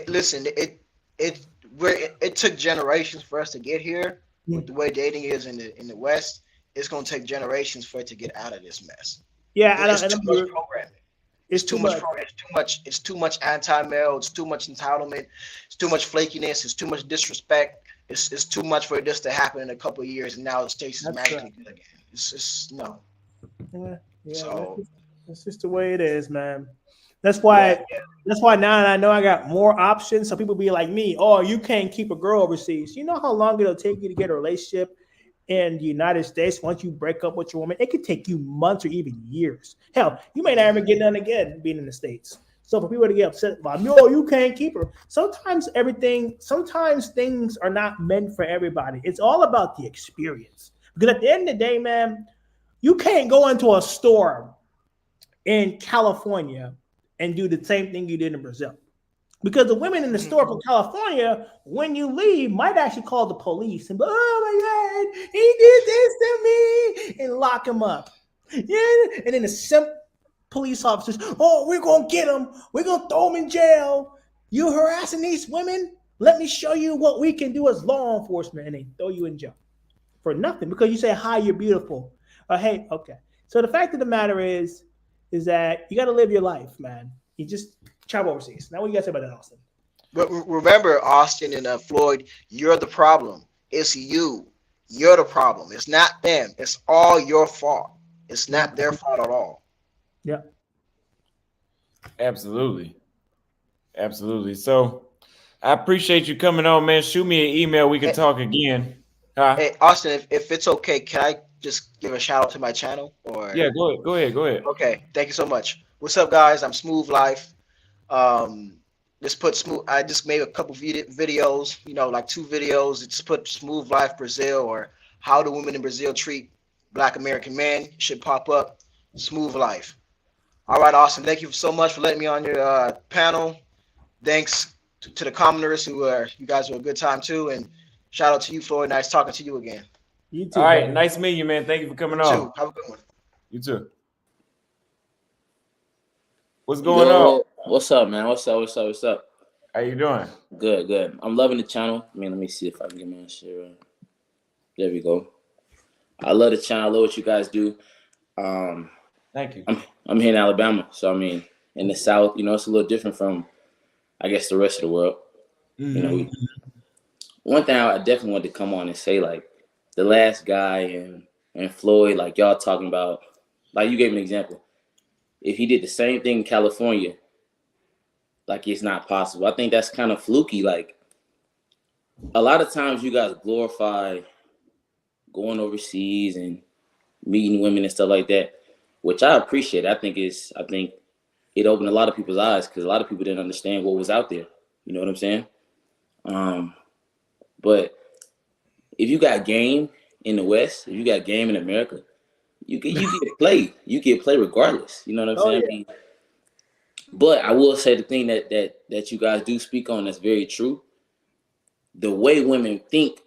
listen, it took generations for us to get here. With the way dating is in the West, it's gonna take generations for it to get out of this mess. Yeah, it's too much programming. It's too much programming. It's too much anti-male. It's too much entitlement. It's too much flakiness. It's too much disrespect. It's too much for this to happen in a couple of years, and now the state's is magically good again. It's no. Yeah, so it's just the way it is, man. That's why now that I know I got more options, so people be like me, oh, you can't keep a girl overseas. You know how long it'll take you to get a relationship in the United States once you break up with your woman? It could take you months or even years. Hell, you may not ever get done again being in the States. So for people to get upset about, no, you can't keep her. Sometimes things are not meant for everybody. It's all about the experience. Because at the end of the day, man, you can't go into a store in California and do the same thing you did in Brazil. Because the women in the store from California, when you leave, might actually call the police and be, oh my God, he did this to me, and lock him up. Yeah. And then the police officers, oh, we're going to get him. We're going to throw him in jail. You harassing these women? Let me show you what we can do as law enforcement. And they throw you in jail for nothing because you say, hi, you're beautiful. Hey, okay. So the fact of the matter is that you got to live your life, man. You just travel overseas. Now, what do you guys say about that, Austin? But remember, Austin and Floyd, you're the problem. It's you. You're the problem. It's not them. It's all your fault. It's not their fault at all. Yeah. Absolutely. So I appreciate you coming on, man. Shoot me an email. We can talk again. Hey, Austin, if it's okay, can I just give a shout out to my channel? Or yeah, go ahead. Okay, thank you so much. What's up, guys? I'm Smooth Life. I just made a couple videos, like 2 videos. Just put Smooth Life Brazil or how do women in Brazil treat Black American men. It should pop up. Smooth Life. All right, Austin. Thank you so much for letting me on your panel. Thanks to the commoners you guys were a good time too. And shout out to you, Floyd. Nice talking to you again. You too. All right, man. Nice meeting you, man. Thank you for coming on. Have a good one. You too. What's going on? What's up, man? What's up? How you doing? Good. I'm loving the channel. Let me see if I can get my shit right. There we go. I love the channel. I love what you guys do. Thank you. I'm here in Alabama, so in the South, it's a little different from, I guess, the rest of the world. Mm-hmm. One thing I definitely wanted to come on and say, like, the last guy and Floyd, like y'all talking about, like you gave an example. If he did the same thing in California, like it's not possible. I think that's kind of fluky. Like a lot of times you guys glorify going overseas and meeting women and stuff like that. which I appreciate. I think it opened a lot of people's eyes because a lot of people didn't understand what was out there. You know what I'm saying? But if you got game in the West, if you got game in America, you get play. You get play regardless. You know what I'm saying? Yeah. But I will say the thing that you guys do speak on that's very true. The way women think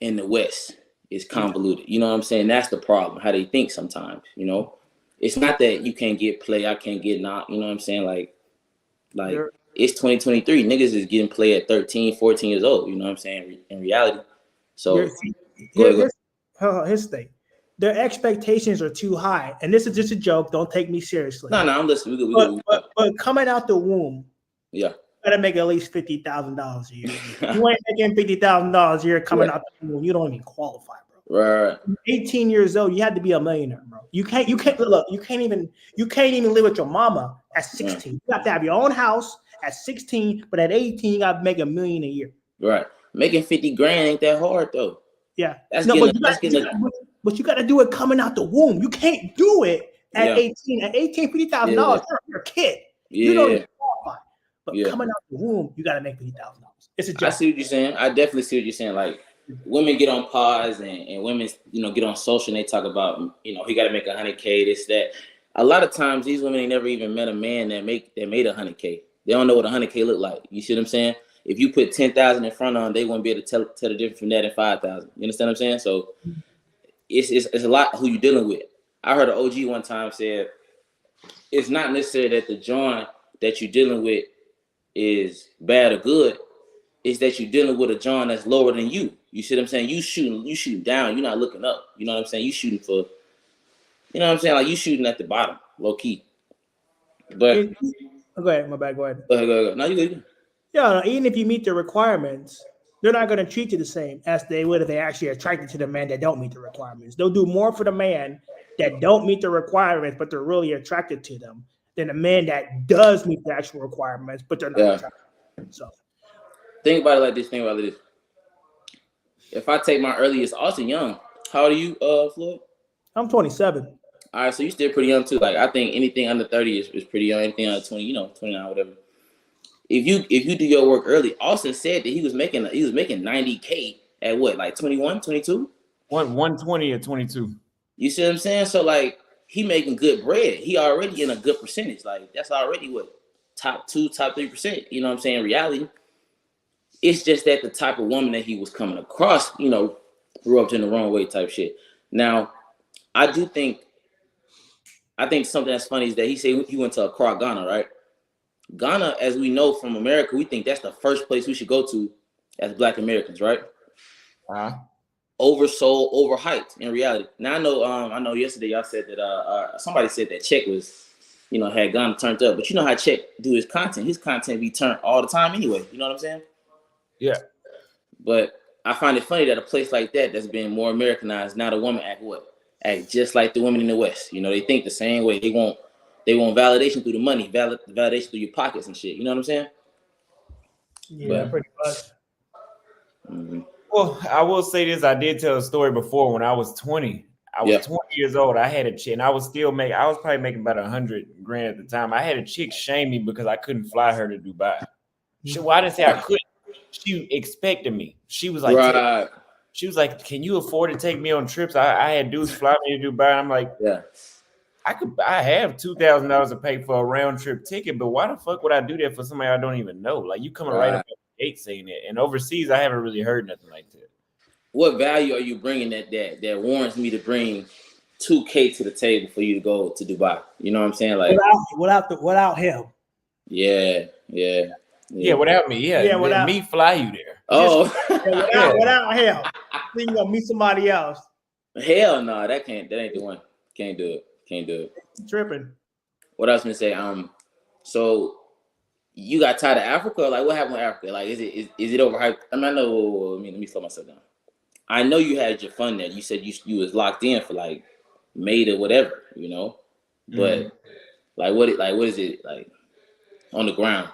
in the West is convoluted. You know what I'm saying? That's the problem. How they think sometimes. You know, it's not that you can't get play, I can't get knocked. You know what I'm saying? Like it's 2023. Niggas is getting play at 13, 14 years old. You know what I'm saying? In reality. So here's the thing. Their expectations are too high. And this is just a joke. Don't take me seriously. No, I'm listening. But coming out the womb, yeah, you gotta make at least $50,000 a year. You ain't making $50,000 a year coming out the womb. You don't even qualify, bro. Right. 18 years old, you had to be a millionaire, bro. You can't even live with your mama at 16. You have to have your own house at 16, but at 18, you gotta make $1 million a year. Right. Making 50 grand ain't that hard though. Yeah. But you got to do it coming out the womb. You can't do it at 18. At 18, $50,000, you're a kid. You don't even qualify. But coming out the womb, you got to make $50,000. It's a joke. I see what you're saying. I definitely see what you're saying. Like women get on pause and women, get on social and they talk about, he got to make $100K, this, that. A lot of times these women ain't never even met a man that made $100K. They don't know what $100K look like. You see what I'm saying? If you put 10,000 in front of them, they won't be able to tell the difference from that and 5,000. You understand what I'm saying? So it's a lot who you're dealing with. I heard an OG one time said, it's not necessarily that the joint that you're dealing with is bad or good. It's that you're dealing with a joint that's lower than you. You see what I'm saying? You shooting down. You're not looking up. You know what I'm saying? You shooting for, you know what I'm saying? Like you shooting at the bottom, low key. But go ahead, my bad. Go ahead. Go ahead. No, you good. Yeah, even if you meet the requirements, they're not going to treat you the same as they would if they actually attracted to the man that don't meet the requirements. They'll do more for the man that don't meet the requirements, but they're really attracted to them, than a man that does meet the actual requirements, but they're not attracted to them. So think about it like this. If I take my earliest, Austin Young, how old are you, Floyd? I'm 27. All right, so you're still pretty young too. Like I think anything under 30 is pretty young. Anything under 20, 29, whatever. If you do your work early, Austin said that he was making $90K at what, like 21, 22? 120 or 22. You see what I'm saying? So like he making good bread. He already in a good percentage. Like that's already what, top 2, top 3%. You know what I'm saying? Reality. It's just that the type of woman that he was coming across, grew up in the wrong way type shit. Now, I think something that's funny is that he said he went to Accra, Ghana, right? Ghana, as we know from America, we think that's the first place we should go to as Black Americans, right? Oversold, overhyped in reality. Now I know yesterday y'all said that somebody said that Czech was, had Ghana turned up, but you know how Czech do his content. His content be turned all the time anyway. You know what I'm saying? Yeah. But I find it funny that a place like that's been more Americanized, now the woman act just like the women in the West. They think the same way. They want validation through the money, validation through your pockets and shit. You know what I'm saying? Yeah, pretty much. Mm-hmm. Well, I will say this. I did tell a story before when I was 20. I was 20 years old. I had a chick, and I was probably making about $100 grand at the time. I had a chick shame me because I couldn't fly her to Dubai. I didn't say I couldn't. She expected me. She was like, right. She was like, can you afford to take me on trips? I had dudes fly me to Dubai. I'm like, yeah. I have $2,000 to pay for a round trip ticket, but why the fuck would I do that for somebody I don't even know? Like you coming right up at the gate saying that, and overseas I haven't really heard nothing like that. What value are you bringing that warrants me to bring $2K to the table for you to go to Dubai? You know what I'm saying? Like without him. Yeah. Without me. Yeah, without me fly you there. Oh, without him, then you gonna meet somebody else. Hell no, that ain't the one. Can't do it. Tripping. What I was gonna say, so you got tired of Africa? Like what happened with Africa? Like is it overhyped? I mean, I know. Let me slow myself down. I know you had your fun there. You said you was locked in for like May or whatever, but like what is it like on the ground?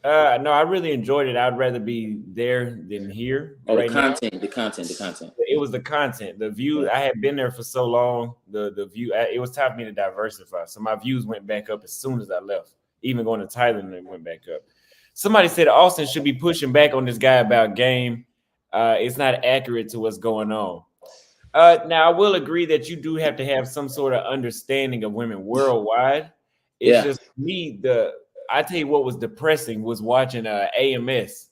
No, I really enjoyed it. I'd rather be there than here. Oh, right the now. content. It was the content, the view. I had been there for so long. The view. It was time for me to diversify. So my views went back up as soon as I left. Even going to Thailand, it went back up. Somebody said Austin should be pushing back on this guy about game. It's not accurate to what's going on. Now, I will agree that you do have to have some sort of understanding of women worldwide. It's just me. I tell you what was depressing was watching AMS.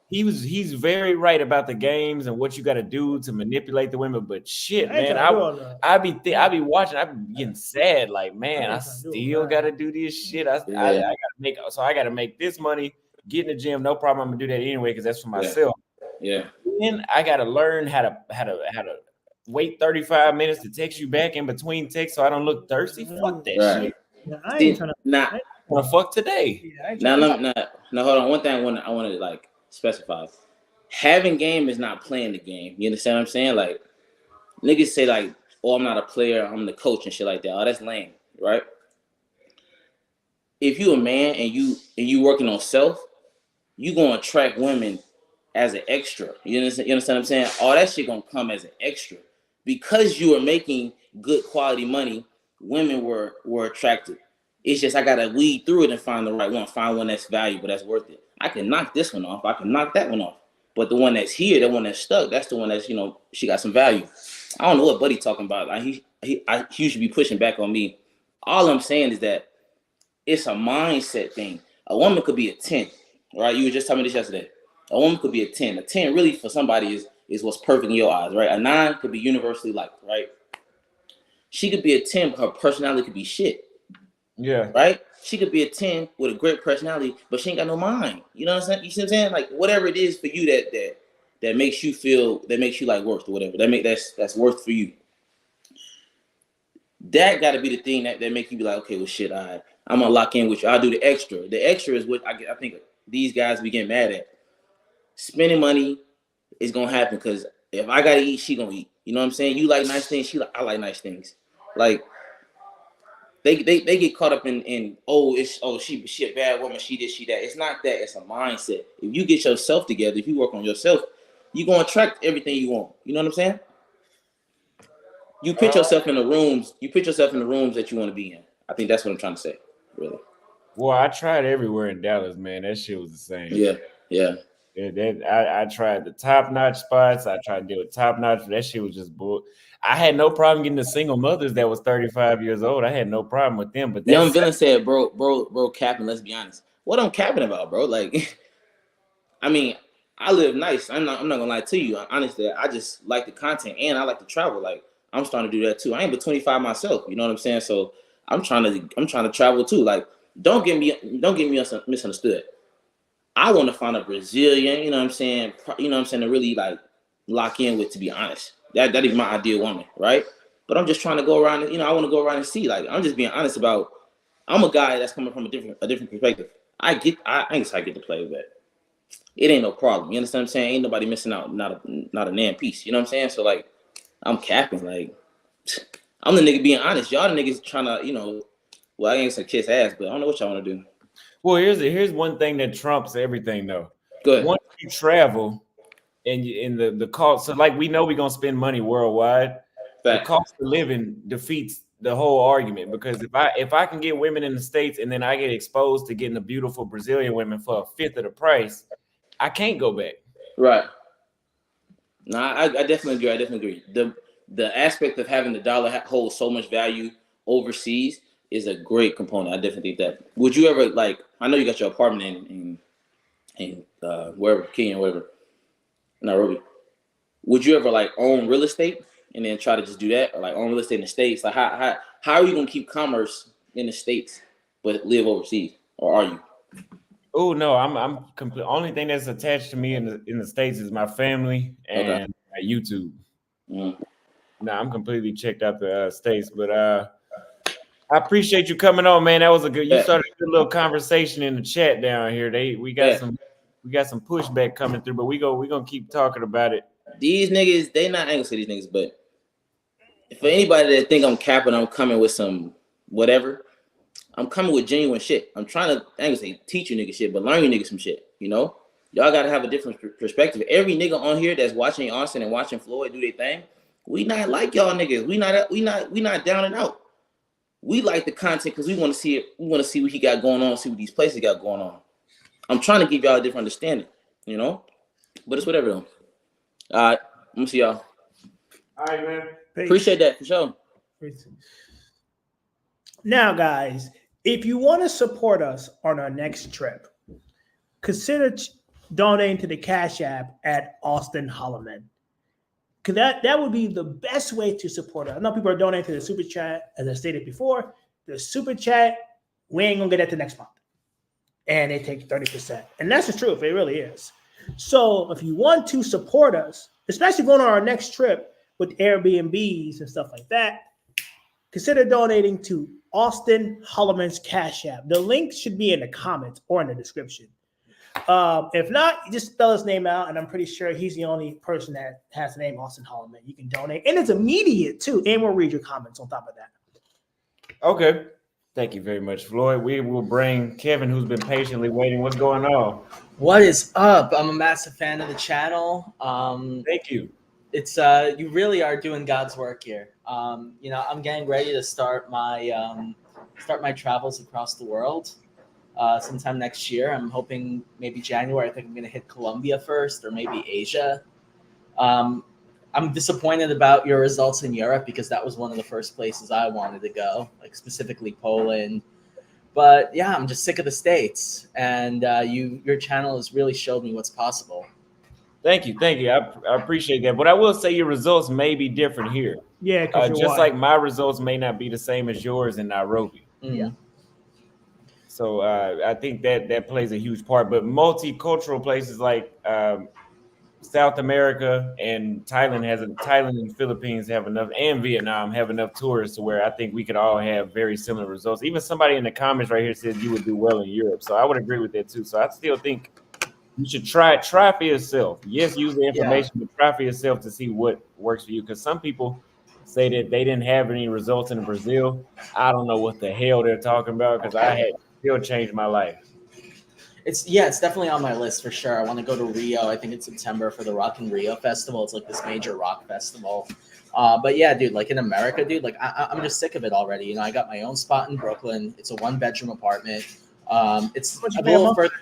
He's very right about the games and what you got to do to manipulate the women. But shit, man, I be watching. I be getting sad. Like, man, I still got to do this shit. I got to make this money. Get in the gym, no problem. I'm gonna do that anyway because that's for myself. Yeah. Then I got to learn how to wait 35 minutes to text you back in between texts so I don't look thirsty. Fuck that shit. Yeah, I ain't trying to. Wanna fuck today. Now, hold on. One thing I want to like specify: having game is not playing the game. You understand what I'm saying? Like niggas say like, "Oh, I'm not a player. I'm the coach and shit like that." Oh, that's lame, right? If you a man and you working on self, you gonna attract women as an extra. You understand what I'm saying? All that shit gonna come as an extra because you are making good quality money. Women were attracted. It's just I gotta weed through it and find the right one, find one that's valuable, that's worth it. I can knock this one off, I can knock that one off, but the one that's here, the one that's stuck, that's the one that's she got some value. I don't know what Buddy talking about. Like he should be pushing back on me. All I'm saying is that it's a mindset thing. A woman could be a 10, right? You were just telling me this yesterday. A woman could be a 10. A 10 really for somebody is what's perfect in your eyes, right? A 9 could be universally liked, right? She could be a 10, but her personality could be shit. Yeah. Right? She could be a 10 with a great personality, but she ain't got no mind. You know what I'm saying? You see what I'm saying? Like whatever it is for you that makes you feel, that makes you like worth or whatever. That's worth for you. That gotta be the thing that make you be like, okay, well shit, I'm gonna lock in with you. I'll do the extra. The extra is what I think these guys be getting mad at. Spending money is gonna happen because if I gotta eat, she gonna eat. You know what I'm saying? You like nice things, I like nice things. Like they get caught up in she a bad woman, she this, she that. It's not that, it's a mindset. If you get yourself together, if you work on yourself, you're gonna attract everything you want. You know what I'm saying? You put yourself in the rooms, that you want to be in. I think that's what I'm trying to say, really. Well, I tried everywhere in Dallas, man. That shit was the same. Yeah. I tried the top-notch spots. I tried to do a top-notch. That shit was just bull. I had no problem getting the single mothers that was 35 years old. I had no problem with them. But Young Villain said, bro, capping. Let's be honest. What I'm capping about, bro? Like, I mean, I live nice. I'm not gonna lie to you. Honestly, I just like the content and I like to travel. Like, I'm starting to do that too. I ain't but 25 myself. You know what I'm saying? So I'm trying to travel too. Like, don't get me misunderstood. I want to find a Brazilian, you know what I'm saying? To really like lock in with, to be honest. That is my ideal woman, right? But I'm just trying to go around, I want to go around and see. Like, I'm just being honest about, I'm a guy that's coming from a different perspective. I ain't say I get to play, but it ain't no problem. You understand what I'm saying? Ain't nobody missing out, not a damn piece. You know what I'm saying? So like, I'm capping. Like, I'm the nigga being honest. Y'all the niggas trying to, well, I ain't say kiss ass, but I don't know what y'all want to do. Well, here's one thing that trumps everything though. Good. Once you travel and the cost, so like we know we're gonna spend money worldwide. The cost of living defeats the whole argument because if I can get women in the States and then I get exposed to getting the beautiful Brazilian women for a fifth of the price, I can't go back. Right. No, I definitely agree. The aspect of having the dollar hold so much value overseas is a great component. I definitely think that. Would you ever, like, I know you got your apartment in wherever, Kenya, wherever, Nairobi. Would you ever like own real estate and then try to just do that, or like own real estate in the States? Like, how are you gonna keep commerce in the States but live overseas, or are you? Oh no, I'm complete. Only thing that's attached to me in the States is my family and my YouTube. No, I'm completely checked out the States, but I appreciate you coming on, man. That was you started a good little conversation in the chat down here. We got some pushback coming through, but we're gonna keep talking about it. These niggas, I ain't gonna say these niggas, but for anybody that think I'm capping, I'm coming with some whatever. I'm coming with genuine shit. I'm trying to, I ain't gonna say teach you niggas shit, but learn you niggas some shit, you know? Y'all gotta have a different perspective. Every nigga on here that's watching Austin and watching Floyd do their thing, we not like y'all niggas. We not down and out. We like the content because we want to see it. We want to see what he got going on, see what these places got going on. I'm trying to give y'all a different understanding, you know? But it's whatever though. All right, let me see y'all. All right, man. Appreciate that for sure. Now, guys, if you want to support us on our next trip, consider donating to the Cash App at Austin Holloman. Because that would be the best way to support us. I know people are donating to the Super Chat, as I stated before. The Super Chat, we ain't going to get that to next month. And it takes 30%. And that's the truth. It really is. So if you want to support us, especially going on our next trip with Airbnbs and stuff like that, consider donating to Austin Holloman's Cash App. The link should be in the comments or in the description. If not, you just spell his name out, and I'm pretty sure he's the only person that has the name Austin Holloman. You can donate, and it's immediate too, and we'll read your comments on top of that. Okay. Thank you very much, Floyd. We will bring Kevin, who's been patiently waiting. What's going on? What is up? I'm a massive fan of the channel. Thank you. It's you really are doing God's work here. I'm getting ready to start my travels across the world sometime next year. I'm hoping maybe January. I think I'm going to hit Colombia first, or maybe Asia. I'm disappointed about your results in Europe because that was one of the first places I wanted to go, like specifically Poland. But yeah, I'm just sick of the States, and your channel has really showed me what's possible. Thank you. I appreciate that. But I will say your results may be different here. Yeah, just like my results may not be the same as yours in Nairobi. Yeah. So I think that plays a huge part. But multicultural places like South America and Thailand and Philippines have enough, and Vietnam have enough tourists to where I think we could all have very similar results. Even somebody in the comments right here says you would do well in Europe. So I would agree with that too. So I still think you should try for yourself. Yes, use the information, but try for yourself to see what works for you. Because some people say that they didn't have any results in Brazil. I don't know what the hell they're talking about because I had still changed my life. It's definitely on my list for sure. I want to go to Rio. I think it's September for the Rock in Rio festival. It's like this major rock festival. But yeah, dude, like in America, dude, like I'm just sick of it already. You know, I got my own spot in Brooklyn. It's a 1-bedroom apartment. It's a little further.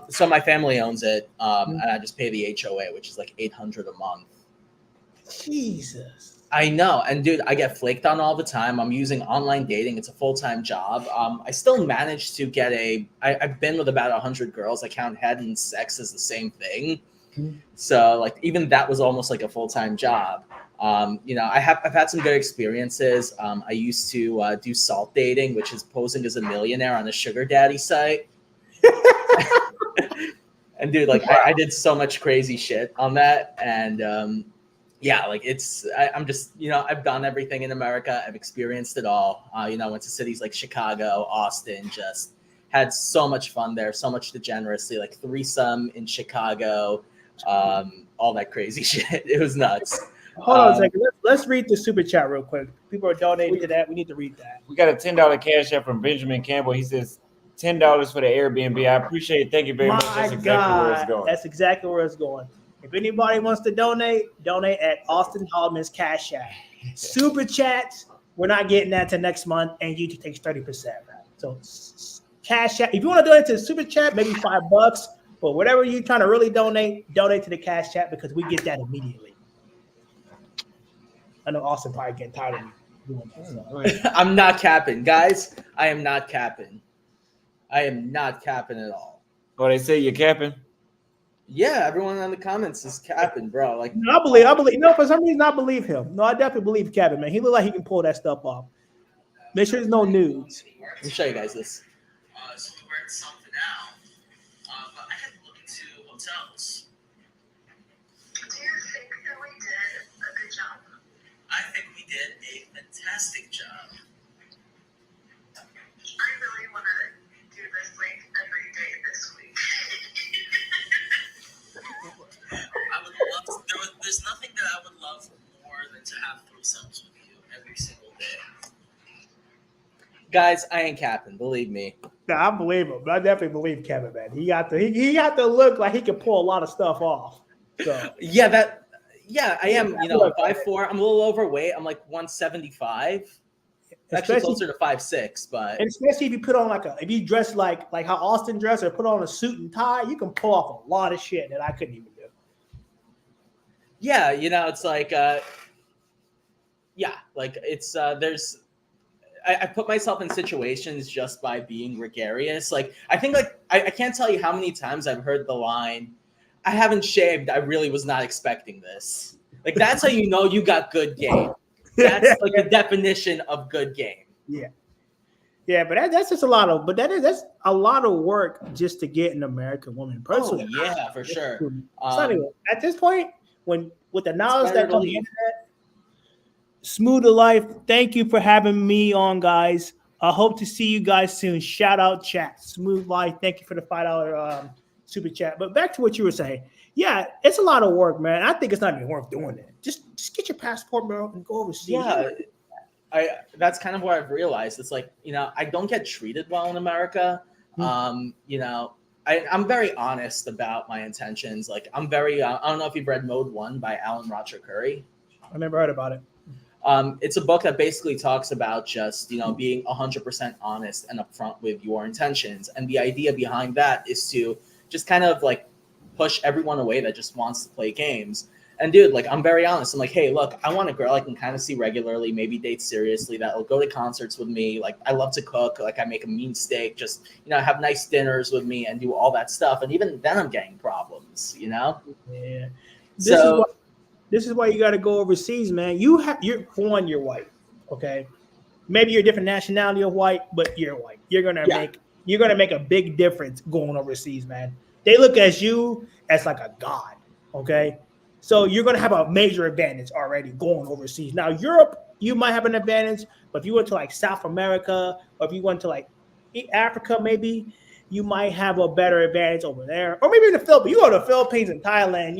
So my family owns it, and I just pay the HOA, which is like $800 a month. Jesus. I know. And dude, I get flaked on all the time. I'm using online dating. It's a full-time job. I still managed to get I've been with about 100 girls. I count head and sex as the same thing. So like, even that was almost like a full-time job. I've had some good experiences. I used to do salt dating, which is posing as a millionaire on a sugar daddy site. And dude, like I did so much crazy shit on that. And, yeah, like I'm just, I've done everything in America. I've experienced it all. Went to cities like Chicago, Austin, just had so much fun there, so much degeneracy, like threesome in Chicago, all that crazy shit. It was nuts. Hold on a second. Let's read the super chat real quick. People are donating to that. We need to read that. We got a $10 cash app from Benjamin Campbell. He says $10 for the Airbnb. I appreciate it. Thank you very much. That's exactly where it's going. That's exactly where it's going. If anybody wants to donate at Austin Holloman's Cash App. Super chats, we're not getting that till next month, and YouTube takes 30%. So Cash App. If you want to donate to the super chat, maybe $5, but whatever you're trying to really donate to the Cash App because we get that immediately. I know Austin probably getting tired of me doing that. So. I'm not capping, guys. I am not capping. I am not capping at all. Oh, they say you're capping? Yeah, everyone in the comments is capping, bro. Like, I believe. No, for some reason, I believe him. No, I definitely believe Kevin, man. He look like he can pull that stuff off. Make sure there's no nudes. Let me show you guys this. So we were at something now, but I had to look into hotels. Do you think that we did a good job? I think we did a fantastic job. I really want to do this like every day this week. I would love to, there's nothing that I would love more than to have threesomes with you every single day. Guys, I ain't capping. Believe me. No, I believe him. I definitely believe Kevin, man. He got to look like he can pull a lot of stuff off. So Yeah, I am. You know, Look, 5'4". I'm a little overweight. I'm like 175. Actually especially- closer to 5'6", but and especially if you put on if you dress like how Austin dressed or put on a suit and tie, you can pull off a lot of shit that I couldn't even do. yeah, you know, it's like it's there's I put myself in situations just by being gregarious. Like I think I can't tell you how many times I've heard the line, I haven't shaved, I really was not expecting this. Like that's how you know you got good game. That's like the definition of good game. Yeah, but that's just a lot of that's a lot of work just to get an American woman. Personally, yeah, for sure. It's not even, at this point, with the knowledge that comes from that, Smooth to Life, thank you for having me on, guys. I hope to see you guys soon. Shout out chat. Smooth Life, thank you for the $5 super chat. But back to what you were saying. Yeah, it's a lot of work, man. I think it's not even worth doing it. Just get your passport, bro, and go overseas. Yeah, that's kind of what I've realized. It's like, you know, I don't get treated well in America. You know, I'm very honest about my intentions. Like I'm very, I don't know if you've read Mode 1 by Alan Roger Curry. I never heard about it. It's a book that basically talks about just, you know, being 100% honest and upfront with your intentions. And the idea behind that is to just kind of like push everyone away that just wants to play games. And dude, like, I'm very honest. I'm like, hey, look, I want a girl I can kind of see regularly, maybe date seriously, that'll go to concerts with me. Like, I love to cook. Like, I make a mean steak, just, you know, have nice dinners with me and do all that stuff. And even then I'm getting problems, you know? Yeah. This is why you got to go overseas, man. You're white, okay? Maybe you're a different nationality of white, but you're white. You're gonna make a big difference going overseas, man. They look at you as like a god, okay? So you're gonna have a major advantage already going overseas. Now Europe, you might have an advantage, but if you went to like South America or if you went to like Africa, maybe you might have a better advantage over there, or maybe in the Philippines. You go to the Philippines and Thailand,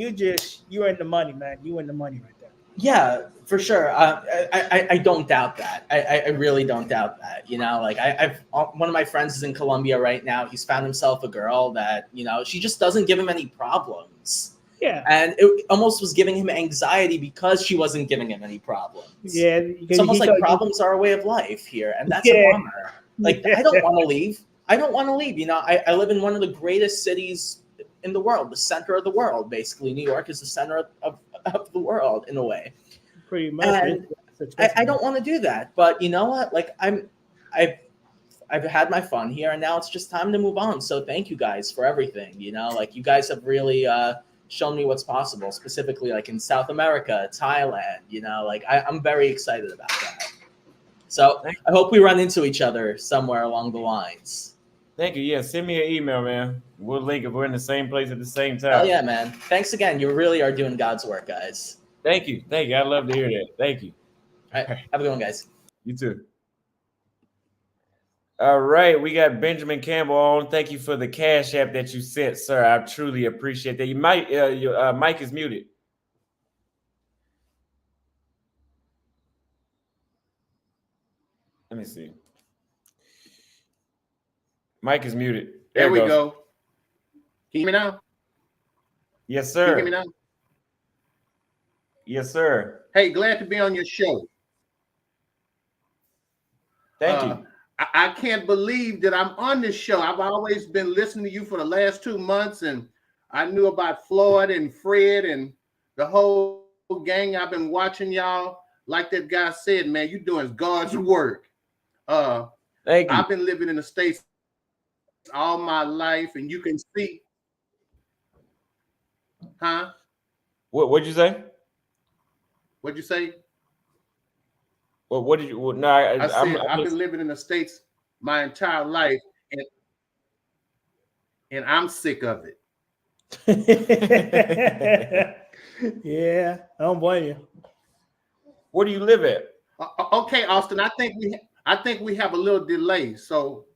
you're in the money, man. You in the money right there. Yeah, for sure. I don't doubt that. I really don't doubt that. You know, like I've one of my friends is in Colombia right now. He's found himself a girl that, you know, she just doesn't give him any problems. Yeah. And it almost was giving him anxiety because she wasn't giving him any problems. Yeah. It's almost like problems are a way of life here. And that's a bummer. Like, I don't want to leave. I don't want to leave. You know, I live in one of the greatest cities in the world, the center of the world, basically. New York is the center of the world in a way. Pretty much. And I don't want to do that. But you know what? Like I've had my fun here, and now it's just time to move on. So thank you guys for everything. You know, like you guys have really shown me what's possible, specifically like in South America, Thailand. You know, like I'm very excited about that. So I hope we run into each other somewhere along the lines. Thank you. Yeah, send me an email, man. We'll link if we're in the same place at the same time. Oh yeah, man. Thanks again. You really are doing God's work, guys. Thank you. Thank you. I love to hear that. Thank you. All right. Have a good one, guys. You too. All right. We got Benjamin Campbell on. Thank you for the Cash App that you sent, sir. I truly appreciate that. You might your mic is muted. Let me see. Mic is muted. There we go. Can you hear me now? Yes, Can you sir. hear me now? Yes, sir. Hey, glad to be on your show. Thank you. I can't believe that I'm on this show. I've always been listening to you for the last 2 months, and I knew about Floyd and Fred and the whole gang. I've been watching y'all. Like that guy said, man, you're doing God's work. Thank you. I've been living in the States all my life, and you can see. Huh? What'd you say? What'd you say? Well, what did you? Well, no, I said I've been living in the States my entire life, and I'm sick of it. Yeah, I don't blame you. Where do you live at? Okay, Austin. I think we have a little delay. So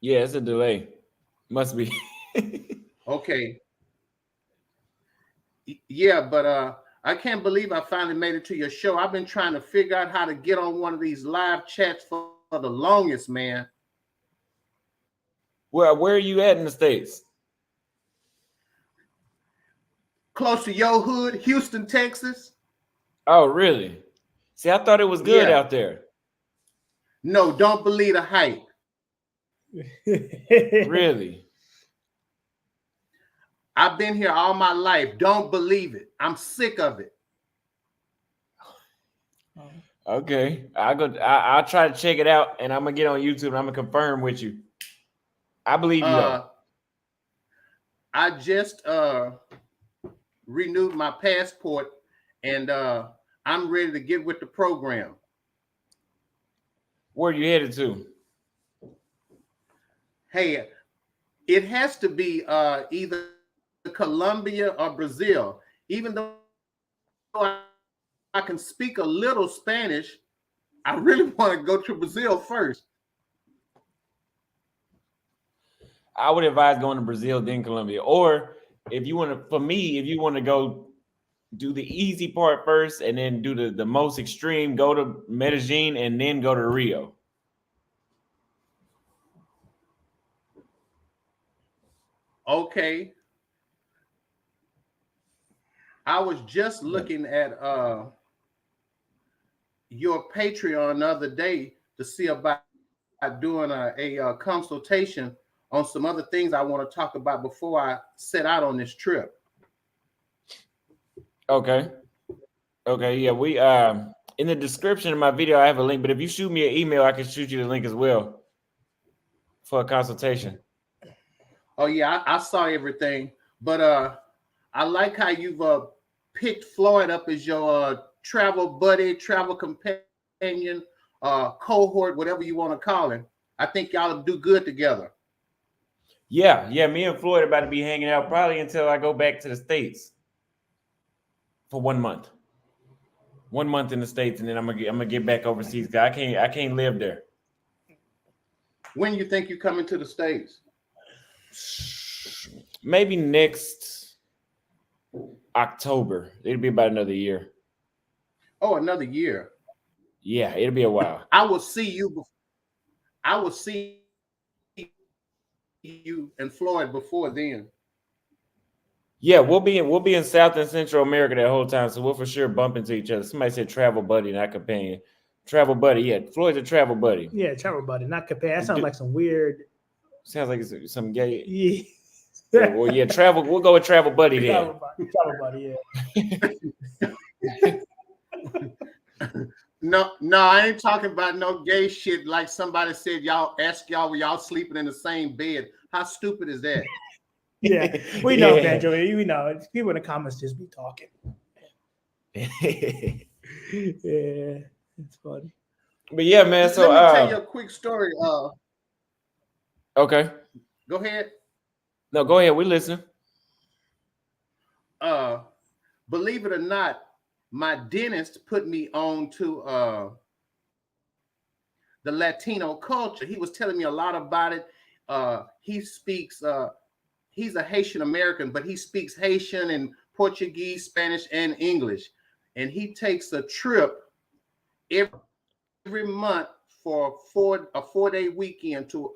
Yeah, it's a delay. Must be. okay. Yeah, but I can't believe I finally made it to your show. I've been trying to figure out how to get on one of these live chats for the longest, man. Well, where are you at in the States? Close to your hood, Houston, Texas. Oh, really? See, I thought it was good out there. No, don't believe the hype. Really? I've been here all my life. Don't believe it. I'm sick of it. Okay, I'll try to check it out, and I'm gonna get on YouTube and I'm gonna confirm with you. I believe you. Though. I just renewed my passport, and I'm ready to get with the program. Where are you headed to? Hey, it has to be either Colombia or Brazil. Even though I can speak a little Spanish, I really want to go to Brazil first. I would advise going to Brazil, then Colombia. Or if you want to, for me, if you want to go do the easy part first and then do the most extreme, go to Medellin and then go to Rio. Okay. I was just looking at your Patreon the other day to see about doing a consultation on some other things I want to talk about before I set out on this trip. Okay. Okay. Yeah. We in the description of my video, I have a link, but if you shoot me an email, I can shoot you the link as well for a consultation. Oh yeah, I saw everything, but I like how you've picked Floyd up as your travel buddy, travel companion, cohort, whatever you want to call him. I think y'all do good together. Yeah, me and Floyd are about to be hanging out probably until I go back to the States for 1 month. 1 month in the States, and then I'm gonna get back overseas. I can't live there. When you think you're coming to the States? Maybe next October. It'll be about another year. Oh, another year. Yeah, it'll be a while. I will see you. I will see you and Floyd before then. Yeah, we'll be in South and Central America that whole time, so we'll for sure bump into each other. Somebody said travel buddy, not companion. Travel buddy, yeah. Floyd's a travel buddy. Yeah, travel buddy, not companion. That sounds like some weird. Sounds like it's some gay. Yeah. Well, yeah, travel. We'll go with travel buddy then. Travel buddy, yeah. No, I ain't talking about no gay shit like somebody said y'all ask y'all were y'all sleeping in the same bed. How stupid is that? Yeah, we know that, Joey. We know. People in the comments just be talking. Yeah, it's funny. But yeah, man. So let me tell you a quick story. Okay. Go ahead. No, go ahead. We listen. Believe it or not, my dentist put me on to the Latino culture. He was telling me a lot about it. He speaks. He's a Haitian American, but he speaks Haitian and Portuguese, Spanish, and English. And he takes a trip every month for a 4-day weekend to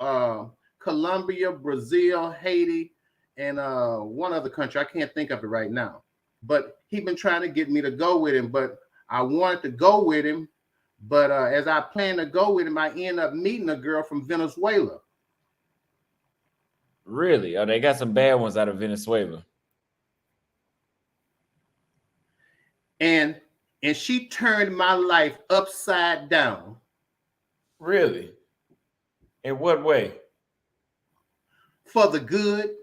Colombia, Brazil, Haiti, and one other country. I can't think of it right now. But he's been trying to get me to go with him. But I wanted to go with him. But as I planned to go with him, I ended up meeting a girl from Venezuela. Really? Oh, they got some bad ones out of Venezuela. And she turned my life upside down. Really? In what way? For the good.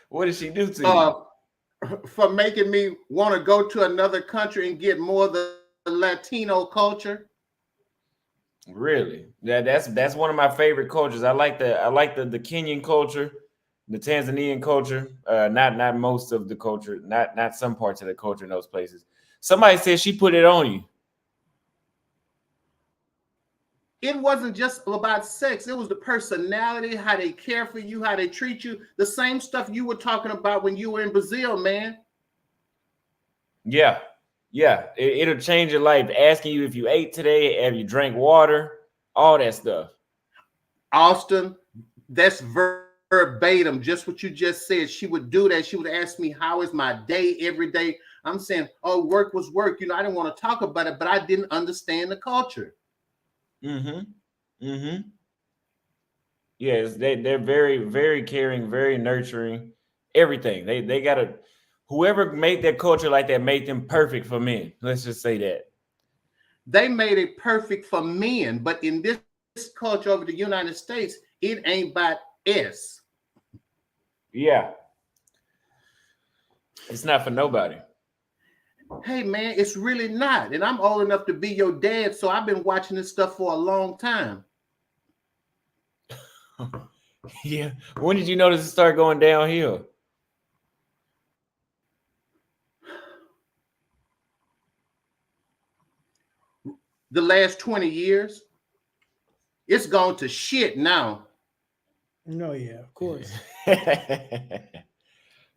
What did she do to you? For making me want to go to another country and get more of the Latino culture. Really? Yeah, that's one of my favorite cultures. I like the Kenyan culture, the Tanzanian culture. Not most of the culture, not some parts of the culture in those places. Somebody said she put it on you. it wasn't just about sex. It was the personality, how they care for you, how they treat you. The same stuff you were talking about when you were in Brazil, man. Yeah. Yeah. It'll change your life. Asking you if you ate today, have you drank water, all that stuff. Austin, that's verbatim, just what you just said. She would do that. She would ask me, how is my day every day? I'm saying, oh, work was work. You know, I didn't want to talk about it, but I didn't understand the culture. Mm-hmm. Mm-hmm. Yes, they're very, very caring, very nurturing, everything. They gotta, whoever made their culture like that made them perfect for men. Let's just say that. They made it perfect for men, but in this culture over the United States, it ain't about S. Yeah. It's not for nobody. Hey man, it's really not. And I'm old enough to be your dad, so I've been watching this stuff for a long time. Yeah. When did you notice it start going downhill? The last 20 years, it's gone to shit now. No, yeah, of course.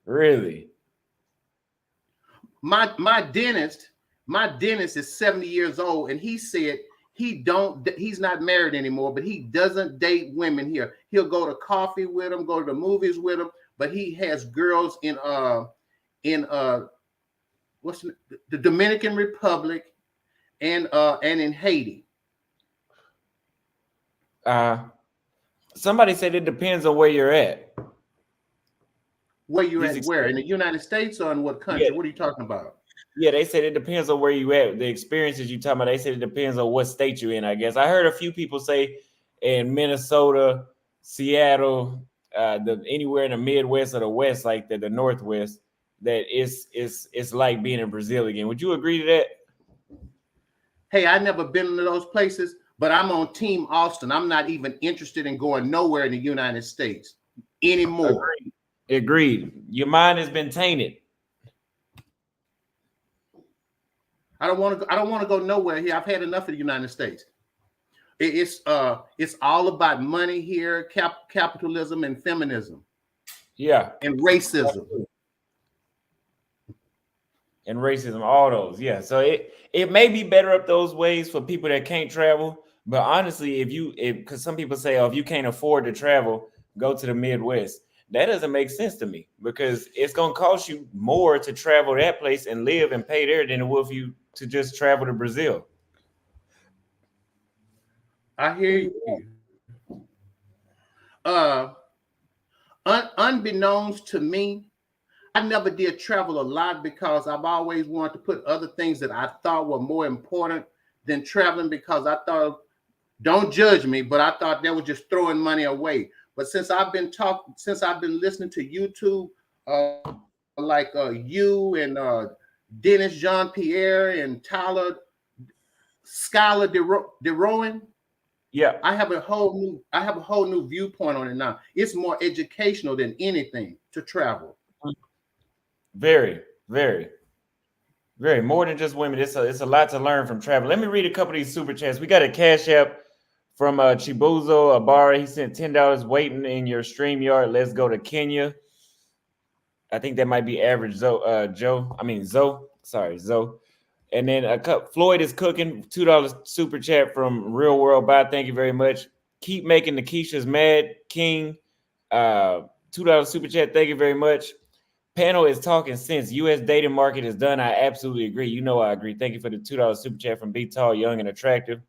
Really? My dentist is 70 years old, and he said he's not married anymore, but he doesn't date women here. He'll go to coffee with them, go to the movies with them, but he has girls in what's the Dominican Republic and in Haiti. Somebody said it depends on where you're at. Where you at? Where? In the United States or in what country? Yeah. What are you talking about? Yeah, they said it depends on where you at. The experiences you talking about, they said it depends on what state you're in, I guess. I heard a few people say in Minnesota, Seattle, anywhere in the Midwest or the West, like the Northwest, that it's like being in Brazil again. Would you agree to that? Hey, I've never been to those places, but I'm on Team Austin. I'm not even interested in going nowhere in the United States anymore. Agreed. Your mind has been tainted. I don't want to go nowhere here. I've had enough of the United States. It's all about money here, capitalism and feminism. Yeah. And racism. And racism, all those. Yeah. So it may be better up those ways for people that can't travel. But honestly, because some people say, oh, if you can't afford to travel, go to the Midwest. That doesn't make sense to me, because it's going to cost you more to travel that place and live and pay there than it will for you to just travel to Brazil. I hear you. Unbeknownst to me, I never did travel a lot because I've always wanted to put other things that I thought were more important than traveling, because I thought, don't judge me, but I thought that was just throwing money away. But since I've been listening to YouTube, like you and Dennis Jean-Pierre and Tyler Skylar DeRowan, yeah, I have a whole new viewpoint on it now. It's more educational than anything to travel. Very, very, very, more than just women. It's a lot to learn from travel. Let me read a couple of these super chats. We got a Cash App from Chibuzo Abara. He sent $10 waiting in your StreamYard. Let's go to Kenya. I think that might be average Zoe. Zoe. And then Floyd is cooking. $2 super chat from Real World Bye. Thank you very much. Keep making the Keishas mad. King. $2 super chat. Thank you very much. Panel is talking sense. U.S. dating market is done. I absolutely agree. You know I agree. Thank you for the $2 super chat from Be Tall, Young, and Attractive.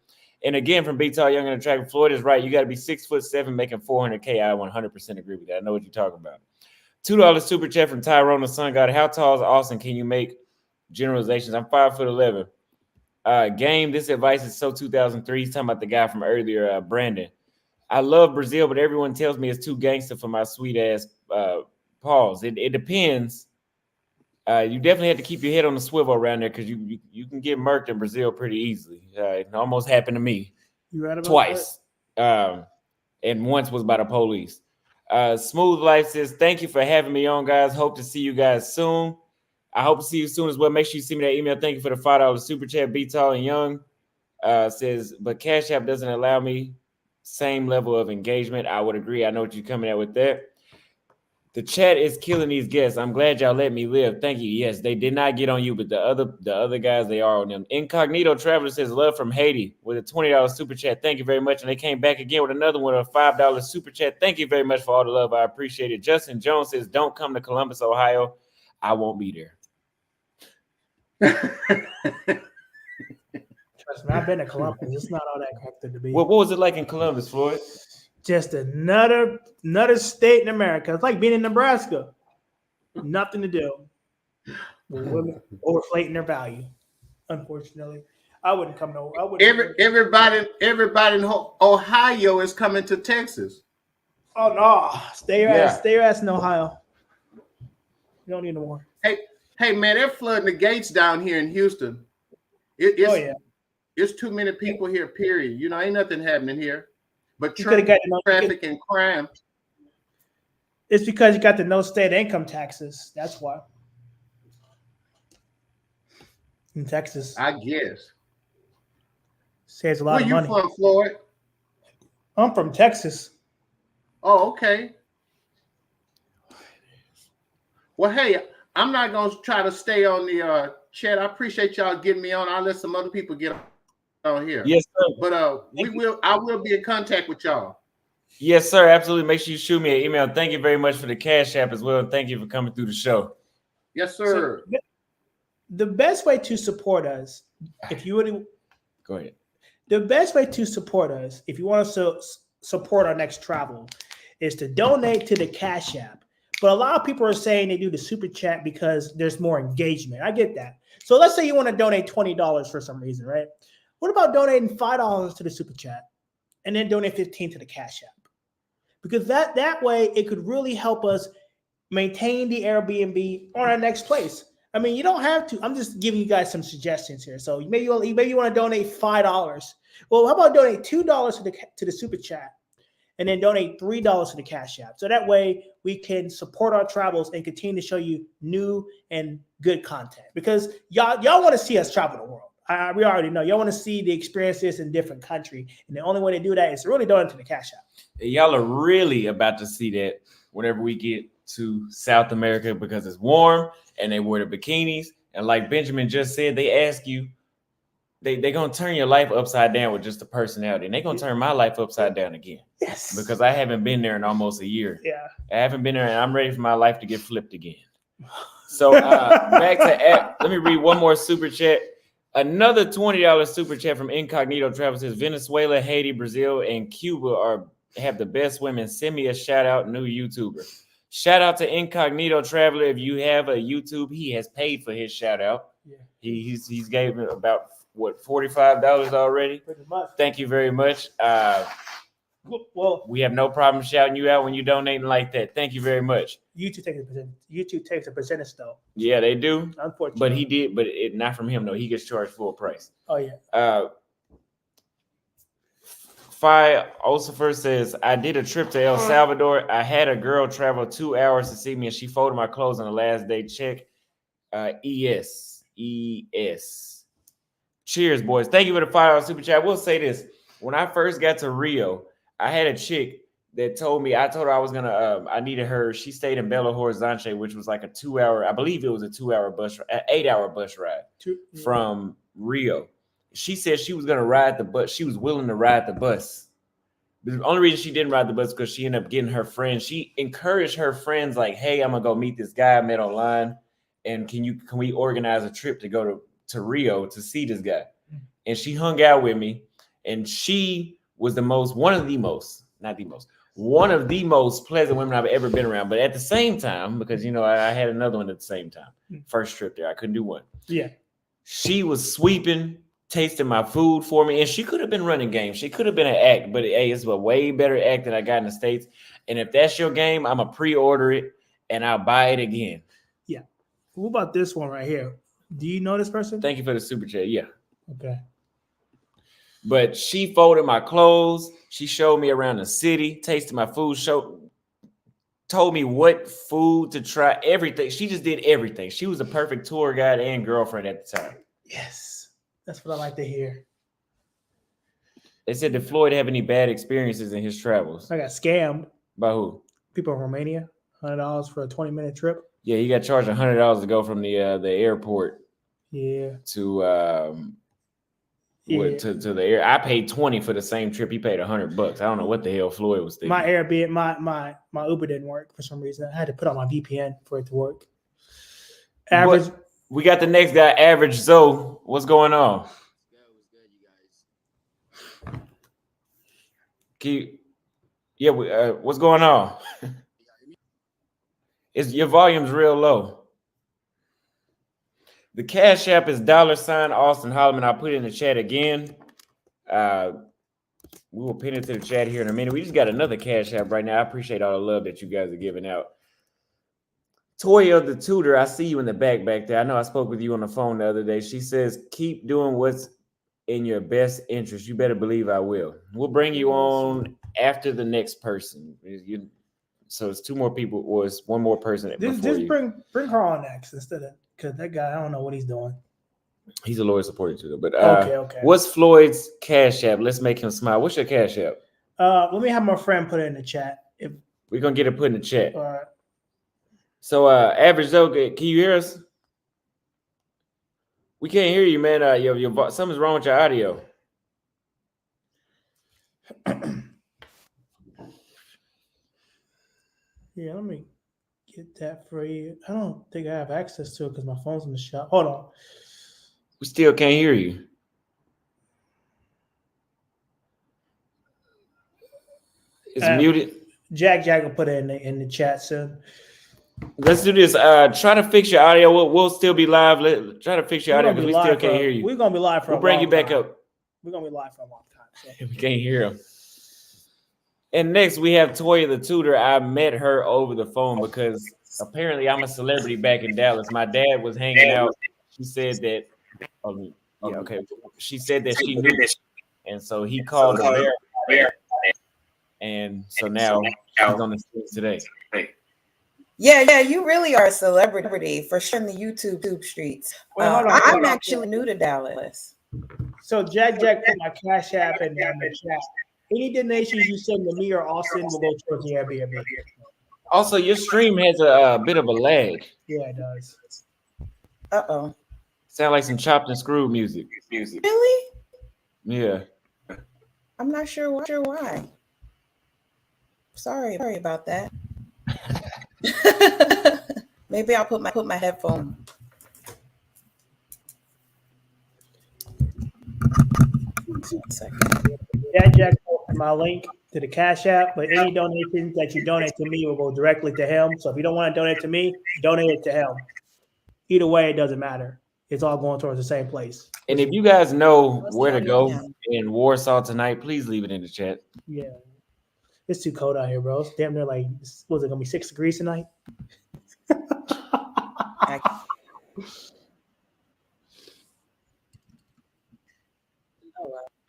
And again, from Be Tall, Young, and Attractive, Floyd is right. You got to be 6'7", making $400K. I 100% agree with that. I know what you're talking about. $2 super chat from Tyrone the Sun God. How tall is Austin? Can you make generalizations? I'm 5'11". Game, this advice is so 2003. He's talking about the guy from earlier, Brandon. I love Brazil, but everyone tells me it's too gangster for my sweet ass pause. It depends. You definitely have to keep your head on the swivel around there, because you can get murked in Brazil pretty easily. It almost happened to me twice. And once was by the police. Smooth Life says, thank you for having me on, guys. Hope to see you guys soon. I hope to see you soon as well. Make sure you send me that email. Thank you for the $5 super chat, Be Tall and Young. says, but Cash App doesn't allow me same level of engagement. I would agree. I know what you're coming at with that. The chat is killing these guests. I'm glad y'all let me live. Thank you. Yes, they did not get on you, but the other guys, they are on them. Incognito Traveler says love from Haiti with a $20 super chat. Thank you very much. And they came back again with another one, a $5 super chat. Thank you very much for all the love. I appreciate it. Justin Jones says, don't come to Columbus, Ohio. I won't be there. Trust me, I've been to Columbus. It's not all that hectic to be. What was it like in Columbus, Floyd? Just another state in America. It's like being in Nebraska. Nothing to do. Women overflating their value. Unfortunately, I wouldn't come to. I wouldn't. Everybody in Ohio is coming to Texas. Oh no! Stay your ass in Ohio. You don't need no more. Hey man, they're flooding the gates down here in Houston. It's too many people here. Period. You know, ain't nothing happening here. But traffic and crime. It's because you got the no state income taxes. That's why. In Texas, I guess. Saves a lot of money. Where you from, Floyd? I'm from Texas. Oh, okay. Well, hey, I'm not gonna try to stay on the chat. I appreciate y'all getting me on. I'll let some other people get on here. Yes, sir. But I will be in contact with y'all. Yes, sir. Absolutely. Make sure you shoot me an email. Thank you very much for the Cash App as well. And thank you for coming through the show. Yes, sir. So, the best way to support us, if you really go ahead. The best way to support us, if you want to support our next travel, is to donate to the Cash App. But a lot of people are saying they do the super chat because there's more engagement. I get that. So let's say you want to donate $20 for some reason, right? What about donating $5 to the super chat and then donate $15 to the Cash App? Because that way it could really help us maintain the Airbnb on our next place. I mean, you don't have to. I'm just giving you guys some suggestions here. So maybe you want to donate $5. Well, how about donate $2 to the super chat and then donate $3 to the Cash App? So that way we can support our travels and continue to show you new and good content. Because y'all want to see us travel the world. We already know. Y'all want to see the experiences in different countries. And the only way to do that is to really donate to the Cash App. Y'all are really about to see that whenever we get to South America because it's warm and they wear the bikinis. And like Benjamin just said, they ask you, they're going to turn your life upside down with just the personality. And they're going to turn my life upside down again. Yes. Because I haven't been there in almost a year. Yeah. I haven't been there and I'm ready for my life to get flipped again. So back to app. Let me read one more super chat. Another $20 super chat from Incognito Travel says Venezuela, Haiti, Brazil, and Cuba have the best women. Send me a shout out, new YouTuber. Shout out to Incognito Traveler. If you have a YouTube, he has paid for his shout out. Yeah. He's gave me about $45 already. Pretty much. Thank you very much. Well, we have no problem shouting you out when you're donating like that. Thank you very much. YouTube takes a percentage though. Yeah, they do. Unfortunately. But he did, but it not from him though. He gets charged full price. Oh yeah. Fi Osifer says, I did a trip to El Salvador. I had a girl travel 2 hours to see me and she folded my clothes on the last day. Check. ES. Cheers, boys. Thank you for the $5 super chat. I will say this. When I first got to Rio, I had a chick that told me, I told her I was gonna, I needed her. She stayed in Belo Horizonte, which was like a 2 hour, I believe it was a 2 hour bus, 8 hour bus ride from Rio. She said she was gonna ride the bus. She was willing to ride the bus. The only reason she didn't ride the bus because she ended up getting her friends. She encouraged her friends like, hey, I'm gonna go meet this guy I met online. And can we organize a trip to go to Rio to see this guy? And she hung out with me and she was one of the most pleasant women I've ever been around. But at the same time, because, you know, I had another one at the same time. First trip there, I couldn't do one. Yeah. She was sweeping, tasting my food for me. And she could have been running games. She could have been an act. But, hey, it's a way better act than I got in the States. And if that's your game, I'm going to pre-order it and I'll buy it again. Yeah. What about this one right here? Do you know this person? Thank you for the super chat. Yeah. Okay. But she folded my clothes. She showed me around the city, tasted my food, told me what food to try, everything. She just did everything. She was a perfect tour guide and girlfriend at the time. Yes. That's what I like to hear. They said, did Floyd have any bad experiences in his travels? I got scammed. By who? People in Romania, $100 for a 20-minute trip. Yeah, he got charged $100 to go from the airport. Yeah. To to the air. I paid $20 for the same trip. He paid $100. I don't know what the hell Floyd was thinking. My Airbnb, my Uber didn't work for some reason. I had to put on my VPN for it to work. Average. But we got the next guy, Average Zoe. What's going on? What's going on? Your volume's real low. The Cash App is $ Austin Holloman. I'll put it in the chat again. We will pin it to the chat here in a minute. We just got another Cash App right now. I appreciate all the love that you guys are giving out. Toya the Tutor, I see you in the back there. I know I spoke with you on the phone the other day. She says, keep doing what's in your best interest. You better believe I will. We'll bring you on after the next person. So it's two more people, or it's one more person. Just bring her on next instead of, because that guy, I don't know what he's doing. He's a lawyer supported too, but okay. What's Floyd's Cash App? Let's make him smile. What's your Cash App? Let me have my friend put it in the chat. We're gonna get it put in the chat. All right. So Average Zoe, can you hear us? We can't hear you, man. Your something's wrong with your audio. Yeah, let me get that for you. I don't think I have access to it because my phone's in the shop. Hold on. We still can't hear you. It's muted. Jack will put it in the chat soon. Let's do this. Try to fix your audio. We'll still be live. Try to fix your audio because we still can't hear you. We're gonna be live for. We'll bring you back up. We're gonna be live for a long time. So. We can't hear him. And next we have Toya the Tutor. I met her over the phone because apparently I'm a celebrity back in Dallas. My dad was hanging out. She said that. She said that she knew this, and so he called her. And so now she's on the streets today. Yeah, you really are a celebrity for sure in the YouTube streets. I'm actually new to Dallas. So Jack put my Cash App in the chat. Any donations you send to me or Austin will go towards the Airbnb. Also, your stream has a bit of a lag. Yeah, it does. Uh-oh. Sound like some chopped and screwed music. Really? Yeah. I'm not sure why. Sorry about that. Maybe I'll put my headphone. Jack posted my link to the Cash App, but any donations that you donate to me will go directly to him. So if you don't want to donate to me, donate it to him. Either way, it doesn't matter. It's all going towards the same place. And if you guys know where to go in Warsaw tonight, please leave it in the chat. Yeah. It's too cold out here, bro. It's damn near like, was it going to be 6 degrees tonight?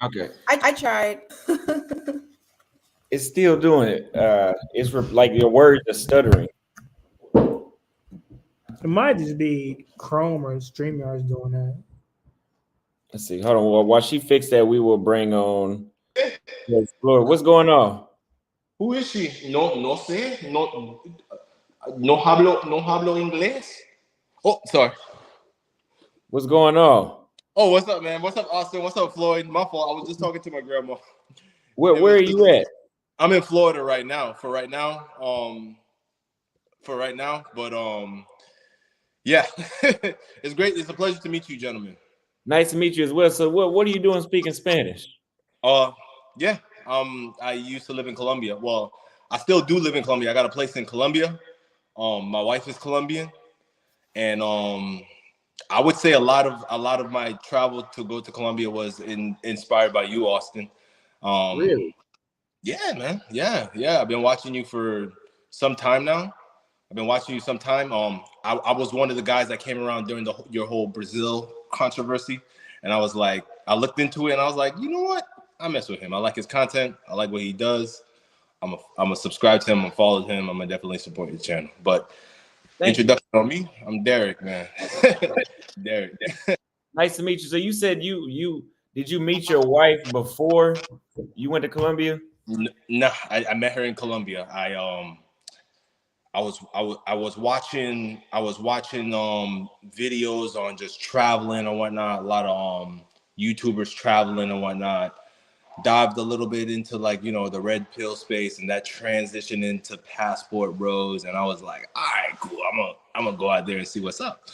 Okay. I tried. It's still doing it. It's like your words are stuttering. It might just be Chrome or StreamYard's doing that. Let's see. Hold on. While she fixed that, we will bring on Flora. What's going on? Who is she? No sé. No hablo inglés. Oh, sorry. What's going on? Oh, what's up, man? What's up, Austin? What's up, Floyd? My fault. I was just talking to my grandma. Where are you at? I'm in Florida right now. For right now. But yeah. It's great. It's a pleasure to meet you, gentlemen. Nice to meet you as well. So what are you doing speaking Spanish? Yeah. I used to live in Colombia. Well, I still do live in Colombia. I got a place in Colombia. My wife is Colombian, and I would say a lot of my travel to go to Colombia was inspired by you, Austin. Really? Yeah, man. Yeah. I've been watching you for some time now. I was one of the guys that came around during your whole Brazil controversy, and I was like, I looked into it, and I was like, you know what? I mess with him. I like his content. I like what he does. I'm a subscribe to him. I'm follow him. I'm gonna definitely support his channel. But introduction on me, I'm Derek, man. Derek. Nice to meet you. So you said you Did you meet your wife before you went to Colombia? No, I met her in Colombia. I was watching videos on just traveling and whatnot. A lot of YouTubers traveling and whatnot. Dived a little bit into like, you know, the red pill space, and that transitioned into Passport Bros. And I was like, all right, cool. I'm gonna go out there and see what's up.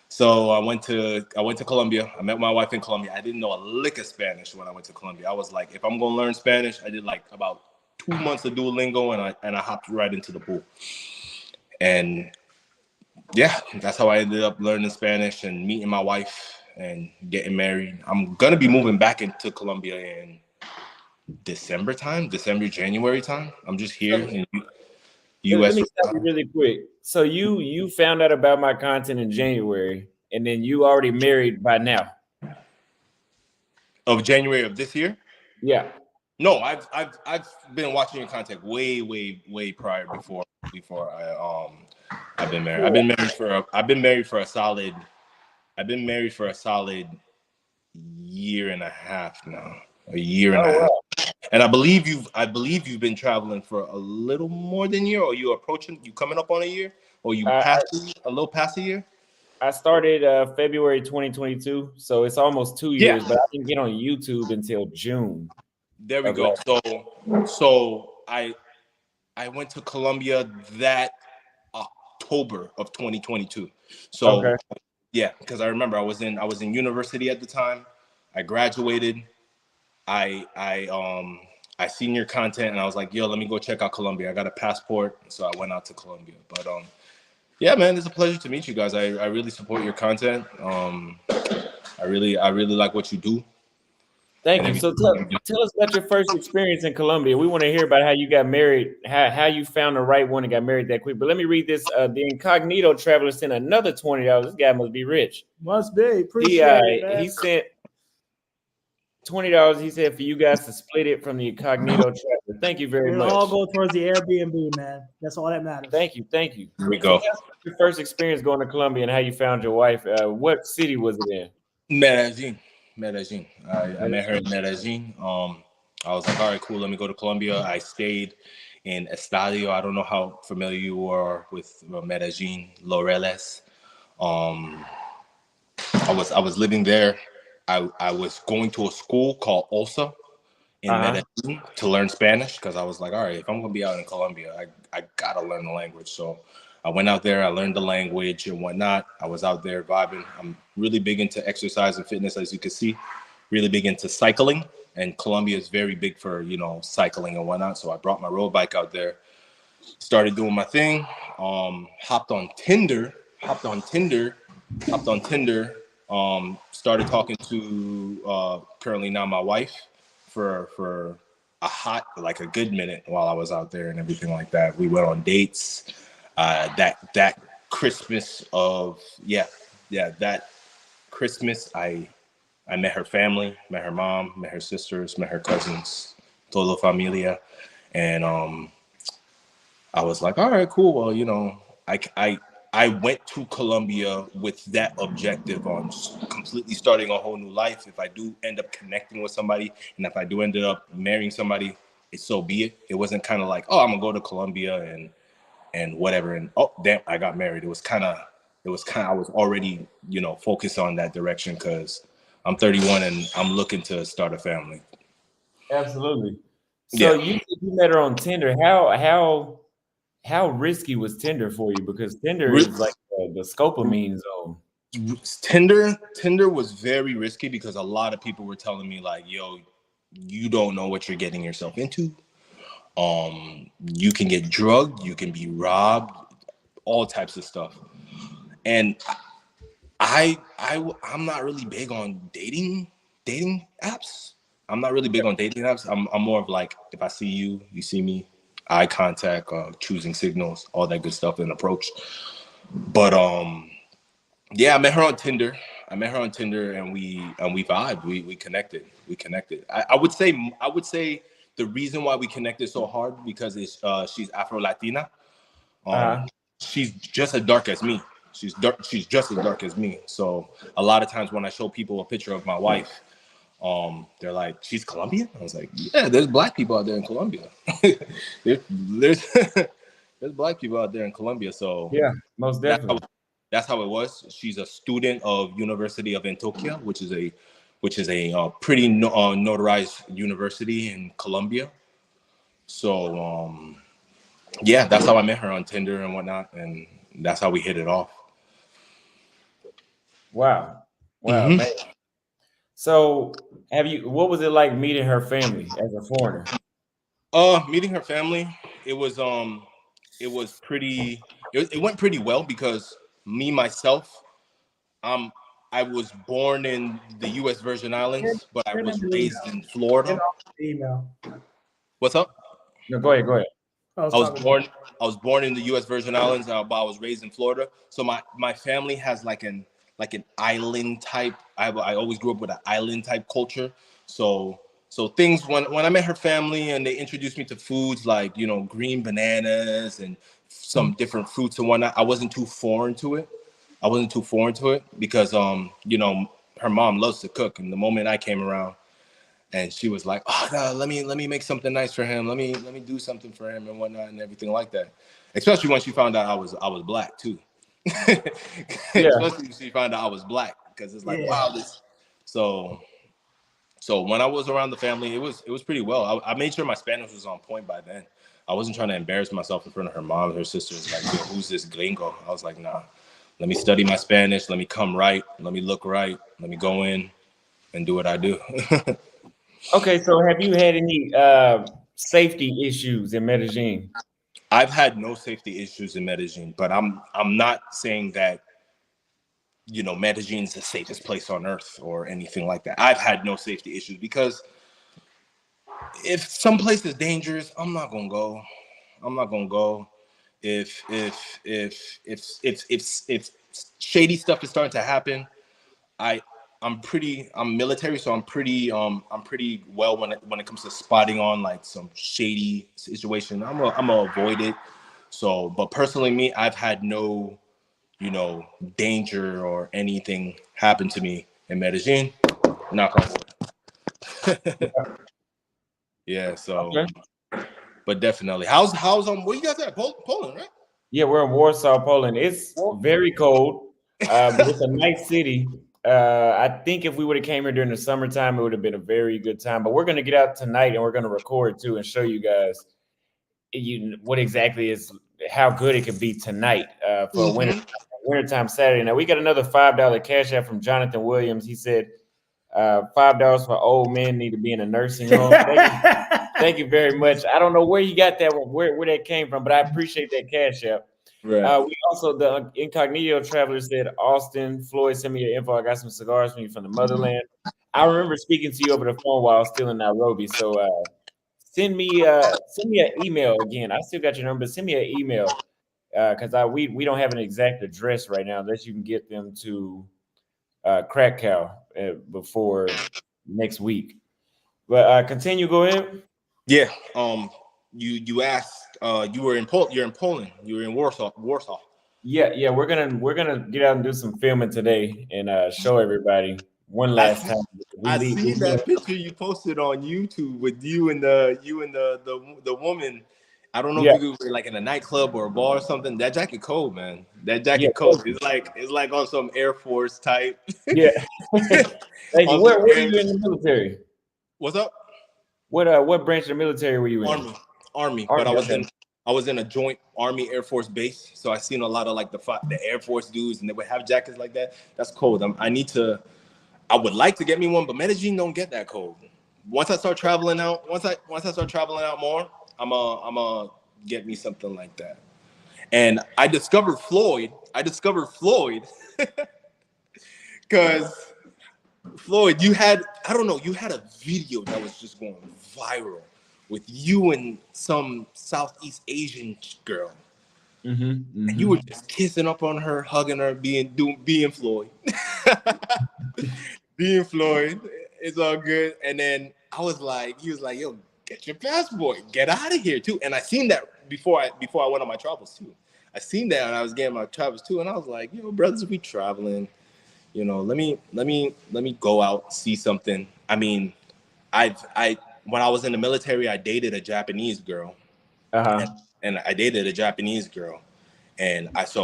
So I went to Colombia. I met my wife in Colombia. I didn't know a lick of Spanish when I went to Colombia. I was like, if I'm gonna learn Spanish, I did like about 2 months of Duolingo, and I hopped right into the pool. And yeah, that's how I ended up learning Spanish and meeting my wife and getting married. I'm gonna be moving back into Colombia in December, January time. I'm just here in US. Let me stop you really quick. So you found out about my content in January, and then you already married by now. Of January of this year? Yeah. No, I've been watching your content way prior before I've been married. I've been married for a solid year and a half now. A year and a half. And I believe you've been traveling for a little more than a year, or you coming up on a year, or you a little past a year? I started February 2022, so it's almost 2 years, but I didn't get on YouTube until June. There we go. So I went to Colombia that October of 2022. So yeah, because I remember I was in university at the time. I graduated. I seen your content and I was like, yo, let me go check out Colombia. I got a passport, so I went out to Colombia. But yeah, man, it's a pleasure to meet you guys. I really support your content. I really like what you do. Thank you. So tell us about your first experience in Colombia. We want to hear about how you got married, how you found the right one and got married that quick. But let me read this. The Incognito Traveler sent another $20. This guy must be rich. Must be. Appreciate it, man. He sent $20. He said for you guys to split it from the Incognito Traveler. Thank you very much. All go towards the Airbnb, man. That's all that matters. Thank you. Here we go. Your first experience going to Colombia and how you found your wife. What city was it in? Medellin. I met her in Medellin. I was like, all right, cool. Let me go to Colombia. I stayed in Estadio. I don't know how familiar you are with Medellin, Laureles. I was living there. I was going to a school called OSA in Medellin to learn Spanish because I was like, all right, if I'm gonna be out in Colombia, I gotta learn the language. So I went out there, I learned the language and whatnot. I was out there vibing. I'm really big into exercise and fitness, as you can see, really big into cycling. And Colombia is very big for, cycling and whatnot. So I brought my road bike out there, started doing my thing, hopped on Tinder, started talking to currently now my wife for a good minute while I was out there and everything like that. We went on dates. That Christmas that Christmas, I met her family, met her mom, met her sisters, met her cousins, todo familia, and I was like, all right, cool. Well, I went to Colombia with that objective on completely starting a whole new life. If I do end up connecting with somebody, and if I do end up marrying somebody, so be it. It wasn't kind of like, oh, I'm gonna go to Colombia and whatever, and oh damn, I got married. I was already focused on that direction because I'm 31 and I'm looking to start a family. Absolutely. So you met her on Tinder. How risky was Tinder for you? Because Tinder is like the scopolamine zone. Tinder was very risky because a lot of people were telling me like, yo, you don't know what you're getting yourself into. You can get drugged, you can be robbed, all types of stuff. And I'm not really big on dating apps. I'm more of like, if I see you, you see me, eye contact, choosing signals, all that good stuff and approach. But I met her on Tinder. And we vibed. We connected. I would say the reason why we connected so hard because she's Afro-Latina. She's just as dark as me. She's just as dark as me. So a lot of times when I show people a picture of my wife, They're like, she's Colombian? I was like, yeah, there's black people out there in Colombia. there's black people out there in Colombia. So yeah, most definitely. That's how it was. She's a student of University of Antioquia, which is a pretty notarized university in Colombia. So yeah, that's how I met her on Tinder and whatnot, and that's how we hit it off. Wow, Mhm. man. So, what was it like meeting her family as a foreigner? Meeting her family, it went pretty well because myself, I was born in the U.S. Virgin Islands, but I was raised in Florida. What's up? No, go ahead. I was born in the U.S. Virgin Islands, but I was raised in Florida. So my family has like an island type. I always grew up with an island type culture. So things when I met her family and they introduced me to foods like, you know, green bananas and some different fruits and whatnot, I wasn't too foreign to it. Because you know, her mom loves to cook, and the moment I came around and she was like, oh no, let me make something nice for him. Let me do something for him and whatnot and everything like that. Especially when she found out I was black too. Especially when she found out I was black, because it's like, wow, this. So when I was around the family, it was pretty well. I made sure my Spanish was on point by then. I wasn't trying to embarrass myself in front of her mom and her sisters. Like, yo, who's this gringo? I was like, nah, let me study my Spanish. Let me come right. Let me look right. Let me go in and do what I do. Okay, so have you had any safety issues in Medellin? I've had no safety issues in Medellin, but I'm not saying that, you know, Medellin is the safest place on earth or anything like that. I've had no safety issues because if some place is dangerous, I'm not gonna go. If shady stuff is starting to happen, I'm military, so I'm pretty well when it comes to spotting on like some shady situation. I'm gonna avoid it. So, but personally, me, I've had no, you know, danger or anything happen to me in Medellin. Knock on wood. Yeah. So, okay. But definitely, how's where you guys at? Poland, right? Yeah, we're in Warsaw, Poland. It's very cold, but it's a nice city. I think if we would have came here during the summertime, it would have been a very good time. But we're going to get out tonight and we're going to record too and show you guys what exactly is how good it could be tonight for a wintertime Saturday. Now we got another $5 cash app from Jonathan Williams. He said $5 for old men need to be in a nursing home. Thank you very much. I don't know where you got that one, where that came from, but I appreciate that cash app. Right. We also, the Incognito Traveler said, Austin, Floyd, send me your info. I got some cigars from you from the motherland. I remember speaking to you over the phone while I was still in Nairobi. So send me an email again. I still got your number. Send me an email because we don't have an exact address right now unless you can get them to Crack Cow before next week. But continue. Go ahead. Yeah. You asked. You were in Poland. You're in Poland. You were in Warsaw. Yeah. We're gonna get out and do some filming today and show everybody one last time. I see that picture you posted on YouTube with you and the woman. I don't know if you were like in a nightclub or a bar or something. That jacket cold, man. That jacket cold. It's like on some Air Force type. Yeah. Thank you. Where were you in the military? What's up? What branch of the military were you in? Army. But I was in a joint Army Air Force base, so I seen a lot of like the Air Force dudes, and they would have jackets like that. That's cold. I would like to get me one, but Medellin don't get that cold. Once I start traveling out more, I'm a get me something like that. And I discovered Floyd because Floyd, you had a video that was just going viral with you and some Southeast Asian girl. And you were just kissing up on her, hugging her, being Floyd. Being Floyd, it's all good. And then he was like, yo, get your passport, get out of here too. And I seen that before I went on my travels too. I seen that when I was getting my travels too, and I was like, yo, brothers, we traveling. you know, let me go out, see something. I mean, I when I was in the military, I dated a Japanese girl, and I dated a Japanese girl, and I've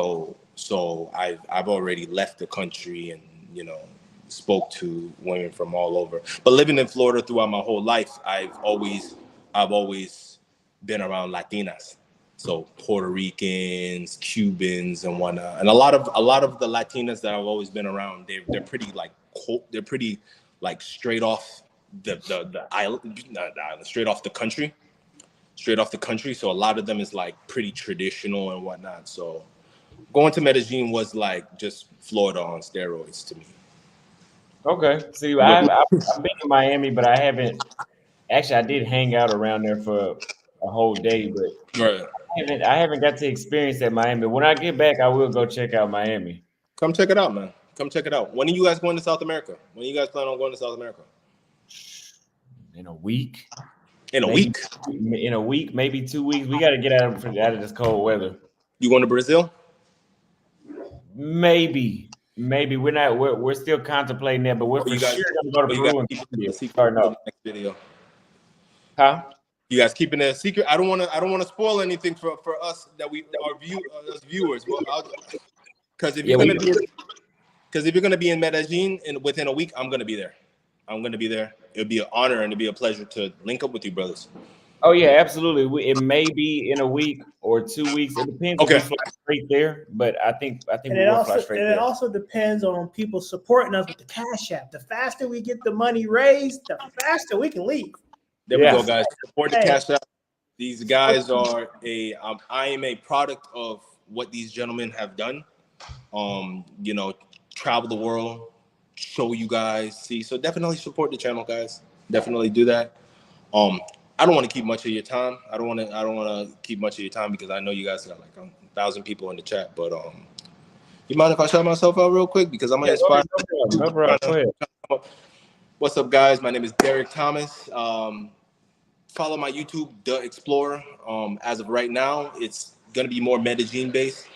already left the country and, you know, spoke to women from all over. But living in Florida throughout my whole life, I've always been around Latinas, so Puerto Ricans, Cubans, and whatnot. And a lot of the Latinas that I've always been around, they're pretty like they're pretty like straight off the island, not the island, straight off the country. So a lot of them is like pretty traditional and whatnot. So going to Medellin was like just Florida on steroids to me. Okay. See, I've been to Miami, but I haven't. Actually, I did hang out around there for a whole day, but I haven't got to experience that Miami. When I get back, I will go check out Miami. Come check it out, man. Come check it out. When are you guys going to South America? When are you guys plan on going to South America? In a week. In a week? In a week, maybe 2 weeks. We got to get out of this cold weather. You going to Brazil? Maybe we're still contemplating that, but we're for sure gonna go to Peru and Colombia. Next video. Huh? You guys keeping it a secret? I don't want to spoil anything for us that us viewers. Because if you're gonna be in Medellin within a week, I'm gonna be there. It'll be an honor and it'll be a pleasure to link up with you, brothers. Oh yeah, absolutely. It may be in a week or 2 weeks. It depends. Okay. If we fly straight there, but I think And we'll fly straight there. it also depends on people supporting us with the Cash App. The faster we get the money raised, the faster we can leave. There we go, guys. Support the Cash App. These guys are I am a product of what these gentlemen have done. You know, travel the world, show you guys, see. So definitely support the channel, guys. Definitely do that. I don't want to keep much of your time. I don't want to keep much of your time because I know you guys got like 1,000 people in the chat. But you mind if I shout myself out real quick because I'm gonna inspire. No problem. Go ahead. What's up, guys? My name is Derek Thomas. Follow my YouTube, The Explorer. As of right now, it's gonna be more Medellin based.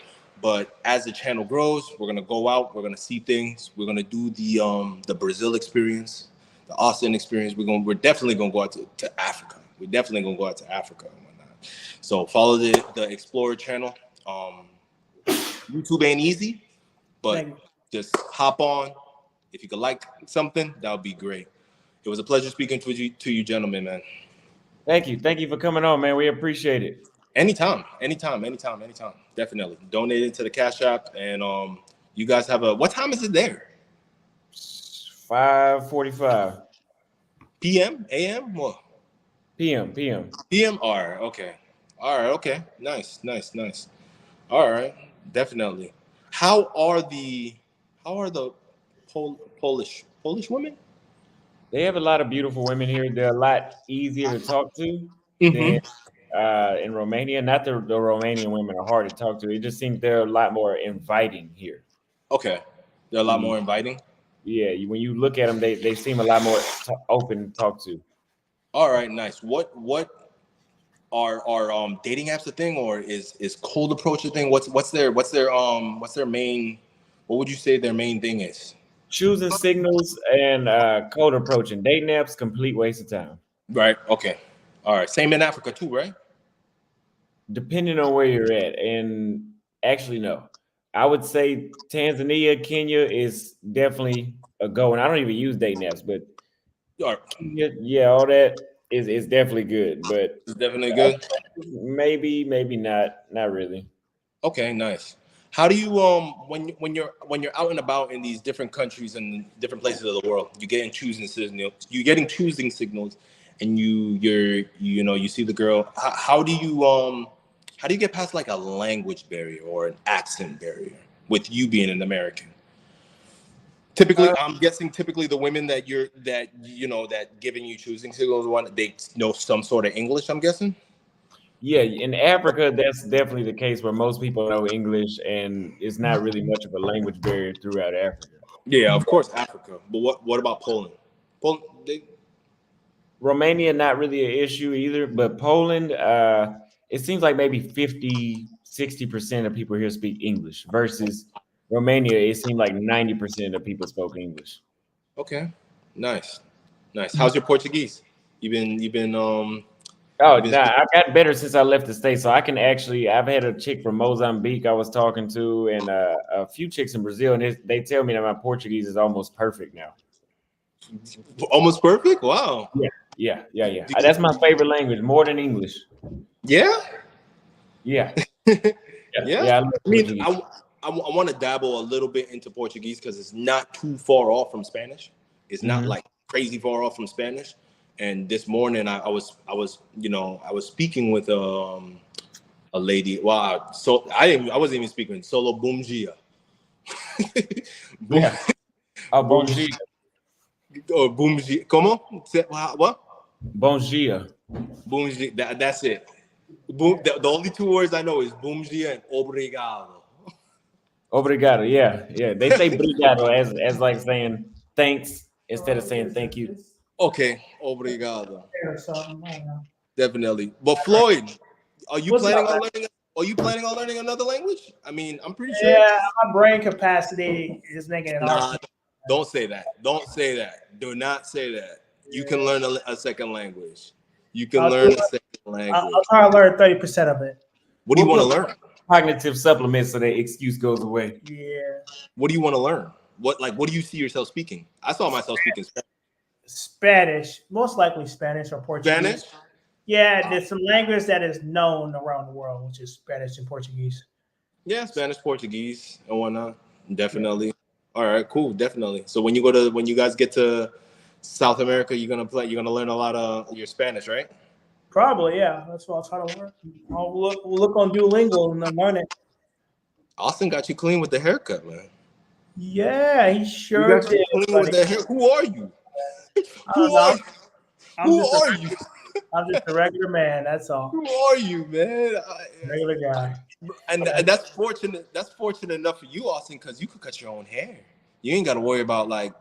But as the channel grows, we're gonna go out. We're gonna see things. We're gonna do the Brazil experience, the Austin experience. We're definitely gonna go out to Africa. We're definitely gonna go out to Africa and whatnot. So follow the Explorer channel. YouTube ain't easy, but just hop on. If you could like something, that would be great. It was a pleasure speaking to you gentlemen, man. Thank you for coming on, man. We appreciate it. Anytime. Definitely. Donate it to the Cash App. And you guys have what time is it there? 5:45 PM, AM, what? PM. All right, okay. Nice. All right, definitely. How are the Polish women? They have a lot of beautiful women here. They're a lot easier to talk to than in Romania. Not the Romanian women are hard to talk to. It just seems they're a lot more inviting here. Okay, they're a lot more inviting. Yeah, when you look at them, they seem a lot more open to talk to. All right, nice. What are dating apps a thing, or is cold approach a thing? What's their main? What would you say their main thing is? Choosing signals and cold approaching. Dating apps, complete waste of time. Right. Okay. All right. Same in Africa too, right? Depending on where you're at, and actually no, I would say Tanzania, Kenya is definitely a go. And I don't even use dating apps, but Kenya, yeah, all that is definitely good. But it's definitely good. Maybe not really. Okay, nice. How do you when you're out and about in these different countries and different places of the world, you're getting choosing signals, and you see the girl. How do you get past like a language barrier or an accent barrier with you being an American? Typically, I'm guessing the women that giving you choosing signals, they know some sort of English, I'm guessing. Yeah, in Africa, that's definitely the case where most people know English, and it's not really much of a language barrier throughout Africa. Yeah, of course, Africa. But what about Poland? Romania, not really an issue either. But Poland, it seems like maybe 50-60% of people here speak English versus Romania, it seemed like 90% of people spoke English. Okay, nice. How's your Portuguese? You've been Oh, nah, I got better since I left the States. So I can actually, I've had a chick from Mozambique I was talking to, and a few chicks in Brazil, and they tell me that my Portuguese is almost perfect now. Almost perfect? Wow. Yeah. That's my favorite language, more than English. Yeah? Yeah. Yeah. I love I mean, Portuguese. I want to dabble a little bit into Portuguese because it's not too far off from Spanish. It's not like crazy far off from Spanish. And this morning I was speaking with a lady. Wow. So I wasn't even speaking. Solo bom dia. Yeah. Oh, bom dia. Oh, bom dia. Como? What? Bom dia. Bom dia. That's it. Boom. The only two words I know is bom dia and obrigado. Obrigado. Yeah. They say obrigado as like saying thanks instead of saying thank you. Okay, obrigado. Or something, I don't know. Definitely. But Floyd, are you What's planning up, on man? learning? Are you planning on learning another language? I mean, I'm pretty sure. Yeah, my brain capacity is making it Nah, hard. don't say that. Don't say that. Do not say that. You can learn a second language. You can learn a second language. I'll try to learn 30% of it. What do you want to learn? Cognitive supplements so that excuse goes away. Yeah. What do you want to learn? What do you see yourself speaking? I saw myself speaking Spanish, most likely Spanish or Portuguese. Spanish? Yeah, there's some language that is known around the world, which is Spanish and Portuguese. Yeah, Spanish, Portuguese, and whatnot. Definitely. All right, cool. Definitely. So when you guys get to South America, you're gonna learn a lot of your Spanish, right? Probably, yeah. That's what I'll try to learn. We'll look on Duolingo and then learn it. Austin got you clean with the haircut, man. Yeah, he sure did. Clean with the hair. Who are you? Who are you? I'm just a regular man. That's all. Who are you, man? Regular guy. And that's fortunate. That's fortunate enough for you, Austin, because you could cut your own hair. You ain't got to worry about like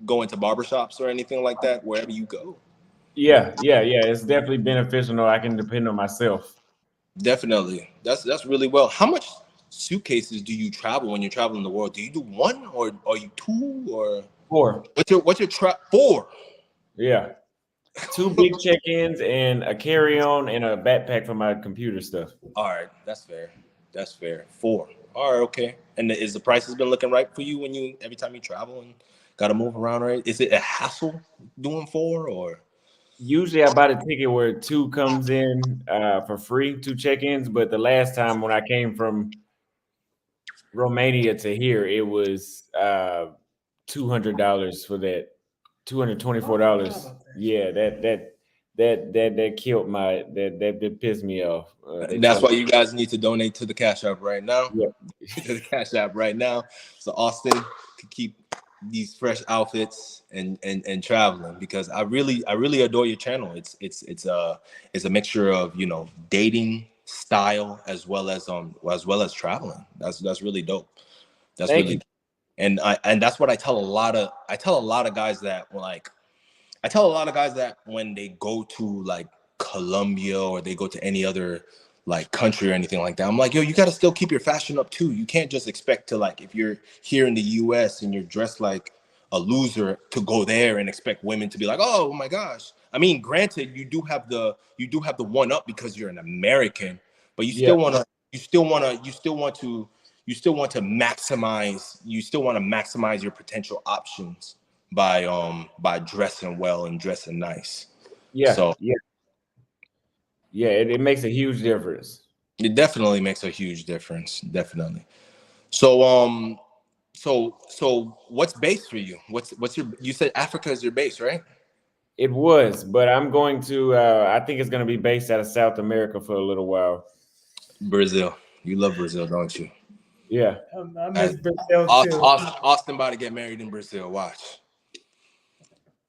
going to barbershops or anything like that wherever you go. Yeah. It's definitely beneficial. No, I can depend on myself. Definitely. That's really well. How much suitcases do you travel when you're traveling the world? Do you do one or are you two or four? What's your four? Yeah. 2 big check-ins and a carry-on and a backpack for my computer stuff. All right, that's fair. 4. All right, okay. And is the prices been looking right for you when every time you travel and got to move around, right? Is it a hassle doing 4 or? Usually I buy the ticket where 2 comes in for free, 2 check-ins. But the last time when I came from Romania to here, it was $200 for that. $224. Yeah, that killed that pissed me off. That's why you guys need to donate to the Cash App right now. Yeah. To the Cash App right now, so Austin can keep these fresh outfits and traveling, because I really adore your channel. It's a mixture of dating style as well as traveling. That's really dope. That's Thank really you. And that's what I tell a lot of guys that when they go to like Colombia or they go to any other like country or anything like that, I'm like, yo, you got to still keep your fashion up too. You can't just expect to, like, if you're here in the US and you're dressed like a loser, to go there and expect women to be like, oh my gosh. I mean, granted, you do have the one up because you're an American, but you still want to maximize your potential options by dressing well and dressing nice. It makes a huge difference. It definitely makes a huge difference. Definitely. So so what's base for you? What's your, you said Africa is your base, right? It was, but I'm going to I think it's going to be based out of South America for a little while. Brazil. You love Brazil, don't you? Yeah. I miss Brazil too. Austin about to get married in Brazil. Watch.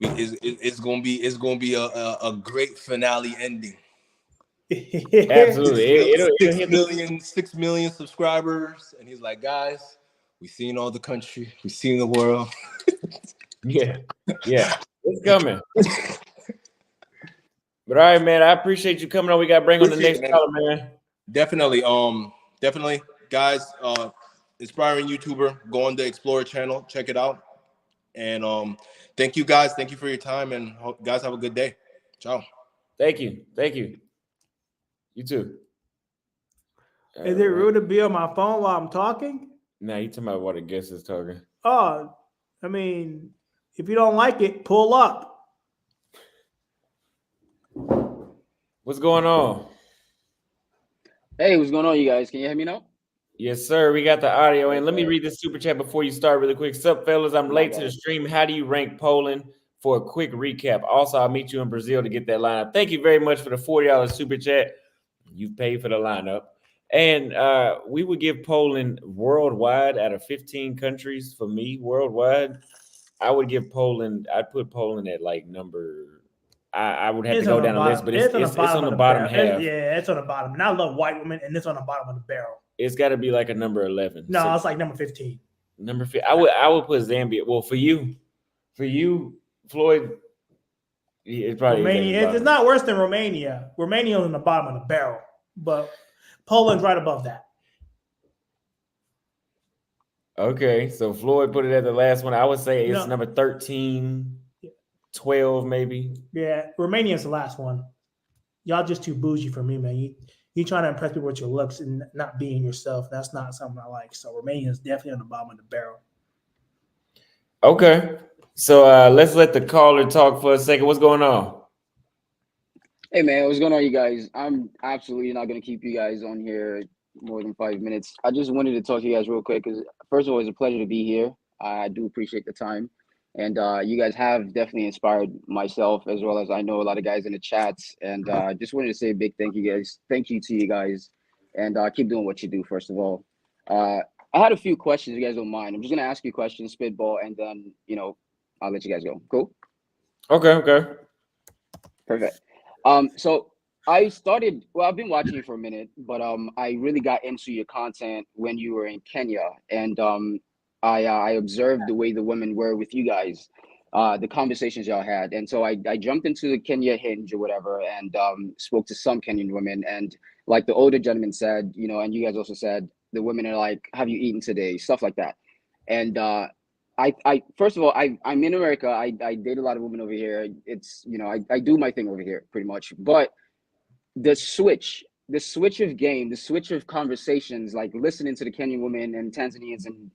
It's gonna be a great finale ending. Absolutely. 6 million subscribers, and he's like, guys, we've seen all the country, we've seen the world. Yeah, it's coming. But all right, man, I appreciate you coming on. We got to bring on the next caller, man. Definitely, guys. inspiring YouTuber. Go on the Explorer channel, check it out. And thank you guys. Thank you for your time, and hope guys have a good day. Ciao. Thank you. You too. Is it rude to be on my phone while I'm talking? Nah, you talking about what a guest is talking. Oh, I mean, if you don't like it, pull up. What's going on? Hey, what's going on, you guys? Can you hear me now? Yes, sir. We got the audio in. Let me read this super chat before you start really quick. Sup, fellas? I'm late to the stream. How do you rank Poland? For a quick recap. Also, I'll meet you in Brazil to get that lineup. Thank you very much for the $40 super chat. You've paid for the lineup. And we would give Poland worldwide out of 15 countries. For me, worldwide, I would give Poland, I'd put Poland at like number, I would have to go down the list, but it's on the bottom half. Yeah, it's on the bottom. And I love white women, and it's on the bottom of the barrel. It's got to be like a number 11. No, So, it's like number 15. number 15. I would put Zambia. Well, for you, Floyd, it's probably Romania. It's not worse than Romania. Romania is on the bottom of the barrel, but Poland's right above that. Okay, so Floyd put it at the last one. I would say it's number 13, 12 maybe. Yeah, Romania's the last one. Y'all just too bougie for me, man. You trying to impress people with your looks and not being yourself. That's not something I like. So Romania is definitely on the bottom of the barrel. Okay. So let's let the caller talk for a second. What's going on? Hey, man, what's going on, you guys? I'm absolutely not going to keep you guys on here more than 5 minutes. I just wanted to talk to you guys real quick because, first of all, it's a pleasure to be here. I do appreciate the time. And you guys have definitely inspired myself, as well as I know a lot of guys in the chats. And just wanted to say a big thank you, guys. Thank you to you guys. And keep doing what you do, first of all. I had a few questions, if you guys don't mind. I'm just going to ask you questions, spitball, and then, I'll let you guys go. Cool? Okay. Perfect. So I started, I've been watching you for a minute, but I really got into your content when you were in Kenya. And I observed the way the women were with you guys, the conversations y'all had. And so I jumped into the Kenya Hinge or whatever and spoke to some Kenyan women. And like the older gentleman said, and you guys also said, the women are like, have you eaten today? Stuff like that. And I first of all, I'm in America. I date a lot of women over here. It's, I do my thing over here pretty much. But the switch of game, the switch of conversations, like listening to the Kenyan women and Tanzanians and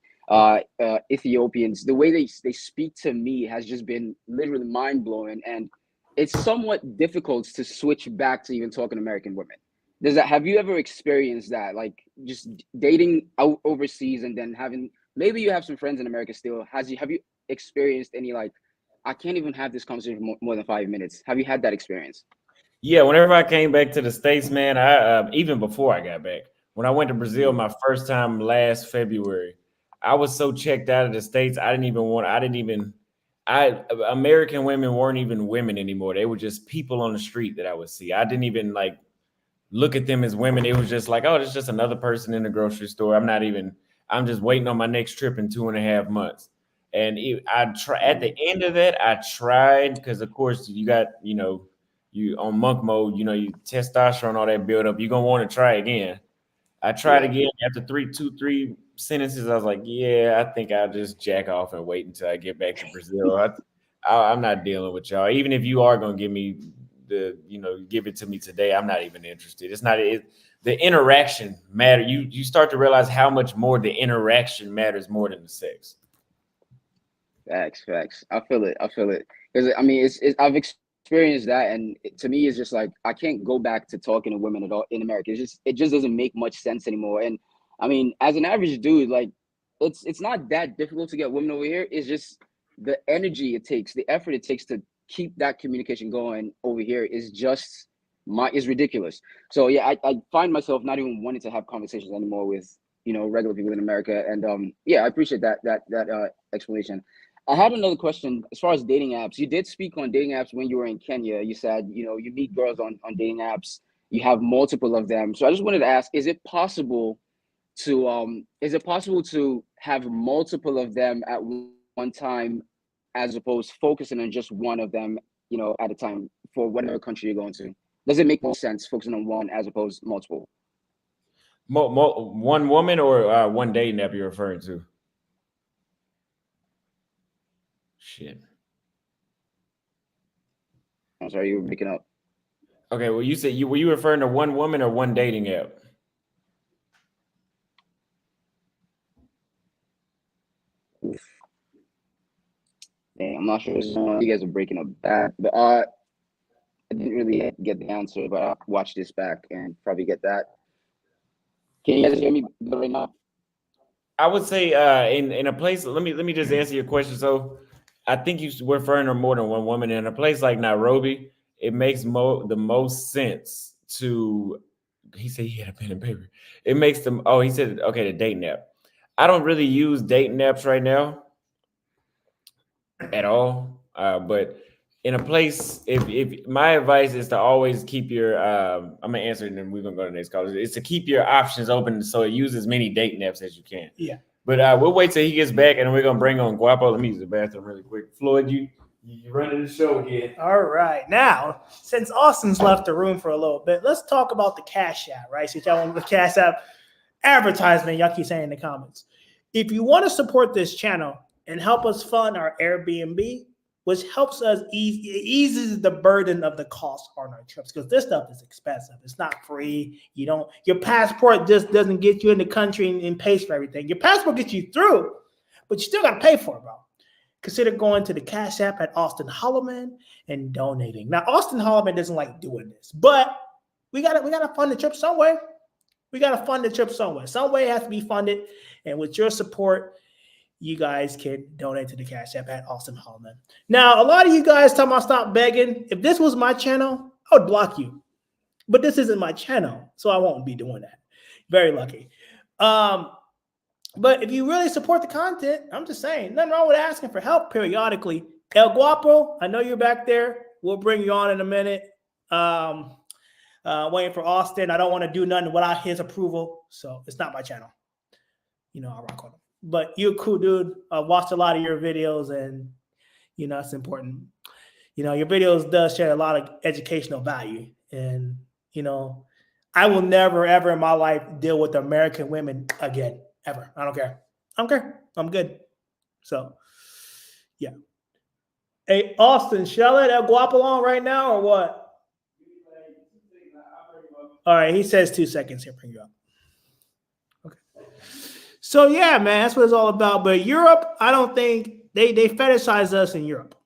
Ethiopians, the way they speak to me has just been literally mind blowing. And it's somewhat difficult to switch back to even talking American women. Have you ever experienced that? Like just dating out overseas and then maybe you have some friends in America still. Have you experienced any, like, I can't even have this conversation more than 5 minutes? Have you had that experience? Yeah, whenever I came back to the States, man, I even before I got back, when I went to Brazil my first time last February, I was so checked out of the States. American women weren't even women anymore. They were just people on the street that I would see. I didn't even like look at them as women. It was just like, oh, it's just another person in the grocery store. I'm just waiting on my next trip in 2.5 months. And at the end of that, I tried, because of course you got, you on monk mode, you testosterone, all that build up, you're going to want to try again. I tried again after three sentences. I was like, yeah, I think I'll just jack off and wait until I get back to Brazil. I'm not dealing with y'all. Even if you are going to give me give it to me today, I'm not even interested. The interaction matter. You start to realize how much more the interaction matters more than the sex. Facts. I feel it. Because I mean, I've experienced that, and to me, it's just like I can't go back to talking to women at all in America. It just doesn't make much sense anymore. And I mean, as an average dude, like it's not that difficult to get women over here. It's just the energy it takes, the effort it takes to keep that communication going over here is ridiculous. So yeah, I find myself not even wanting to have conversations anymore with regular people in America. And yeah, I appreciate that explanation. I had another question as far as dating apps. You did speak on dating apps when you were in Kenya. You said, you meet girls on dating apps. You have multiple of them. So I just wanted to ask, is it possible to have multiple of them at one time, as opposed to focusing on just one of them, at a time for whatever country you're going to? Does it make more sense focusing on one as opposed to multiple? One woman or one dating app you're referring to? Shit. I'm sorry, you were breaking up. Okay, well, you said were you referring to one woman or one dating app? Dang, I'm not sure. You guys are breaking up bad, but I didn't really get the answer, but I'll watch this back and probably get that. Can you guys hear me right now? I would say in a place. Let me just answer your question. So, I think you're referring to more than one woman. In a place like Nairobi, it makes the most sense to. He said he had a pen and paper. It makes them. Oh, he said okay. The dating app. I don't really use dating apps right now at all. But in a place, if my advice is to always keep your. I'm gonna answer it and then we're gonna go to the next call. It's to keep your options open so it use as many dating apps as you can. Yeah. But we'll wait till he gets back and then we're gonna bring on Guapo. Let me use the bathroom really quick. Floyd, you running the show again. All right. Now, since Austin's left the room for a little bit, let's talk about the Cash App, right? Since y'all want the Cash App advertisement, y'all keep saying in the comments. If you want to support this channel and help us fund our Airbnb, which helps us eases the burden of the cost on our trips, because this stuff is expensive. It's not free. Your passport just doesn't get you in the country and pays for everything. Your passport gets you through, but you still got to pay for it, bro. Consider going to the Cash App at Austin Holloman and donating. Now, Austin Holloman doesn't like doing this, but we gotta fund the trip some way. Some way it has to be funded, and with your support, you guys can donate to the Cash App at Austin Holloman. Now, a lot of you guys talking about stop begging. If this was my channel, I would block you. But this isn't my channel, so I won't be doing that. Very lucky. But if you really support the content, I'm just saying, nothing wrong with asking for help periodically. El Guapo, I know you're back there. We'll bring you on in a minute. Waiting for Austin. I don't want to do nothing without his approval, so it's not my channel. I rock on him. But you're a cool dude. I've watched a lot of your videos, and it's important. Your videos does share a lot of educational value, and I will never ever in my life deal with American women again, ever. I don't care. I'm good. So, yeah. Hey, Austin, shall I let El Guapo on right now or what? All right, he says 2 seconds. He'll bring you up. So, yeah, man, that's what it's all about. But Europe, I don't think they fetishize us in Europe.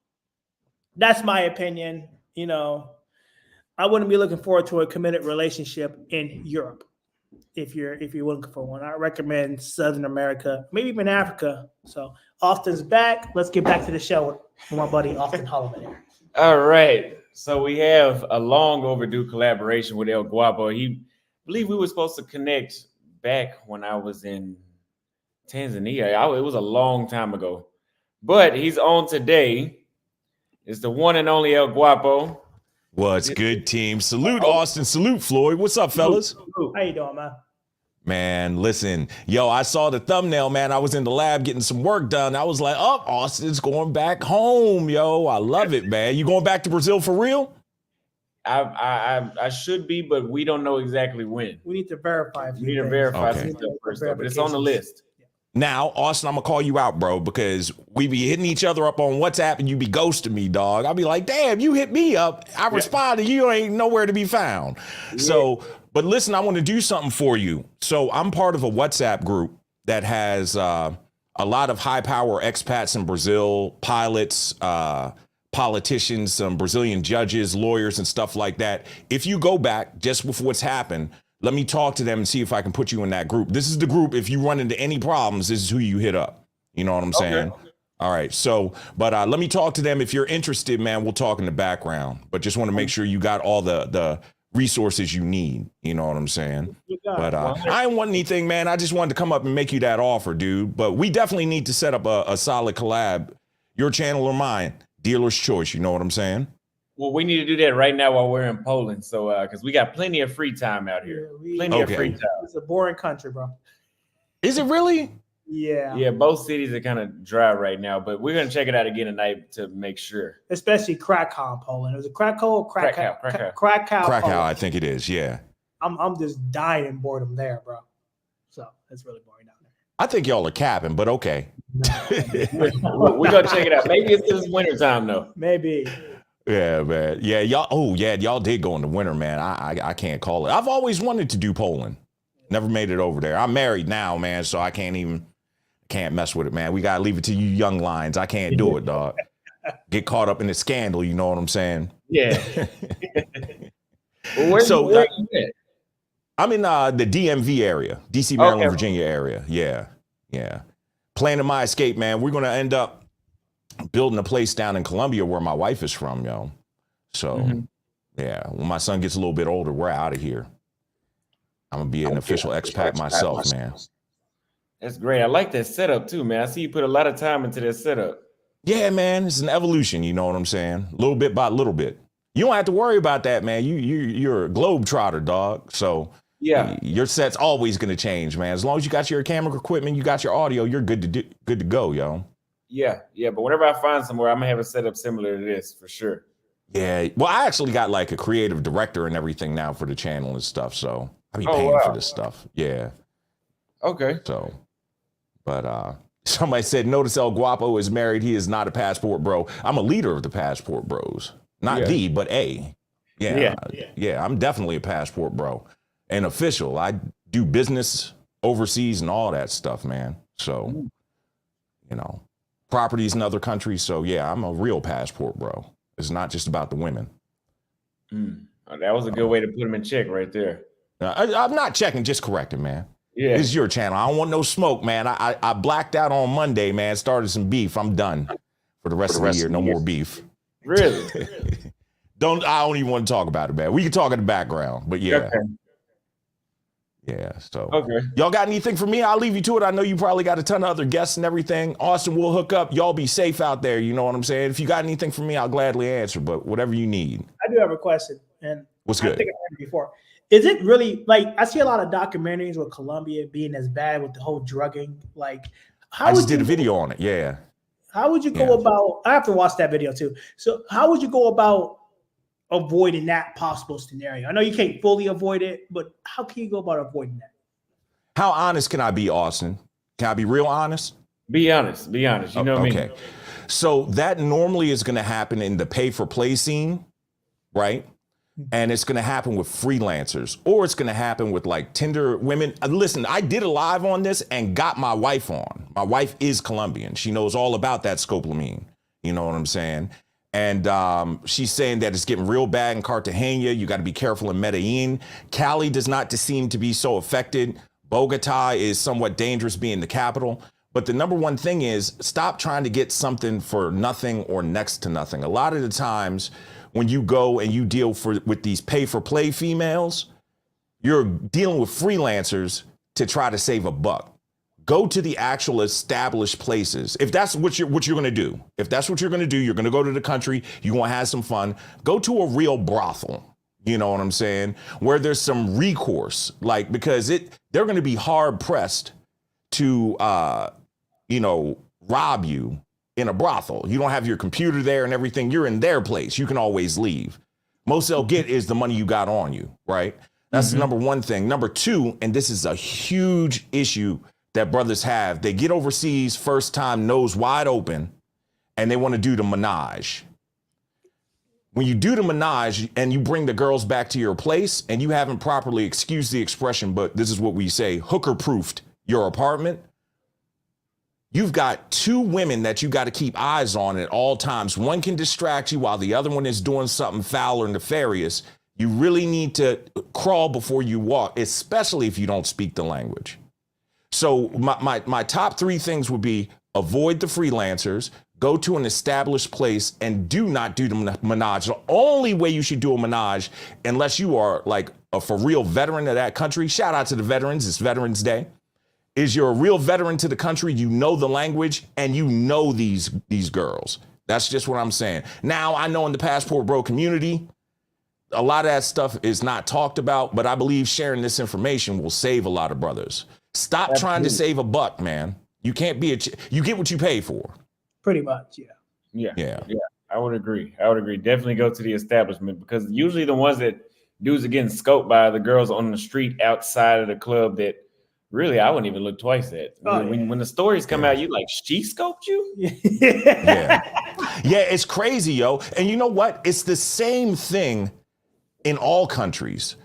That's my opinion. I wouldn't be looking forward to a committed relationship in Europe if you're looking for one. I recommend Southern America, maybe even Africa. So Austin's back. Let's get back to the show with my buddy Austin Holloman here. All right. So we have a long overdue collaboration with El Guapo. I believe we were supposed to connect back when I was in Tanzania. It was a long time ago, but he's on today. It's the one and only El Guapo. What's good, team? Salute Austin. Salute Floyd. What's up, fellas? How you doing, man? Man, listen, yo, I saw the thumbnail, man. I was in the lab getting some work done. I was like, oh, Austin's going back home, yo. I love it, man. You going back to Brazil for real? I should be, but we don't know exactly when. We need to verify. We need to verify some stuff first, but it's on the list. Now, Austin, I'm gonna call you out, bro, because we be hitting each other up on WhatsApp and you be ghosting me, dog. I'll be like, damn, you hit me up. I responded, you ain't nowhere to be found. Yeah. So, but listen, I want to do something for you. So I'm part of a WhatsApp group that has a lot of high power expats in Brazil, pilots, politicians, some Brazilian judges, lawyers, and stuff like that. If you go back just with what's happened, let me talk to them and see if I can put you in that group. This is the group. If you run into any problems, this is who you hit up. You know what I'm saying? Okay. All right. So, but let me talk to them. If you're interested, man, we'll talk in the background. But just want to make sure you got all the resources you need. You know what I'm saying? But I ain't want anything, man. I just wanted to come up and make you that offer, dude. But we definitely need to set up a solid collab. Your channel or mine. Dealer's choice. You know what I'm saying? Well, we need to do that right now while we're in Poland. So, because we got plenty of free time out here. Plenty of free time. It's a boring country, bro. Is it really? Yeah. Yeah, both cities are kind of dry right now, but we're going to check it out again tonight to make sure. Especially Krakow, Poland. Is it Krakow or Krakow? Krakow. Krakow, I think it is, yeah. I'm just dying in boredom there, bro. It's really boring down there. I think y'all are capping, but okay. We're gonna check it out. Maybe it's this winter time though. Maybe. Yeah, man. Yeah, y'all. Oh, yeah, y'all did go in the winter, man. I can't call it. I've always wanted to do Poland. Never made it over there. I'm married now, man, so I can't mess with it, man. We gotta leave it to you young lions. I can't do it, dog. Get caught up in the scandal. You know what I'm saying? Yeah. Well, where are you at? I'm in the DMV area, DC, Maryland, Okay. Virginia area. Yeah. Planning my escape, man. We're gonna end up building a place down in Columbia where my wife is from, yo. So, yeah, when my son gets a little bit older, we're out of here. I'm gonna be an official expat myself, man. That's great. I like that setup too, man. I see you put a lot of time into that setup. Yeah, man, it's an evolution. You know what I'm saying? Little bit by little bit. You don't have to worry about that, man. You're a globetrotter, dog. So yeah, your set's always gonna change, man. As long as you got your camera equipment, you got your audio, you're good to go, yo. Yeah. But whenever I find somewhere, I'm gonna have a setup similar to this for sure. Yeah. Well, I actually got like a creative director and everything now for the channel and stuff. So I be paying for this stuff. Yeah. Okay. So, but somebody said, notice El Guapo is married. He is not a passport bro. I'm a leader of the passport bros. Not the, but a. Yeah. I'm definitely a passport bro. And official. I do business overseas and all that stuff, man. So, you know, properties in other countries. So yeah, I'm a real passport bro. It's not just about the women. That was a good way to put him in check right there. I'm not checking, just correcting, man. Yeah. This is your channel. I don't want no smoke, man. I blacked out on Monday, man. Started some beef. I'm done for the rest of the year. No more beef. Really? I don't even want to talk about it, man. We can talk in the background, but yeah. Okay. Yeah, so. Okay. Y'all got anything for me? I'll leave you to it. I know you probably got a ton of other guests and everything. Austin, we'll hook up. Y'all be safe out there. You know what I'm saying? If you got anything for me, I'll gladly answer, but whatever you need. I do have a question. And What's I good? think I heard it before. Is it really like I see a lot of documentaries with Colombia being as bad with the whole drugging? Like, how I just would did a you- video on it. Yeah. How would you go about? I have to watch that video too. So, how would you go about avoiding that possible scenario? I know you can't fully avoid it, but how can you go about avoiding that? How honest can I be, Austin? Can I be real honest? Be honest. You know me. Okay. So that normally is going to happen in the pay for play scene, right? And it's going to happen with freelancers, or it's going to happen with like Tinder women. Listen, I did a live on this and got my wife on. My wife is Colombian. She knows all about that scopolamine. You know what I'm saying? And she's saying that it's getting real bad in Cartagena. You got to be careful in Medellin. Cali does not seem to be so affected. Bogota is somewhat dangerous being the capital. But the number one thing is stop trying to get something for nothing or next to nothing. A lot of the times when you go and you deal with these pay for play females, you're dealing with freelancers to try to save a buck. Go to the actual established places. If that's what you're going to do, you're going to go to the country, you want to have some fun, go to a real brothel. You know what I'm saying? Where there's some recourse, like, because they're going to be hard pressed to, rob you in a brothel. You don't have your computer there and everything. You're in their place. You can always leave. Most they'll get is the money you got on you, right? That's the number one thing. Number two, and this is a huge issue that brothers have. They get overseas first time, nose wide open, and they want to do the menage. When you do the menage and you bring the girls back to your place and you haven't properly, excuse the expression, but this is what we say, hooker-proofed your apartment, you've got two women that you got to keep eyes on at all times. One can distract you while the other one is doing something foul or nefarious. You really need to crawl before you walk, especially if you don't speak the language. So my top three things would be avoid the freelancers, go to an established place, and do not do the menage. The only way you should do a menage, unless you are like a for real veteran of that country, shout out to the veterans, it's Veterans Day, is you're a real veteran to the country, you know the language, and you know these girls. That's just what I'm saying. Now, I know in the Passport Bro community, a lot of that stuff is not talked about, but I believe sharing this information will save a lot of brothers. Stop trying to save a buck, man. You can't be you get what you pay for. Pretty much, Yeah. I would agree. Definitely go to the establishment, because usually the ones that dudes are getting scoped by the girls on the street outside of the club that really, I wouldn't even look twice at. When the stories come out, you like, she scoped you? Yeah, it's crazy, yo. And you know what? It's the same thing in all countries.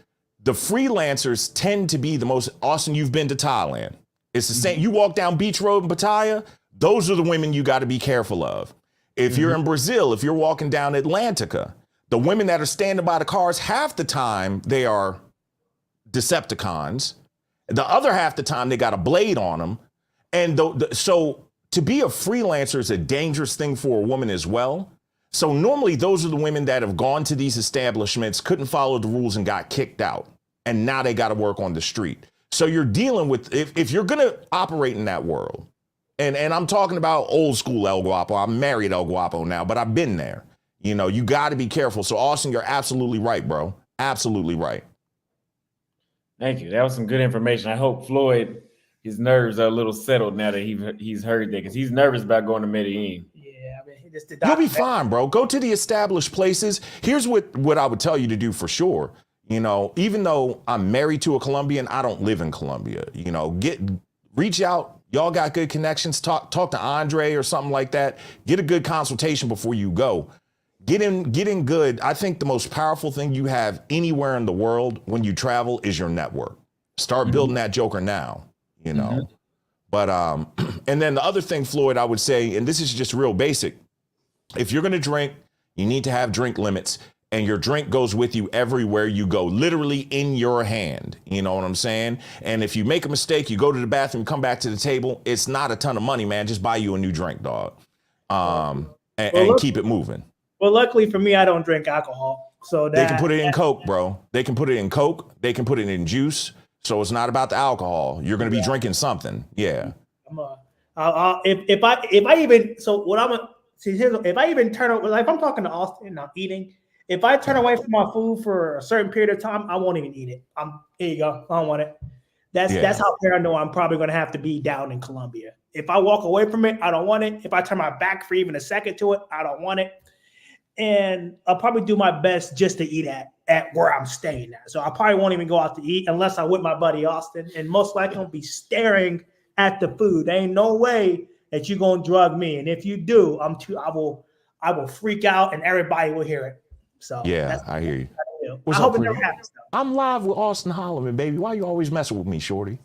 The freelancers tend to be the most. Austin, you've been to Thailand. It's the same. You walk down Beach Road in Pattaya, those are the women you got to be careful of. If you're in Brazil, if you're walking down Atlantica, the women that are standing by the cars, half the time they are Decepticons. The other half the time they got a blade on them. And so to be a freelancer is a dangerous thing for a woman as well. So normally those are the women that have gone to these establishments, couldn't follow the rules and got kicked out. And now they got to work on the street. So you're dealing with, if you're going to operate in that world, and I'm talking about old school El Guapo, I'm married El Guapo now, but I've been there. You know, you got to be careful. So Austin, you're absolutely right, bro. Absolutely right. Thank you. That was some good information. I hope Floyd, his nerves are a little settled now that he's heard that, because he's nervous about going to Medellin. Yeah, I mean, You'll be fine, bro. Go to the established places. Here's what I would tell you to do for sure. You know, even though I'm married to a Colombian, I don't live in Colombia. You know, reach out. Y'all got good connections. Talk to Andre or something like that. Get a good consultation before you go. Get in good. I think the most powerful thing you have anywhere in the world when you travel is your network. Start building that joker now, you know. But and then the other thing, Floyd, I would say, and this is just real basic. If you're going to drink, you need to have drink limits, and your drink goes with you everywhere you go, literally in your hand. You know what I'm saying? And if you make a mistake, you go to the bathroom, come back to the table, it's not a ton of money, man. Just buy you a new drink, dog. And keep it moving. Well, luckily for me, I don't drink alcohol. So they can put it in Coke, bro. They can put it in Coke. They can put it in juice. So it's not about the alcohol. You're going to be drinking something. Yeah. If I even turn away, like if I'm talking to Austin and I'm eating, if I turn away from my food for a certain period of time, I won't even eat it. Here you go. I don't want it. That's how paranoid I'm probably going to have to be down in Colombia. If I walk away from it, I don't want it. If I turn my back for even a second to it, I don't want it. And I'll probably do my best just to eat at where I'm staying at. So I probably won't even go out to eat unless I'm with my buddy Austin, and most likely I'll be staring at the food. There ain't no way that you're gonna drug me. And if you do, I will freak out and everybody will hear it. So yeah, I hear you. I hope it never happens. I'm live with Austin Holloman, baby. Why you always messing with me, shorty?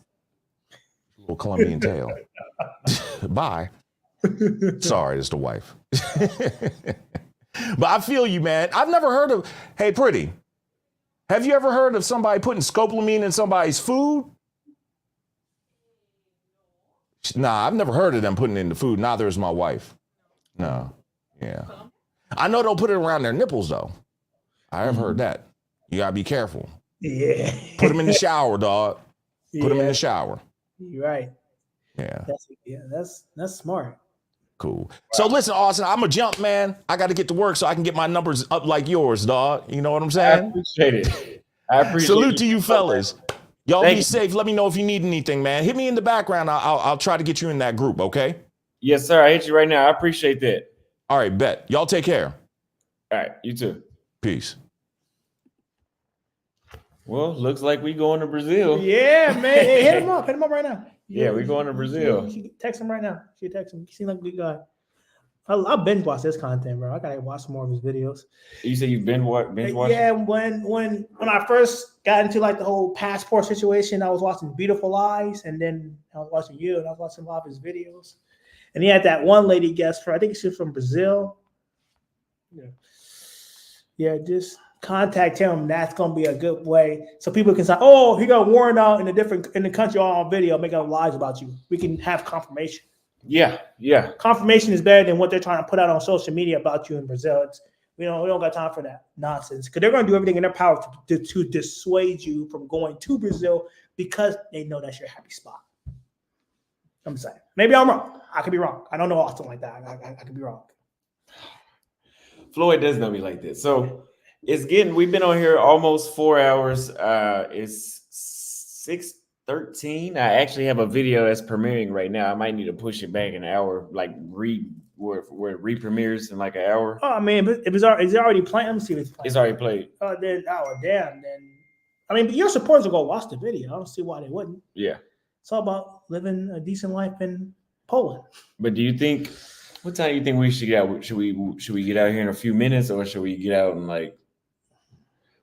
Little Colombian tail. Bye. Sorry, it's the wife. But I feel you, man. I've never heard of, hey, Pretty, have you ever heard of somebody putting scopolamine in somebody's food? Nah, I've never heard of them putting it in the food. Neither is my wife. No. Yeah. I know they'll put it around their nipples, though. I have heard that. You got to be careful. Yeah. Put them in the shower, dog. Put them in the shower. You're right. Yeah. That's smart. Cool. So listen, Austin, I'm a jump, man. I got to get to work so I can get my numbers up like yours, dog. You know what I'm saying? I appreciate it. I appreciate Salute it. to you fellas. Y'all Thank be you. safe. Let me know if you need anything, man. Hit me in the background. I'll try to get you in that group, okay? Yes, sir. I hit you right now. I appreciate that. All right, bet. Y'all take care. All right, you too. Peace. Well, looks like we going to Brazil. Yeah, man. Hey, hit him up. Hit him up right now. Yeah, we going to Brazil. You should text him right now. You should text him. He seems like a good guy. I binge watch this content, bro. I gotta watch some more of his videos. You say you've been binge watching? Yeah, when I first got into like the whole passport situation, I was watching Beautiful Lies, and then I was watching you, and I was watching a lot of his videos. And he had that one lady guest for, I think she's from Brazil. Yeah, just contact him. That's gonna be a good way, so people can say, "Oh, he got warrant out in the country on video, making up lies about you." We can have confirmation. Yeah. Confirmation is better than what they're trying to put out on social media about you in Brazil. We don't got time for that nonsense, because they're going to do everything in their power to dissuade you from going to Brazil, because they know that's your happy spot. I'm saying. Maybe I'm wrong. I could be wrong. I don't know Austin like that. I could be wrong. Floyd does know me like this. So we've been on here almost 4 hours. It's 6:13. I actually have a video that's premiering right now. I might need to push it back an hour, like where it re-premieres in like an hour. Oh man, but is it already playing? Let me see if it's playing. It's already played. Damn. Then I mean, but your supporters will go watch the video. I don't see why they wouldn't. Yeah. It's all about living a decent life in Poland. But do you think? What time do you think we should get out? Should we get out here in a few minutes, or should we get out in like?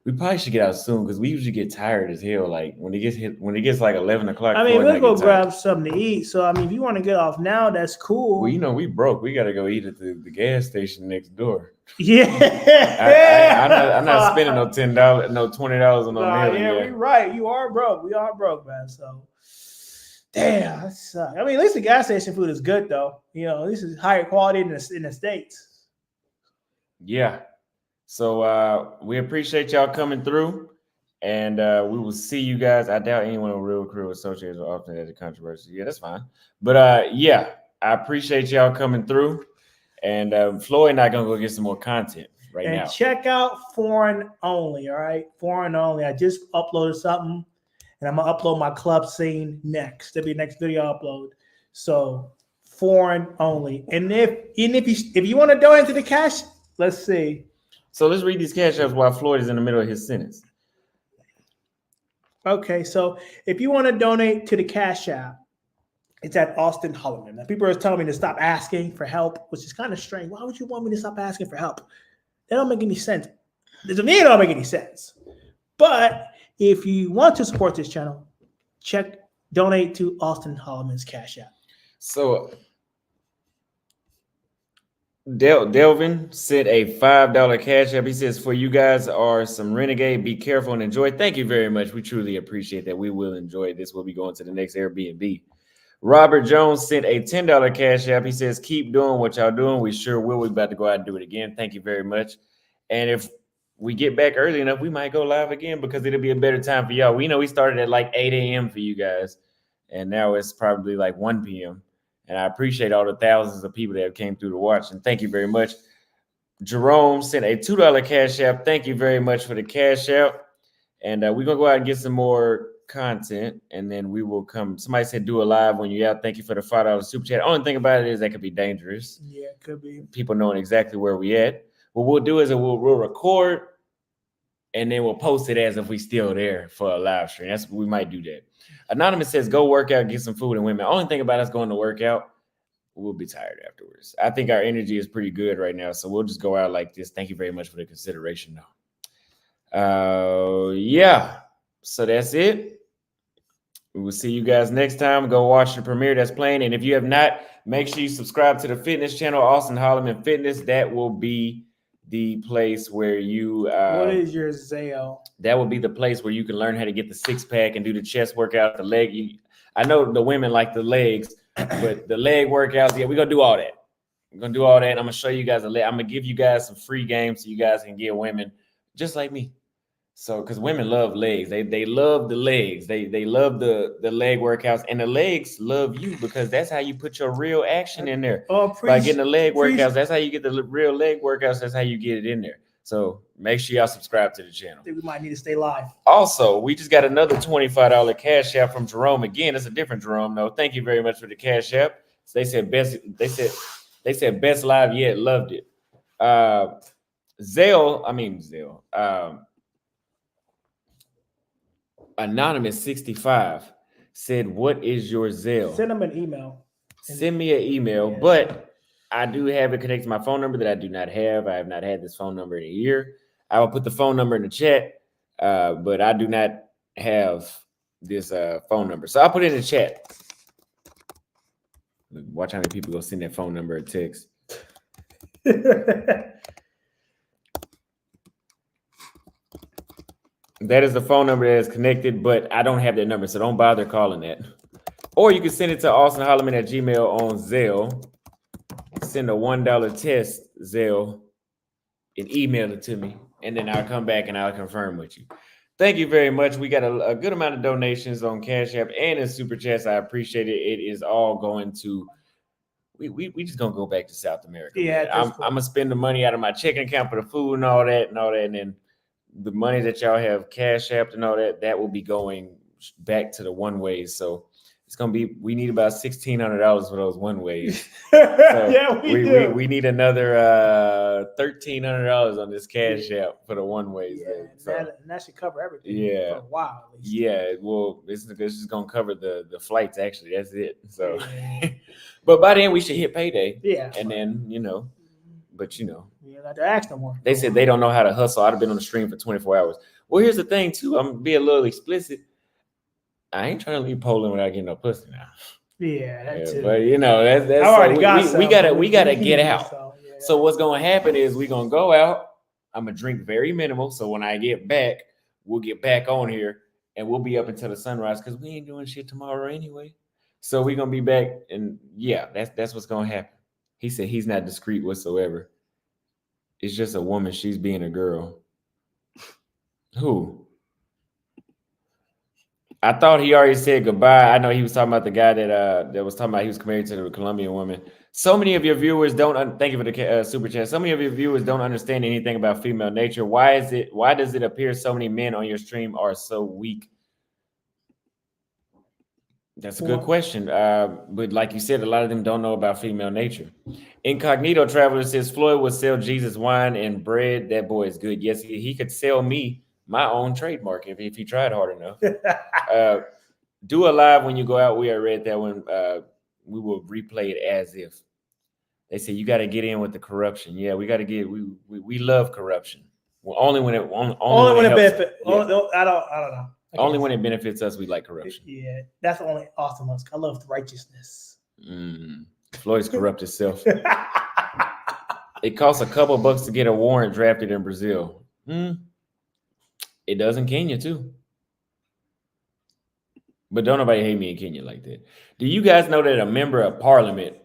We probably should get out soon because we usually get tired as hell. Like when it gets like 11 o'clock. I mean, we'll go grab something to eat. So I mean, if you want to get off now, that's cool. Well, you know, we broke. We got to go eat at the gas station next door. Yeah, I'm not spending no $10, no $20 on no meal. Yeah, you're right. You are broke. We are broke, man. So, damn, that sucks. I mean, at least the gas station food is good, though. You know, this is higher quality in the States. Yeah. So we appreciate y'all coming through, and we will see you guys. I doubt anyone on Real Crew associates are often at the controversy. Yeah, that's fine. But yeah, I appreciate y'all coming through, and Floyd and I gonna go get some more content right now. And check out Foreign Only. All right, Foreign Only. I just uploaded something, and I'm gonna upload my club scene next. That'll be the next video I upload. So Foreign Only. And if you want to donate to the cash, let's see. So let's read these cash apps while Floyd is in the middle of his sentence. Okay, so if you want to donate to the Cash App, it's at Austin Holloman. Now, people are telling me to stop asking for help, which is kind of strange. Why would you want me to stop asking for help? That don't make any sense. To me, it don't make any sense. But if you want to support this channel, donate to Austin Holloman's Cash App. So Delvin sent a $5 cash app. He says, for you guys are some renegade, be careful and enjoy. Thank you very much. We truly appreciate that. We will enjoy this. We'll be going to the next Airbnb. Robert Jones sent a $10 cash app. He says, keep doing what y'all doing. We sure will. We're about to go out and do it again. Thank you very much. And if we get back early enough, we might go live again because it'll be a better time for y'all. We know we started at like 8 a.m. for you guys, and now it's probably like 1 p.m. And I appreciate all the thousands of people that have came through to watch. And thank you very much. Jerome sent a $2 cash app. Thank you very much for the cash app. And we're going to go out and get some more content. And then we will come. Somebody said do a live when you're out. Thank you for the $5 super chat. Only thing about it is that could be dangerous. Yeah, it could be. People knowing exactly where we at. What we'll do is we'll record and then we'll post it as if we still there for a live stream. We might do that. Anonymous says, go work out, get some food and women. Only thing about us going to work out, we'll be tired afterwards. I think our energy is pretty good right now, so we'll just go out like this. Thank you very much for the consideration, though. Yeah, so that's it. We will see you guys next time. Go watch the premiere that's playing. And if you have not, make sure you subscribe to the fitness channel, Austin Holloman Fitness. That will be the place where you what is your Zale? That will be the place where you can learn how to get the six-pack and do the chest workout, the leg. I know the women like the legs, but the leg workouts, yeah, we're gonna do all that. We're gonna do all that. I'm gonna show you guys I'm gonna give you guys some free games so you guys can get women just like me. So because women love legs, they love the legs, they love the leg workouts, and the legs love you because that's how you put your real action in there. By getting the leg workouts, that's how you get the real leg workouts. That's how you get it in there. So make sure y'all subscribe to the channel. I think we might need to stay live. Also, we just got another $25 cash app from Jerome. Again, it's a different Jerome, though. Thank you very much for the cash app. They said best live yet. Loved it. Zale. Anonymous 65 said, what is your Zelle? Send them an email. Send me an email, yeah. But I do have it connected to my phone number that I do not have. I have not had this phone number in a year. I will put the phone number in the chat, but I do not have this phone number. So I'll put it in the chat. Watch how many people go send that phone number a text. That is the phone number that is connected, but I don't have that number, so don't bother calling that. Or you can send it to austinholloman@gmail on Zelle. Send a $1 test Zelle and email it to me, and then I'll come back and I'll confirm with you. Thank you very much. We got a good amount of donations on Cash App and in Super Chats. I appreciate it. It is all going to we just gonna go back to South America. Yeah, I'm gonna spend the money out of my checking account for the food and all that, and then the money that y'all have Cash Apped and all that will be going back to the one ways. So It's gonna be. We need about $1,600 for those one ways. Yeah, we do. We need another $1,300 on this Cash App for the one ways. And that should cover everything. Yeah. For a while at least. Yeah, well, this is gonna cover the flights. Actually, that's it. So, but by then we should hit payday. Yeah. And then but You don't have to ask no more. they said they don't know how to hustle. I'd have been on the stream for 24 hours. Well, here's the thing too. I'm gonna be a little explicit. I ain't trying to leave Poland without getting no pussy now. Yeah, that too. But that's I already got we some, gotta but we gotta we get keep it, out. So what's gonna happen is we're gonna go out. I'm gonna drink very minimal. So when I get back, we'll get back on here and we'll be up until the sunrise because we ain't doing shit tomorrow anyway. So we're gonna be back, and yeah, that's what's gonna happen. He said he's not discreet whatsoever. It's just a woman, she's being a girl. Who? I thought he already said goodbye. I know he was talking about the guy that was talking about he was married to the Colombian woman. So many of your viewers don't. Thank you for the super chat. So many of your viewers don't understand anything about female nature. Why does it appear so many men on your stream are so weak? That's a good question. But like you said, a lot of them don't know about female nature. Incognito Traveler says Floyd would sell Jesus wine and bread. That boy is good. Yes, he could sell me my own trademark if he tried hard enough. Do a live when you go out. We already read that one. We will replay it as if. They say you got to get in with the corruption. Yeah, we got to get. We love corruption. Well, only when it benefits. I don't know. Only when it benefits us, we like corruption. Yeah, that's the only awesome ones. I love righteousness. Floyd's corrupt himself. It costs a couple bucks to get a warrant drafted in Brazil. It does in Kenya too. But don't nobody hate me in Kenya like that. Do you guys know that a member of parliament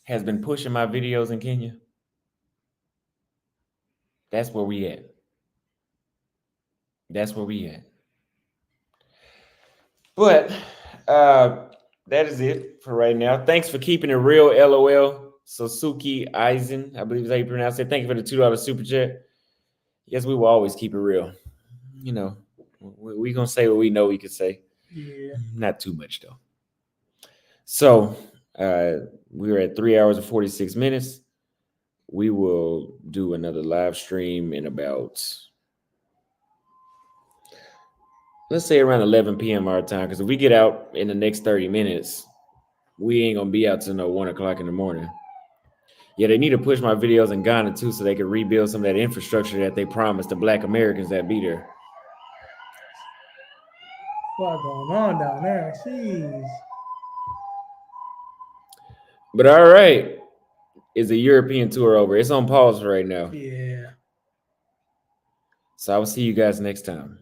has been pushing my videos in Kenya? That's where we at. That's where we at. But that is it for right now. Thanks for keeping it real, LOL. Sosuke Eisen, I believe is how you pronounce it. Thank you for the $2 super chat. Yes, we will always keep it real. You know, we're going to say what we know we could say. Yeah. Not too much, though. So we're at 3 hours and 46 minutes. We will do another live stream in about, let's say around 11 p.m. our time. Because if we get out in the next 30 minutes, we ain't going to be out till no 1 o'clock in the morning. Yeah, they need to push my videos in Ghana, too, so they can rebuild some of that infrastructure that they promised the Black Americans that be there. What's going on down there? Jeez. But all right. Is the European tour over? It's on pause right now. Yeah. So I will see you guys next time.